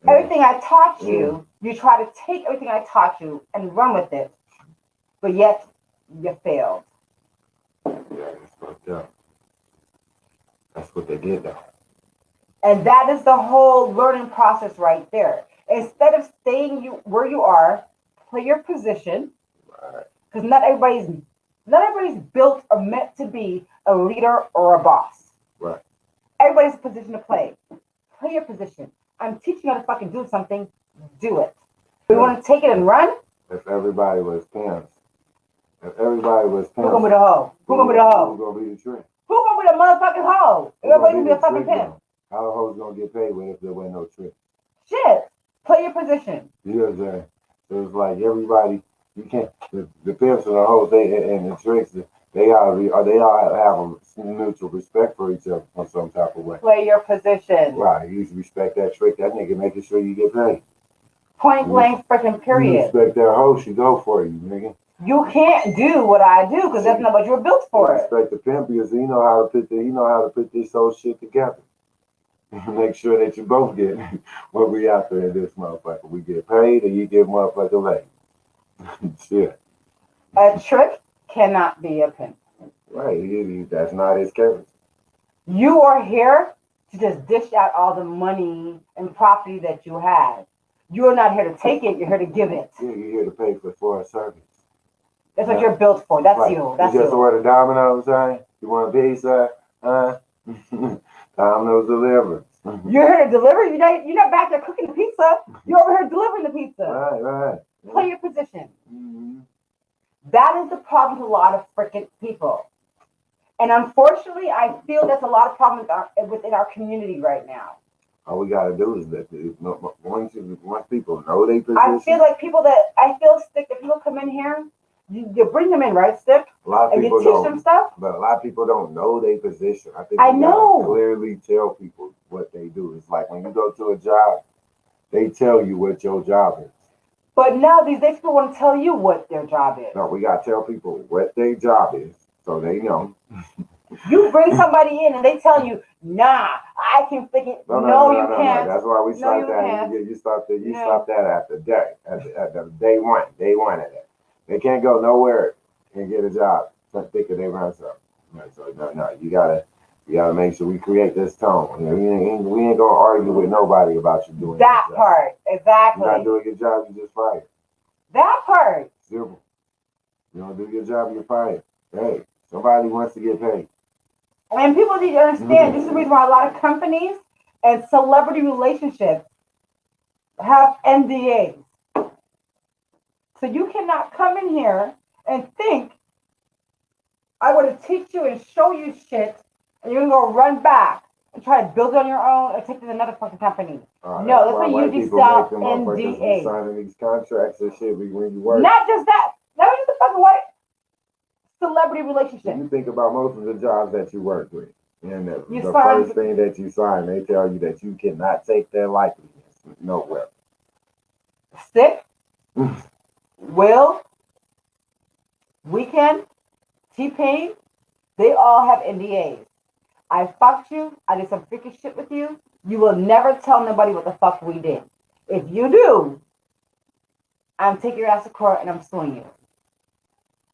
S4: Everything I taught you, you try to take everything I taught you and run with it. But yet, you failed.
S2: Yeah, that's fucked up. That's what they did, though.
S4: And that is the whole learning process right there. Instead of staying where you are, play your position.
S2: Right.
S4: Because not everybody's built or meant to be a leader or a boss.
S2: Right.
S4: Everybody's in a position to play. Play your position. I'm teaching you how to fucking do something. Do it. We want to take it and run?
S2: If everybody was pimps. Who
S4: gonna be the hoe? Who gonna be the hoe?
S2: Who's gonna be the trick?
S4: Who gonna be the motherfucking hoe? Everybody's gonna be a fucking pimp.
S2: How the hoes gonna get paid if there wasn't no trick?
S4: Shit. Play your position.
S2: You know what I'm saying? So it's like everybody, you can't, the pimps and the hoes, and the tricks, they all have a mutual respect for each other in some type of way.
S4: Play your position.
S2: Right. You respect that trick, that nigga making sure you get paid.
S4: Point blank freaking period.
S2: You respect that hoe, she go for you, nigga.
S4: You can't do what I do because that's not what you were built for.
S2: You respect the pimp because he know how to put this whole shit together. Make sure that you both get what we out there in this motherfucker. We get paid and you get motherfucker late. Shit.
S4: A trick cannot be a pimp.
S2: Right. That's not his character.
S4: You are here to just dish out all the money and property that you have. You are not here to take it, you're here to give it.
S2: Yeah, you're here to pay for a service.
S4: That's what you're built for. That's
S2: Right.
S4: you. That's
S2: you just
S4: you.
S2: order Domino's, right? You want a pizza? Huh? Domino's deliver.
S4: You're here to deliver. You're not back there cooking the pizza. You're over here delivering the pizza.
S2: Right.
S4: Play your position.
S2: Mm-hmm.
S4: That is the problem with a lot of freaking people. And unfortunately, I feel there's a lot of problems within our community right now.
S2: All we gotta do is that once people know their position.
S4: I feel like Stick, that people come in here, you bring them in, right, Stick?
S2: A lot of
S4: And you
S2: people
S4: teach
S2: don't,
S4: them stuff.
S2: but a lot of people don't know their position. I think
S4: I
S2: we
S4: know.
S2: gotta clearly tell people what they do. It's like when you go to a job, they tell you what your job is.
S4: But now these days people want to tell you what their job is.
S2: No, we gotta tell people what their job is so they know.
S4: You bring somebody in and they tell you, nah, I can fix it. No, you can't.
S2: That's why we
S4: No,
S2: start
S4: you
S2: that.
S4: can't.
S2: You stop that. You
S4: No.
S2: stop that at the day one of that. They can't go nowhere and get a job thinking they run something. Right, so no, you gotta make sure we create this tone. You know, we ain't gonna argue with nobody about you doing
S4: That
S2: your job.
S4: part, exactly.
S2: You're not doing your job, you just fired.
S4: That part.
S2: Simple. You don't do your job, you're fired. Hey, somebody wants to get paid.
S4: And people need to understand this is the reason why a lot of companies and celebrity relationships have NDAs. So you cannot come in here and think I want to teach you and show you shit, and you're gonna go run back and try to build it on your own and take it to another fucking company. No, that's why you usually sell NDAs.
S2: Signing these contracts and shit when you work.
S4: Not just that. Not just the fucking what? Celebrity relationship.
S2: You think about most of the jobs that you work with, and the
S4: You
S2: first thing that you sign, they tell you that you cannot take their likeness nowhere.
S4: Stick, Will, Weekend, T-Pain, they all have NDAs. I fucked you. I did some freaky shit with you. You will never tell nobody what the fuck we did. If you do, I'm taking your ass to court and I'm suing you.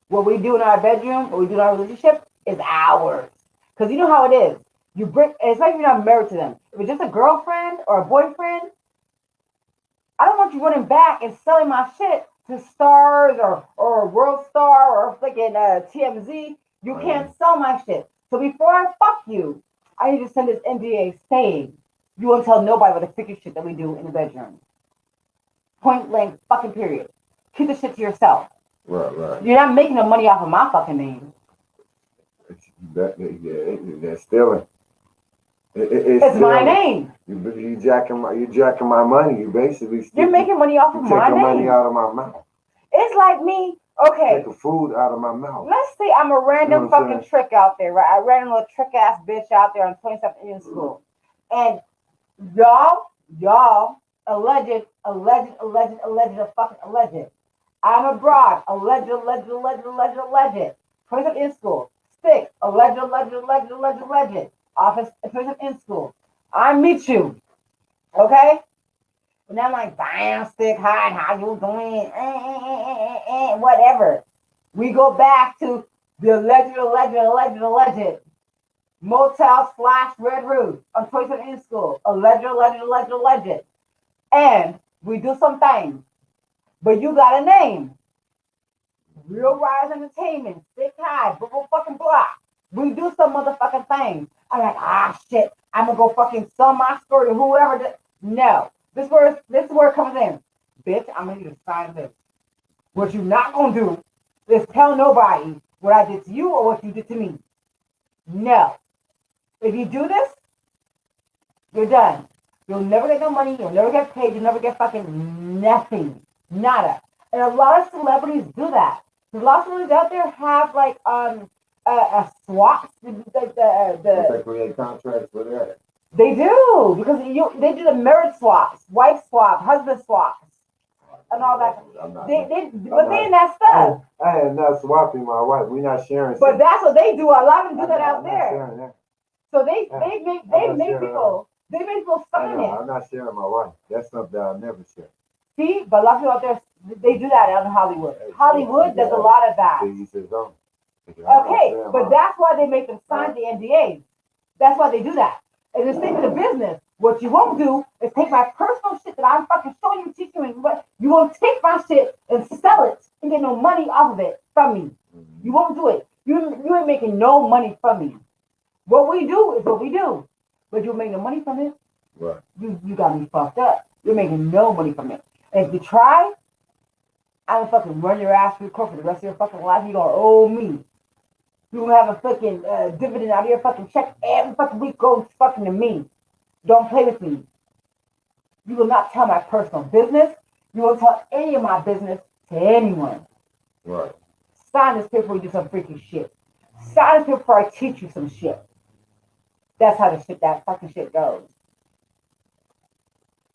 S4: What we do in our bedroom, what we do in our relationship is ours. Because you know how it is. You bring, it's like you're not married to them. If it's just a girlfriend or a boyfriend, I don't want you running back and selling my shit to Stars or World Star or freaking TMZ. You can't sell my shit. So before I fuck you, I need to send this NDA saying you won't tell nobody about the freaky shit that we do in the bedroom. Point blank, fucking period. Keep the shit to yourself.
S2: Right.
S4: You're not making no money off of my fucking name.
S2: That's stealing.
S4: It's my name.
S2: You jacking my money. You basically
S4: You're making money off of my
S2: taking
S4: name.
S2: money out of my mouth.
S4: It's like me. Okay.
S2: Taking food out of my mouth.
S4: Let's say I'm a random fucking trick out there, right? I ran a little trick ass bitch out there on 27th Indian School. And y'all, alleged, fucking alleged. I'm abroad, alleged. 27th in school. Stick, alleged. Office, 27th in school. I meet you, okay? And I'm like, damn, Stick, hi, how you doing? Whatever. We go back to the alleged motel / Red Roof on 27th in school. Alleged. And we do some things. But you got a name. Real Rise Entertainment, Stick High, fucking block. We do some motherfucking things. I'm like, shit, I'm gonna go fucking sell my story to whoever. No. This is where it comes in. Bitch, I'm gonna need to sign this. What you're not gonna do is tell nobody what I did to you or what you did to me. No. If you do this, you're done. You'll never get no money. You'll never get paid. You'll never get fucking nothing. Nada. And a lot of celebrities do that. A lot of celebrities out there have like a swap.
S2: They create contracts with that.
S4: They do because they do the marriage swaps, wife swap, husband swaps, and all that. They in that stuff.
S2: I am not swapping my wife. We're not sharing.
S4: But that's what they do. A lot of them do that out there. So they make people They make people
S2: I
S4: stuck in
S2: know.
S4: it.
S2: I'm not sharing my wife. That's something I'll never share.
S4: See, but a lot of people out there, they do that out in Hollywood. Hollywood does a lot of that.
S2: See, he says, oh.
S4: Okay, but that's why they make them sign the NDAs. That's why they do that. And the same in the business. What you won't do is take my personal shit that I'm fucking showing you, teaching you, what you won't take my shit and sell it and get no money off of it from me. You won't do it. You ain't making no money from me. What we do is what we do. But you're making money from it.
S2: Right.
S4: You got me fucked up. You're making no money from it. And if you try, I'm gonna fucking run your ass through court for the rest of your fucking life. You're gonna owe me. You have a fucking dividend out of your fucking check every fucking week goes fucking to me. Don't play with me. You will not tell my personal business. You won't tell any of my business to anyone.
S2: Right.
S4: Sign this paper before you do some freaky shit. Sign this paper before I teach you some shit. That's how that fucking shit goes.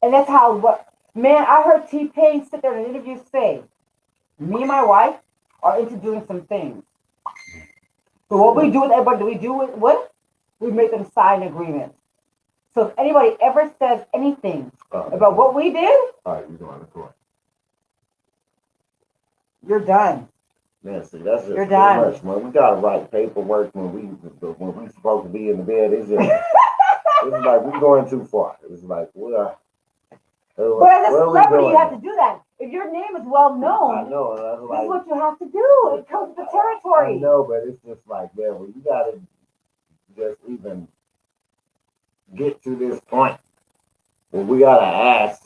S4: And that's how man, I heard T-Pain sit there in an interview say, me and my wife are into doing some things. So what we do with everybody, we do with what? We make them sign agreements. So if anybody ever says anything about what we did,
S2: all right, you're going to court.
S4: You're done.
S2: Man, see, that's just
S4: You're
S2: too
S4: done.
S2: much, man. We gotta write paperwork when we supposed to be in the bed. It's like we're going too far. It's like
S4: But as a celebrity, you have to do that. If your name is well known,
S2: I know. That's
S4: this
S2: like,
S4: is what you have to do. It comes with the territory.
S2: I know, but it's just like, man, well, you gotta just even get to this point. Well, we gotta ask.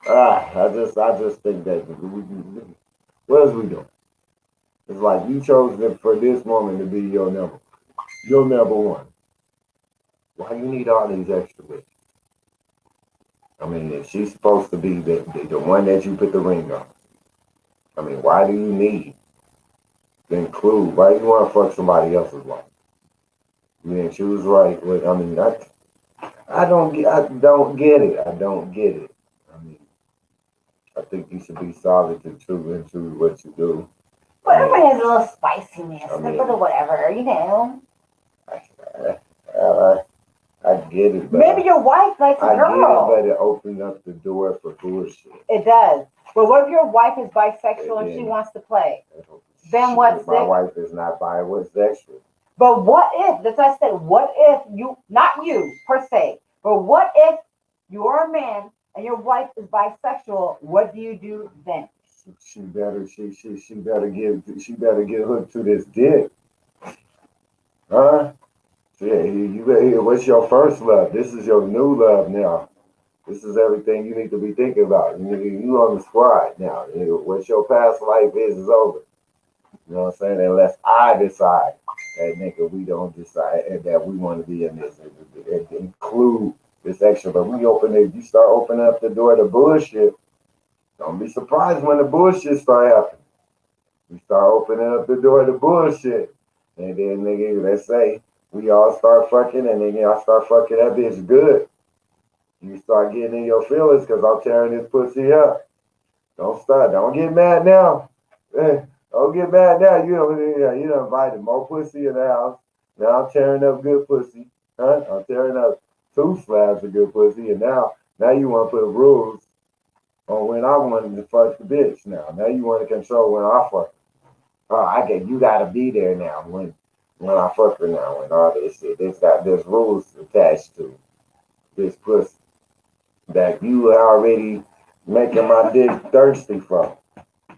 S2: I just think that what is we doing? It's like you chose for this moment to be your number one. Why you need all these extra bits? I mean, if she's supposed to be the one that you put the ring on, I mean, why do you need to include? Why you want to fuck somebody else's wife? You didn't choose right. I mean, I don't get it. I don't get it. I mean, I think you should be solid and true into what you do.
S4: But everybody has a little spiciness, a little whatever, you know.
S2: I get it, but
S4: maybe your wife likes a girl.
S2: I get it, but it opens up the door for bullshit.
S4: It does. But what if your wife is bisexual and she wants to play? Then what's
S2: my wife is not bisexual.
S4: But what if, that's what I said, what if you, not you per se, but what if you're a man and your wife is bisexual? What do you do then?
S2: She better get hooked to this dick. Huh? Yeah, you better, what's your first love? This is your new love now. This is everything you need to be thinking about. You on the squad now. What your past life is over. You know what I'm saying? Unless I decide that nigga, we don't decide and that we want to be in this and include this extra. But you start opening up the door to bullshit. Don't be surprised when the bullshit start happening. We start opening up the door to bullshit. And then nigga, let's say we all start fucking and then y'all start fucking that bitch good. You start getting in your feelings because I'm tearing this pussy up. Don't start. Don't get mad now. Don't get mad now. You done invited more pussy in the house. Now I'm tearing up good pussy. Huh? I'm tearing up 2 slabs of good pussy. And now you want to put rules on when I wanted to fuck the bitch now. Now you want to control when I fuck her. You gotta be there now when I fuck her now and all this shit. There's rules attached to this pussy that you already making my dick thirsty from.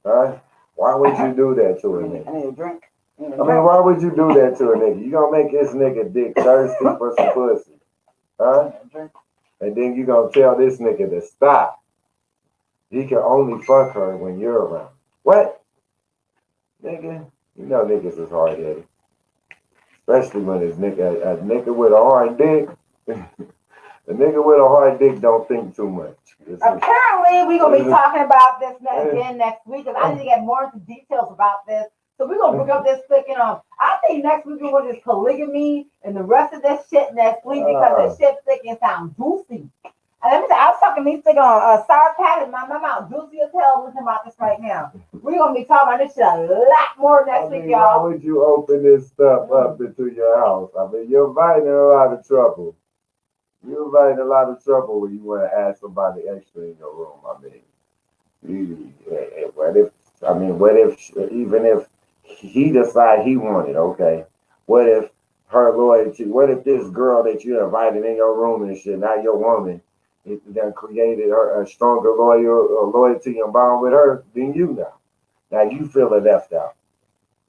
S2: Huh? Why would you do that to a nigga?
S4: I need a drink.
S2: I mean, why would you do that to a nigga? You gonna make this nigga dick thirsty for some pussy. Huh? And then you gonna tell this nigga to stop. He can only fuck her when you're around. What? Nigga, you know niggas is hard-headed. Especially when it's a nigga with a hard dick. A nigga with a hard dick don't think too much.
S4: Apparently, we're going to be talking about this again next week, because I need to get more into details about this. So we're going to bring up this freaking I think next week we're going to do polygamy and the rest of this shit next week, because this shit freaking sounds juicy. And let me say, I was talking these things on Sour Patty, my mouth juicy as hell listening about this right now. We're going to be talking about this shit a lot more next week, y'all.
S2: Why would you open this stuff up into your house? I mean, you're inviting a lot of trouble. You're like in a lot of trouble when you want to add somebody extra in your room. I mean, what if? I mean, what if? Even if he decide he wanted, okay. What if her loyalty? What if this girl that you invited in your room and shit, not your woman, it then created her a stronger loyalty and bond with her than you now. Now you feel left out.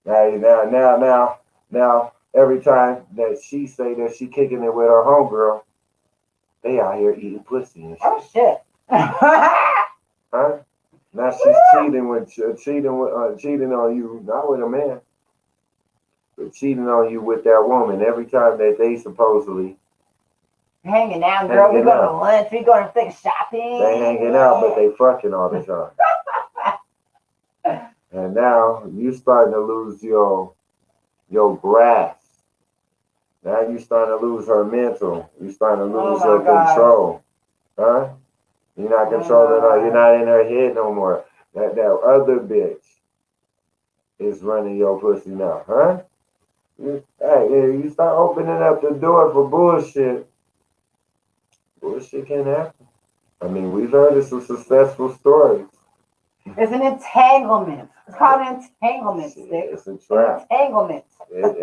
S2: Now, every time that she say that she kicking it with her homegirl, they out here eating pussy and shit.
S4: Oh shit.
S2: Huh? Now she's cheating on you, not with a man, but cheating on you with that woman every time that they supposedly
S4: Hanging out, girl. We
S2: hanging
S4: going to
S2: out.
S4: lunch. We going to take shopping.
S2: They hanging out, but they fucking all the time. And now you starting to lose your grasp. Now you starting to lose her mental. You starting to lose
S4: Oh
S2: her
S4: my God.
S2: control. Huh? You're not controlling her. You're not in her head no more. That other bitch is running your pussy now, huh? You start opening up the door for bullshit. Bullshit can happen. I mean, we've heard of some successful stories.
S4: It's an entanglement. It's called an entanglement,
S2: Shit,
S4: Stick.
S2: it's a trap.
S4: Entanglement.
S2: It's a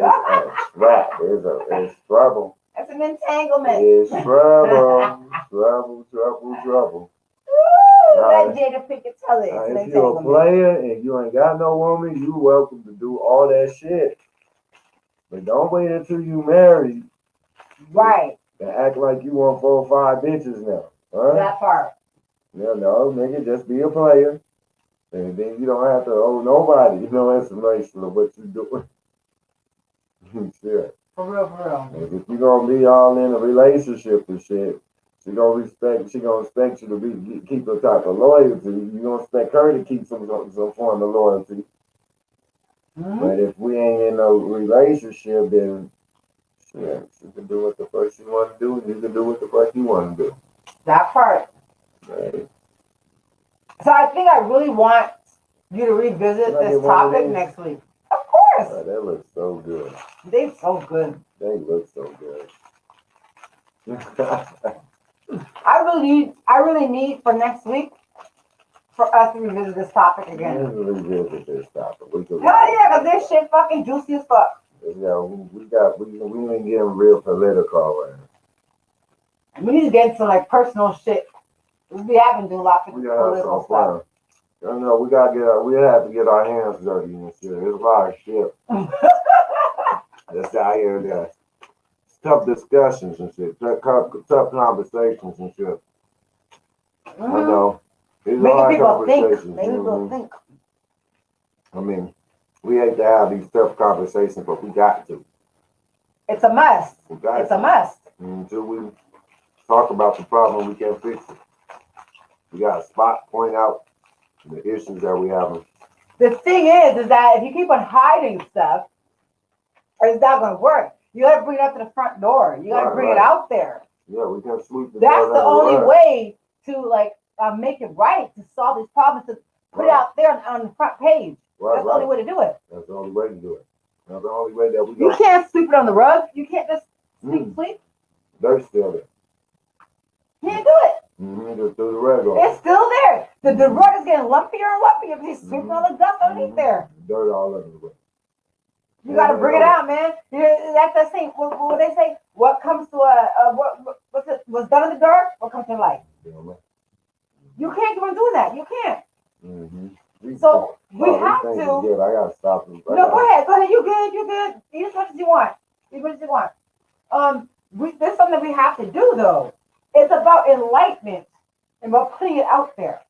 S2: trap. It's trouble.
S4: It's an entanglement.
S2: It's trouble. Trouble.
S4: Woo! Let Jada Pinkett tell it. It's an
S2: If you're a
S4: entanglement.
S2: player and you ain't got no woman, you welcome to do all that shit. But don't wait until you married
S4: Right.
S2: and act like you want 4 or 5 bitches now. Huh?
S4: That part.
S2: No, nigga, just be a player. And then you don't have to owe nobody, information of what you doing. Shit.
S4: For real.
S2: And if you're gonna be all in a relationship and shit, she gonna expect you to keep a type of loyalty. You gonna expect her to keep some form of loyalty.
S4: Mm-hmm.
S2: But if we ain't in no relationship, then shit, she can do what the fuck she wanna do, and you can do what the fuck you wanna do.
S4: That part.
S2: Right.
S4: So I think I really want you to revisit
S2: Can I
S4: this
S2: get one of
S4: topic
S2: these?
S4: next week. Of course.
S2: Oh, that looks so good.
S4: They're so good.
S2: They look so good.
S4: I really need for next week for us to revisit this topic again.
S2: Let's revisit this topic.
S4: Hell yeah, because this shit fucking juicy as fuck.
S2: Yeah, we ain't getting real political right now.
S4: We need to get into like personal shit. We haven't done a lot of
S2: We gotta have
S4: political
S2: some
S4: stuff.
S2: fun. We have to get our hands dirty and shit. There's a lot of shit that's out here that tough discussions and shit, tough conversations and shit. I know. It's
S4: Making
S2: hard
S4: people think.
S2: conversations.
S4: Making people think.
S2: I mean, we hate to have these tough conversations, but we got to.
S4: It's a must.
S2: We got
S4: It's
S2: to.
S4: a must.
S2: Until we talk about the problem, we can't fix it. We got to point out the issues that we have.
S4: The thing is that if you keep on hiding stuff, it's not going to work. You got to bring it up to the front door. You got to bring it out there.
S2: Yeah, we can sweep the
S4: That's the only way to make it right, to solve these problems, to put it out there on the front page. That's the only way to do it.
S2: That's the only way to do it. That's the only way that we
S4: You can't sweep it on the rug. You can't just sweep.
S2: They're still there.
S4: Can't do it.
S2: Just do the rug off.
S4: It's still there. The rug is getting lumpier and lumpier if he's sweeping all the dust underneath there.
S2: Dirt all over the way.
S4: You got to bring it out, man. That's the same. What they say? What comes to what's done in the dark? What comes to light? You can't keep on doing that. You can't. So we have to.
S2: Good. I gotta stop him.
S4: No, go ahead. You good. Eat as much as you want. There's something that we have to do though. It's about enlightenment and about putting it out there.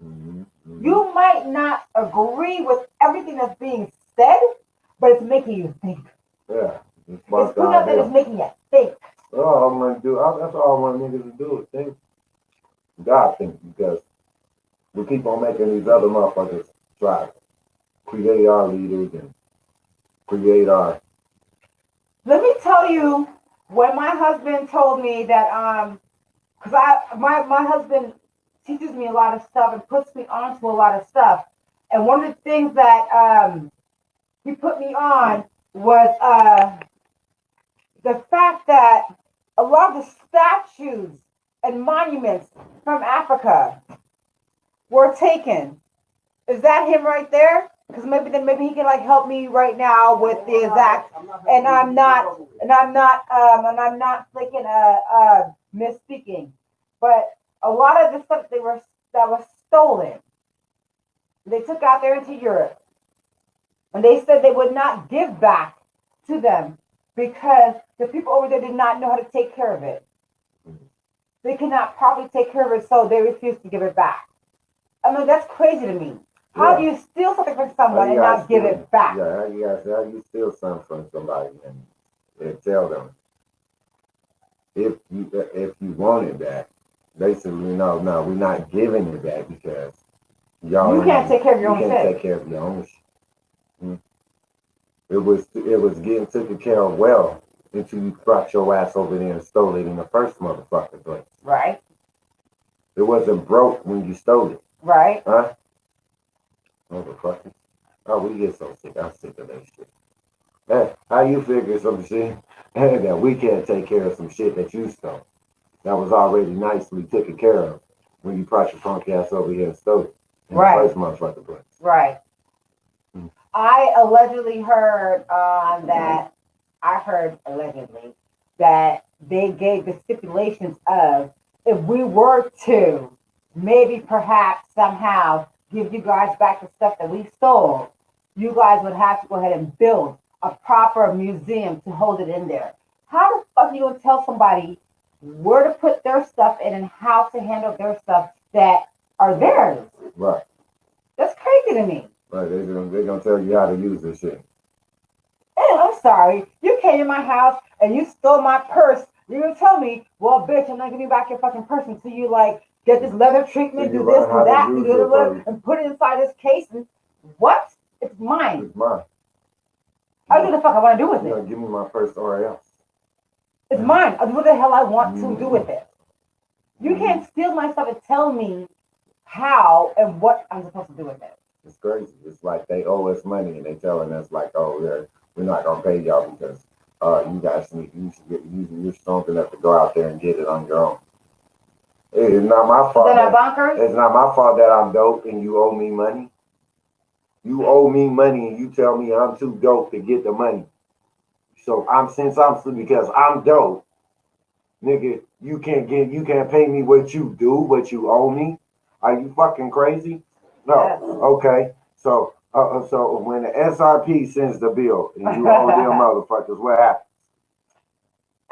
S4: You might not agree with everything that's being said, but it's making you think.
S2: Yeah.
S4: It's putting out there that's making you think.
S2: That's all I'm gonna do. That's all I want niggas to do is think. God think, because we keep on making these other motherfuckers try to create our leaders and create our.
S4: Let me tell you, when my husband told me that, because my husband teaches me a lot of stuff and puts me onto a lot of stuff, and one of the things that he put me on was the fact that a lot of the statues and monuments from Africa were taken. Is that him right there? Because maybe he can like help me right now with the exact. And I'm not thinking misspeaking, but a lot of the stuff that was stolen, they took out there into Europe, and they said they would not give back to them because the people over there did not know how to take care of it. They cannot properly take care of it, so they refused to give it back. I mean, that's crazy to me. How do you steal something from someone and not give it back?
S2: Yeah, how you steal something from somebody and tell them if you want it back, basically no, we're not giving it back because
S4: you can't take care of your own shit. You can't
S2: take care of your own shit. It was getting taken care of well until you brought your ass over there and stole it in the first motherfucking place.
S4: Right.
S2: It wasn't broke when you stole it.
S4: Right.
S2: Huh? Motherfucker. Oh, we get so sick. I'm sick of that shit. Hey, how you figure some shit that we can't take care of some shit that you stole? That was already nicely taken care of when you brought your punk ass over here and stole it in the first motherfucking place.
S4: Right. Mm-hmm. I allegedly heard that they gave the stipulations of if we were to maybe perhaps somehow give you guys back the stuff that we stole, you guys would have to go ahead and build a proper museum to hold it in there. How the fuck are you going to tell somebody where to put their stuff in and how to handle their stuff that are theirs?
S2: Right.
S4: That's crazy to me.
S2: Right, they're gonna tell you how to use this shit.
S4: And I'm sorry, you came in my house and you stole my purse. You're gonna tell me, well, bitch, I'm not giving you back your fucking purse until you like get this leather treatment, do this, do that, and put it inside this case. And what? It's mine.
S2: It's mine.
S4: I do the fuck I want to do with it.
S2: Give me my purse or else.
S4: It's mine. I do what the hell I want to do with it. You can't steal my stuff and tell me how and what I'm supposed to do with it.
S2: It's crazy. It's like they owe us money and they telling us like, oh, we're not gonna pay y'all because you guys you're strong enough to go out there and get it on your own. It's not my fault. It's not my fault that I'm dope and you owe me money. You owe me money and you tell me I'm too dope to get the money. So because I'm dope, nigga, you can't pay me what you do, what you owe me. Are you fucking crazy? No.
S4: Yes.
S2: Okay. So when the SRP sends the bill and you owe them motherfuckers, what happens?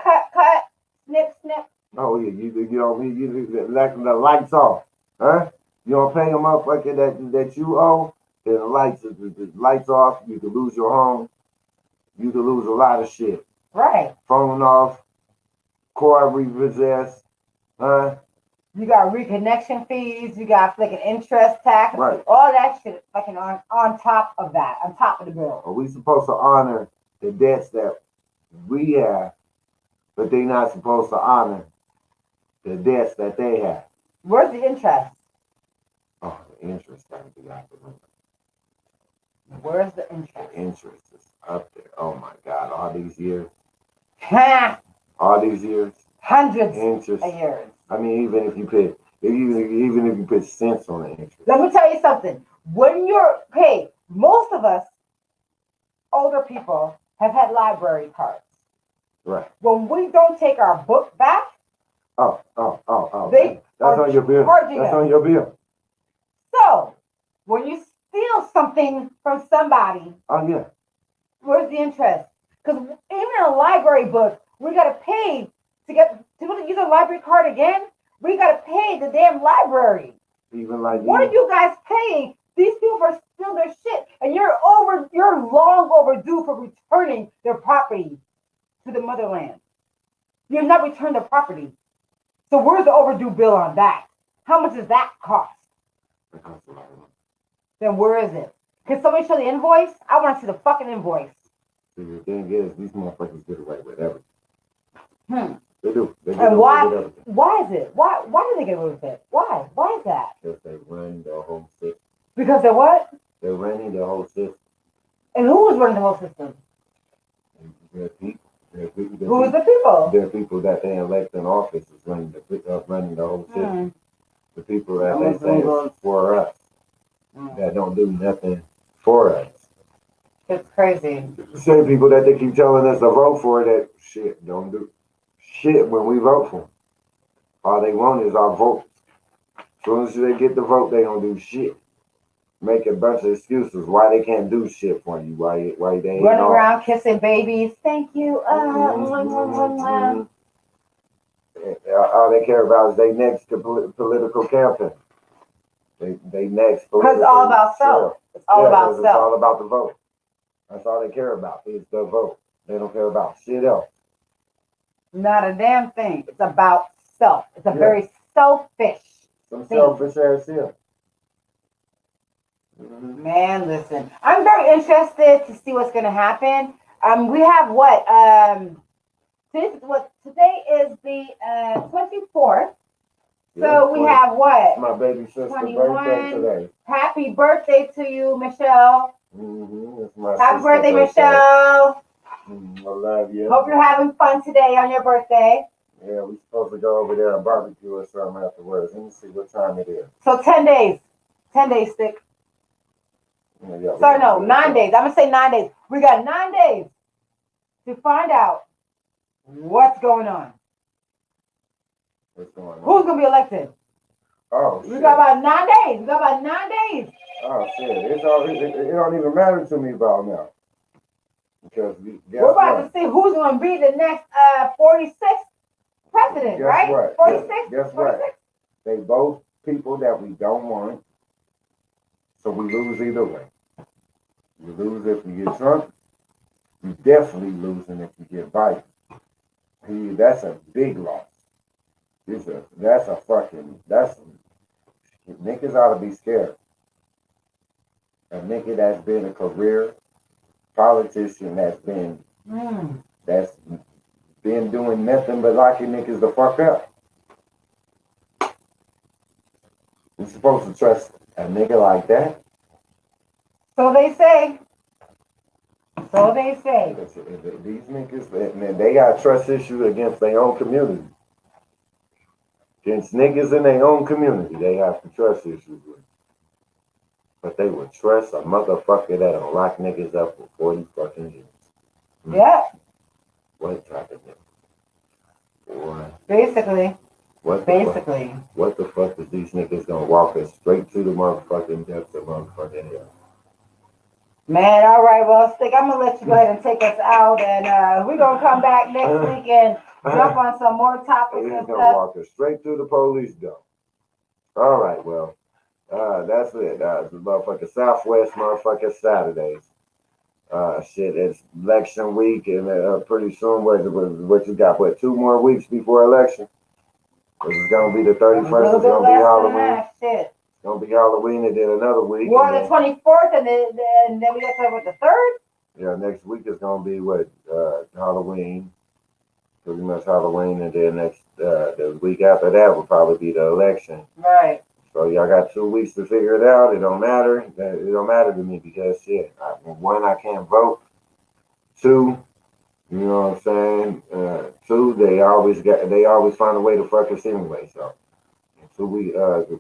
S4: Cut, snip.
S2: Oh yeah, you like the lights off, huh? You don't pay a motherfucker that you owe, then the lights off. You could lose your home. You could lose a lot of shit.
S4: Right.
S2: Phone off. Car repossessed, huh?
S4: You got reconnection fees. You got fucking interest tax.
S2: Right.
S4: All that shit fucking on top of that, on top of the bill.
S2: Are we supposed to honor the debts that we have, but they're not supposed to honor the debts that they have?
S4: Where's the interest?
S2: Oh, the interest got to be out the window.
S4: Where's the interest?
S2: The interest is up there. Oh my God! All these years.
S4: All
S2: these years.
S4: Hundreds
S2: interest.
S4: of years.
S2: I mean, even if you put cents on the interest.
S4: Let me tell you something. When you're paid, most of us, older people, have had library cards.
S2: Right.
S4: When we don't take our book back,
S2: oh.
S4: That's
S2: on your bill. That's on your bill.
S4: So, when you steal something from somebody,
S2: oh yeah,
S4: where's the interest? Because even a library book, we gotta pay to use a library card again. We gotta pay the damn library.
S2: Even like
S4: what are you guys paying? These people are stealing their shit, and you're long overdue for returning their property to the motherland. You have not returned the property. So where's the overdue bill on that? How much does that cost?
S2: It costs a lot of money.
S4: Then where is it? Can somebody show the invoice? I want to see the fucking invoice.
S2: See, the thing is, these motherfuckers get away with everything.
S4: They
S2: do. They
S4: and why? Why is it? Why do they get away with it? Why? Why is that?
S2: Because they run the whole system.
S4: Because they're what?
S2: They're running the whole system.
S4: And who was running the whole system?
S2: The people.
S4: Who's the people?
S2: The people that they elect in office is running the whole city.
S4: Mm.
S2: The people that they say is for us, that don't do nothing for us.
S4: It's crazy.
S2: The same people that they keep telling us to vote for that shit don't do shit when we vote for them. All they want is our votes. As soon as they get the vote, they don't do shit. Make a bunch of excuses why they can't do shit for you. Why they ain't
S4: Run
S2: off.
S4: around kissing babies. Thank you.
S2: All they care about is they next political campaign. They next.
S4: Because it's all about self. It's all about
S2: It's
S4: self.
S2: all about the vote. That's all they care about is the vote. They don't care about shit else.
S4: Not a damn thing. It's about self. It's a very selfish.
S2: Some selfish ass shit.
S4: Man, listen. I'm very interested to see what's going to happen. We have what? Today is the 24th. So we have what?
S2: My baby sister's
S4: 21.
S2: birthday today.
S4: Happy birthday to you, Michelle.
S2: It's my
S4: Happy
S2: sister's
S4: birthday, Michelle.
S2: I love you.
S4: Hope you're having fun today on your birthday.
S2: Yeah, we're supposed to go over there and barbecue or something afterwards. Let me see what time it is.
S4: So 10 days. 10 days, Stick.
S2: Yeah,
S4: Sorry, no, 9 days. I'm going to say 9 days. We got 9 days to find out what's going on.
S2: What's going on?
S4: Who's going to be elected?
S2: Oh,
S4: We
S2: shit.
S4: got about 9 days. We got about 9 days.
S2: Oh, shit. It don't even matter to me about now. Because
S4: We're about to see who's going to be the next 46th president,
S2: Guess
S4: right?
S2: what?
S4: 46?
S2: Guess what? They both people that we don't want. So we lose either way. You lose if you get Trump. You definitely losing if you get Biden. That's a big loss. That's niggas ought to be scared. A nigga that's been a career politician that's been doing nothing but locking niggas the fuck up. You're supposed to trust a nigga like that.
S4: So they say. So they say.
S2: These niggas, they got trust issues against their own community. Against niggas in their own community, they have to trust issues with. But they would trust a motherfucker that'll lock niggas up for 40 fucking years.
S4: Yeah.
S2: What type of nigga? Boy.
S4: Basically.
S2: What the fuck is these niggas gonna walk us straight to the motherfucking depths of motherfucking hell?
S4: Man, all right, well, Stick, I'm going to let you go ahead and take us out, and we're going to come back next week and jump on some more topics
S2: They're
S4: and
S2: gonna
S4: stuff.
S2: walk us straight to the police door. All right, well, that's it. The motherfucking Southwest motherfucking Saturdays. Shit, it's election week, and pretty soon, what you got? What, 2 more weeks before election? This is gonna be the 31st. It's gonna be Halloween.
S4: Shit.
S2: It's gonna be Halloween, and then another week.
S4: We're on the 24th, and then we got to with the 3rd?
S2: Yeah, next week is gonna be what? Halloween. Pretty much Halloween, and then the week after that will probably be the election.
S4: Right.
S2: So y'all got 2 weeks to figure it out. It don't matter. It don't matter to me because shit. One, I can't vote. 2, you know what I'm saying? 2, they always find a way to fuck us anyway. So until we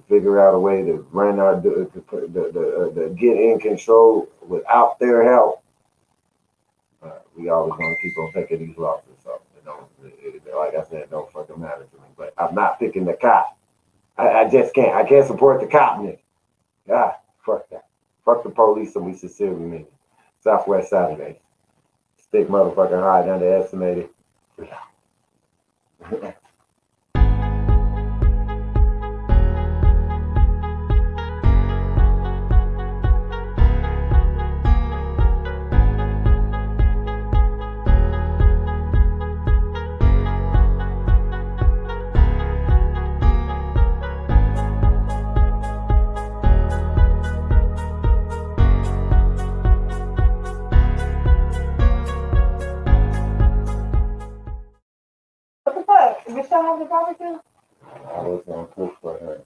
S2: figure out a way to run our the get in control without their help, we always gonna keep on taking these losses. So like I said, it don't fucking matter to me. But I'm not picking the cop. I just can't. I can't support the cop nigga. Fuck that. Fuck the police, and we sincerely mean it. Southwest Saturday. Stick motherfucking high, underestimated.
S4: What the fuck? Michelle have the barbecue?
S2: I was gonna cook for her.